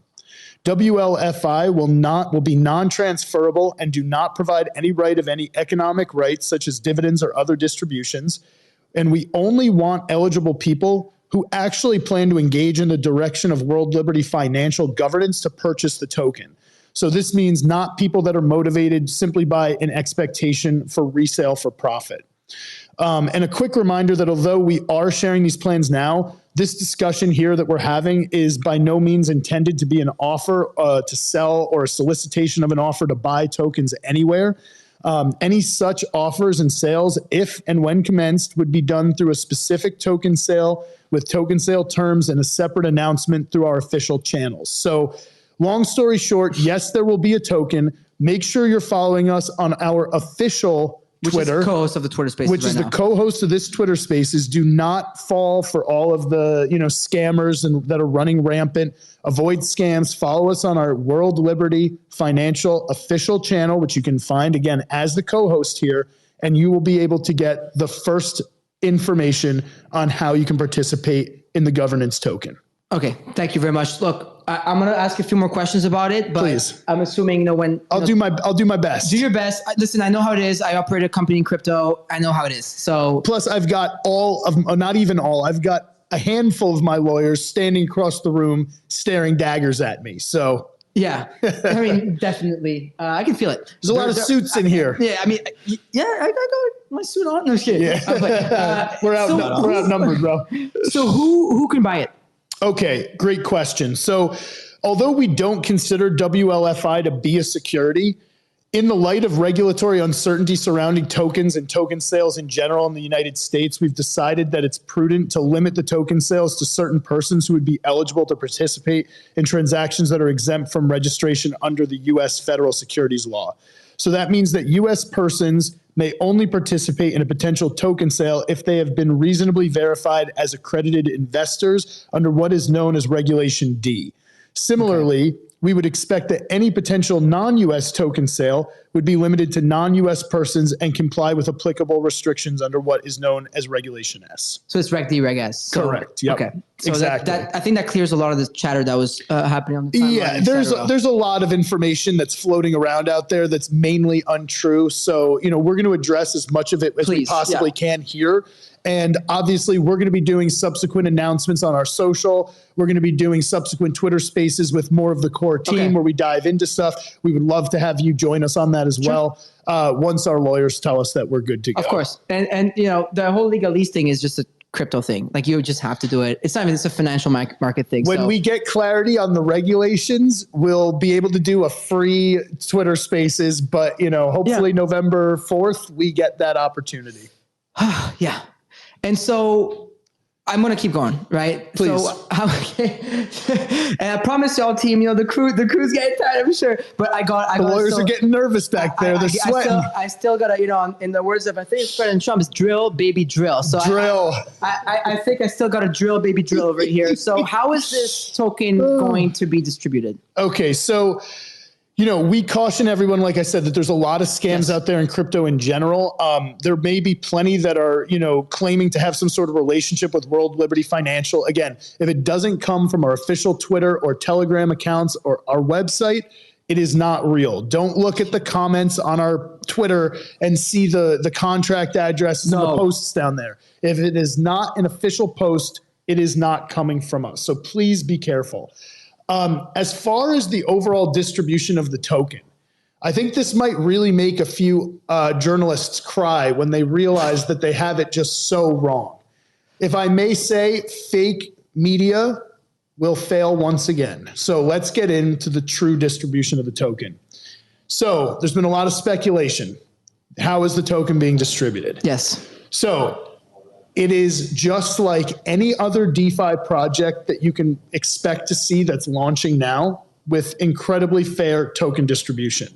WLFI will be non-transferable and do not provide any right of any economic rights, such as dividends or other distributions. And we only want eligible people who actually plan to engage in the direction of World Liberty Financial governance to purchase the token. So this means not people that are motivated simply by an expectation for resale for profit. And a quick reminder that although we are sharing these plans now, this discussion here that we're having is by no means intended to be an offer to sell or a solicitation of an offer to buy tokens anywhere. Any such offers and sales, if and when commenced, would be done through a specific token sale with token sale terms and a separate announcement through our official channels. So long story short, yes, there will be a token. Make sure you're following us on our official Twitter. Which is co-host of the Twitter Spaces Which is the co-host of this Twitter Spaces. Do not fall for all of the scammers that are running rampant. Avoid scams. Follow us on our World Liberty Financial official channel, which you can find, again, as the co-host here, and you will be able to get the first information on how you can participate in the governance token. Okay, thank you very much. Look, I'm going to ask a few more questions about it, but please. I'm assuming when I'll do my best. Do your best. Listen, I know how it is. I operate a company in crypto. I know how it is. So plus, I've got not even all. I've got a handful of my lawyers standing across the room, staring daggers at me. So yeah, I mean, definitely, I can feel it. There's a lot of suits in here. Yeah, I mean, I got my suit on. No shit. Yeah, we're outnumbered, bro. So who can buy it? Okay, great question. So although we don't consider WLFI to be a security, in the light of regulatory uncertainty surrounding tokens and token sales in general in the United States, we've decided that it's prudent to limit the token sales to certain persons who would be eligible to participate in transactions that are exempt from registration under the U.S. federal securities law. So that means that U.S. persons may only participate in a potential token sale if they have been reasonably verified as accredited investors under what is known as Regulation D. Similarly, we would expect that any potential non-U.S. token sale would be limited to non-U.S. persons and comply with applicable restrictions under what is known as Regulation S. So it's Reg D, Reg S. So, correct. Yep. Okay. So exactly. I think that clears a lot of the chatter that was happening on the timeline. Yeah, there's a lot of information that's floating around out there that's mainly untrue. So, we're going to address as much of it as we possibly can here. And obviously, we're going to be doing subsequent announcements on our social. We're going to be doing subsequent Twitter spaces with more of the core team where we dive into stuff. We would love to have you join us on that as well. Once our lawyers tell us that we're good to go. Of course. And the whole legalese thing is just a crypto thing. Like you just have to do it. It's not even, it's a financial market thing. When we get clarity on the regulations, we'll be able to do a free Twitter Spaces, but hopefully November 4th, we get that opportunity. Yeah. And so I'm going to keep going, right? Please. So and I promise y'all team, the crew's getting tired, I'm sure, but the lawyers are getting nervous back there. They're sweating. I still got to, in the words of, I think it's President Trump, it's drill, baby, drill. So drill. I think I still got a drill, baby, drill over here. So how is this token going to be distributed? Okay. So, we caution everyone, like I said, that there's a lot of scams out there in crypto in general. There may be plenty that are, claiming to have some sort of relationship with World Liberty Financial. Again, if it doesn't come from our official Twitter or Telegram accounts or our website, it is not real. Don't look at the comments on our Twitter and see the contract addresses and the posts down there. If it is not an official post, it is not coming from us. So please be careful. As far as the overall distribution of the token, I think this might really make a few journalists cry when they realize that they have it just so wrong. If I may say, fake media will fail once again. So let's get into the true distribution of the token. So there's been a lot of speculation. How is the token being distributed? Yes. So it is just like any other DeFi project that you can expect to see that's launching now with incredibly fair token distribution.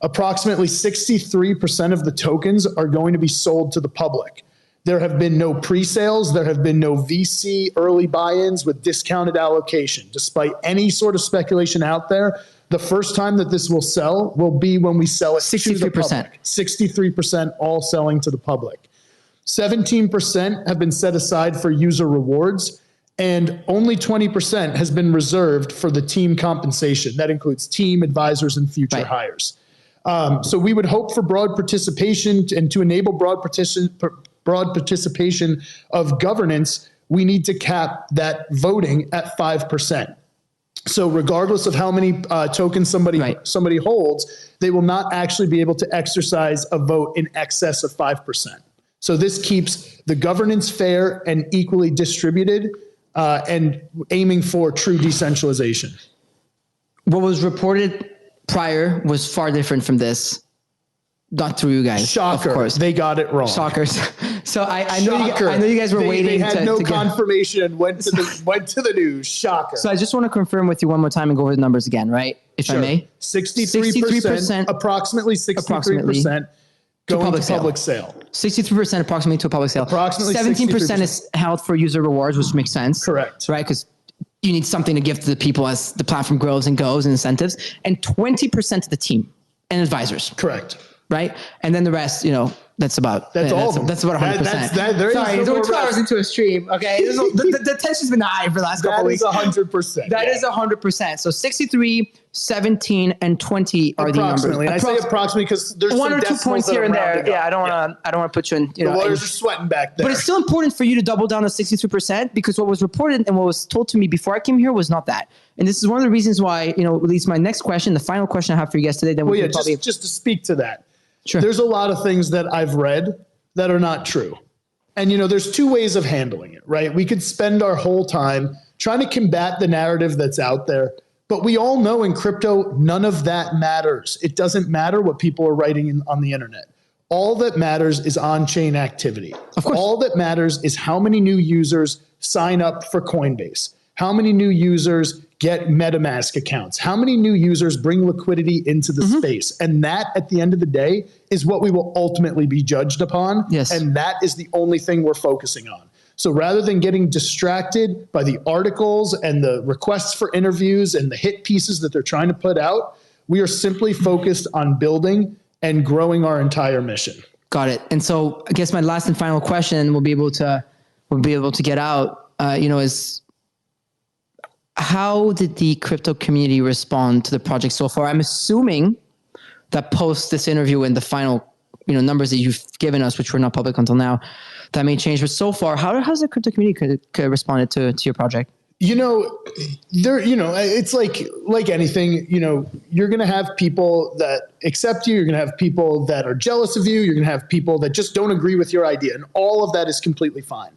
Approximately 63% of the tokens are going to be sold to the public. There have been no pre-sales. There have been no VC early buy-ins with discounted allocation. Despite any sort of speculation out there, the first time that this will sell will be when we sell it 63%. To the public. 63% all selling to the public. 17% have been set aside for user rewards, and only 20% has been reserved for the team compensation. That includes team, advisors, and future hires. So we would hope for broad participation, and to enable broad participation of governance, we need to cap that voting at 5%. So regardless of how many tokens somebody holds, they will not actually be able to exercise a vote in excess of 5%. So this keeps the governance fair and equally distributed, and aiming for true decentralization. What was reported prior was far different from this. Not through you guys. Shocker. Of course. They got it wrong. Shockers. So I know you guys were waiting. They had no confirmation and went to the news. Shocker. So I just want to confirm with you one more time and go over the numbers again, right? If I may. 63%, approximately 63%. Going to public sale. 63% approximately to a public sale. Approximately 17% is held for user rewards, which makes sense. Correct. Right? Because you need something to give to the people as the platform grows and goes and incentives. And 20% to the team and advisors. Correct. Right? And then the rest, that's about all. That's about 100%. Sorry, we're 2 hours into a stream. Okay, the tension's been high for the last couple of weeks. That is 100%. That is 100%. So 63, 17, and 20 are the numbers. Approximately. I say approximately because there's 1 or 2 points here and there. Yeah, I don't want to put you in. The lawyers are sweating back there. But it's still important for you to double down on 63% because what was reported and what was told to me before I came here was not that. And this is one of the reasons why at least my next question, the final question I have for you guys today. Then just to speak to that. Sure. There's a lot of things that I've read that are not true. And, there's two ways of handling it, right? We could spend our whole time trying to combat the narrative that's out there. But we all know in crypto, none of that matters. It doesn't matter what people are writing on the internet. All that matters is on-chain activity. Of course. All that matters is how many new users sign up for Coinbase, how many new users get MetaMask accounts, how many new users bring liquidity into the space. And that, at the end of the day, is what we will ultimately be judged upon. Yes. And that is the only thing we're focusing on. So rather than getting distracted by the articles and the requests for interviews and the hit pieces that they're trying to put out, we are simply focused on building and growing our entire mission. Got it. And so I guess my last and final question we'll be able to get out, is how did the crypto community respond to the project so far? I'm assuming that post this interview and the final, numbers that you've given us, which were not public until now, that may change. But so far, how's the crypto community responded to your project? It's like anything, you're going to have people that accept you. You're going to have people that are jealous of you. You're going to have people that just don't agree with your idea. And all of that is completely fine.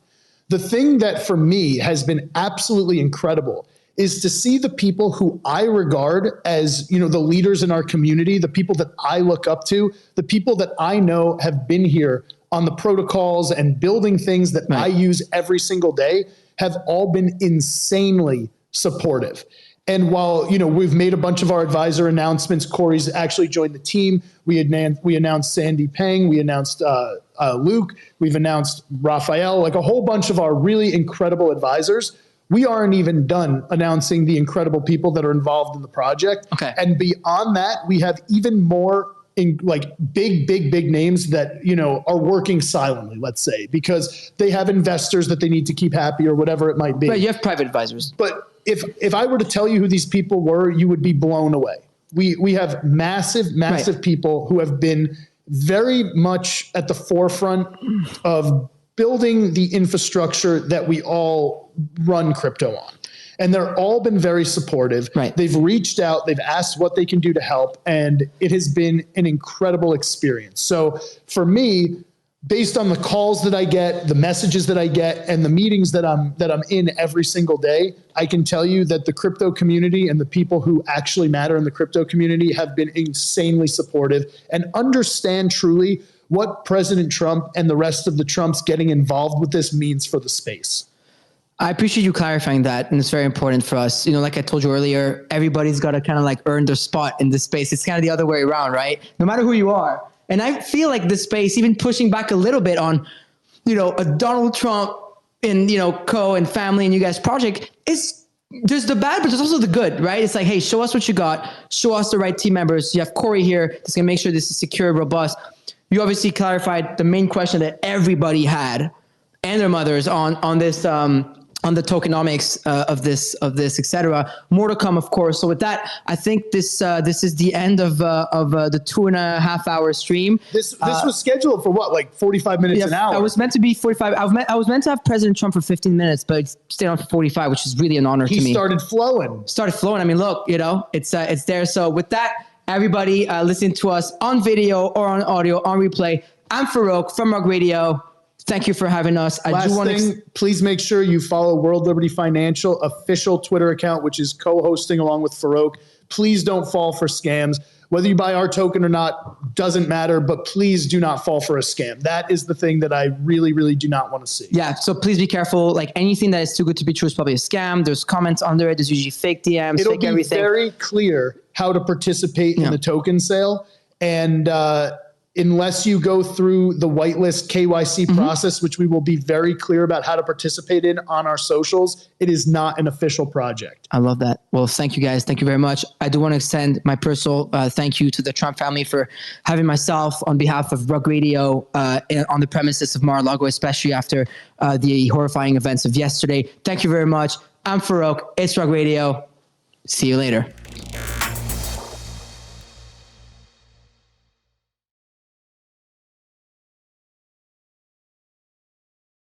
The thing that for me has been absolutely incredible is to see the people who I regard as, the leaders in our community, the people that I look up to, the people that I know have been here on the protocols and building things that I use every single day, have all been insanely supportive. And while, we've made a bunch of our advisor announcements, Corey's actually joined the team. We announced Sandy Peng. We announced Luke. We've announced Raphael, like a whole bunch of our really incredible advisors. We aren't even done announcing the incredible people that are involved in the project. Okay. And beyond that, we have even more big names that, are working silently, let's say, because they have investors that they need to keep happy or whatever it might be. But you have private advisors. But if I were to tell you who these people were, you would be blown away. We have massive people who have been very much at the forefront of building the infrastructure that we all run crypto on. And they're all been very supportive. Right. They've reached out, they've asked what they can do to help, and it has been an incredible experience. So for me, based on the calls that I get, the messages that I get, and the meetings that I'm in every single day, I can tell you that the crypto community and the people who actually matter in the crypto community have been insanely supportive and understand truly what President Trump and the rest of the Trumps getting involved with this means for the space. I appreciate you clarifying that, and it's very important for us. Like I told you earlier, everybody's got to kind of earn their spot in this space. It's kind of the other way around, right? No matter who you are. And I feel like this space, even pushing back a little bit on, a Donald Trump and, co and family and you guys project, there's the bad, but there's also the good, right? It's like, hey, show us what you got. Show us the right team members. You have Corey here that's going to make sure this is secure, robust. You obviously clarified the main question that everybody had and their mothers on this, on the tokenomics of this, et cetera. More to come, of course. So with that, I think this is the end of the 2.5 hour stream. This was scheduled for what, 45 minutes an hour? I was meant to be 45. I was meant to have President Trump for 15 minutes, but it stayed on for 45, which is really an honor to me. He started flowing. I mean, look, it's there. So with that, everybody listening to us on video or on audio, on replay, I'm Farouk from Rug Radio. Thank you for having us. Please make sure you follow World Liberty Financial official Twitter account, which is co-hosting along with Farouk. Please don't fall for scams. Whether you buy our token or not doesn't matter, but please do not fall for a scam. That is the thing that I really, really do not want to see. Yeah, so please be careful. Anything that is too good to be true is probably a scam. There's comments under it. There's usually fake DMs, It'll fake everything. It'll be very clear how to participate in the token sale. And unless you go through the whitelist KYC process, which we will be very clear about how to participate in on our socials, it is not an official project. I love that. Well, thank you guys. Thank you very much. I do want to extend my personal thank you to the Trump family for having myself on behalf of Rug Radio on the premises of Mar-a-Lago, especially after the horrifying events of yesterday. Thank you very much. I'm Farouk. It's Rug Radio. See you later.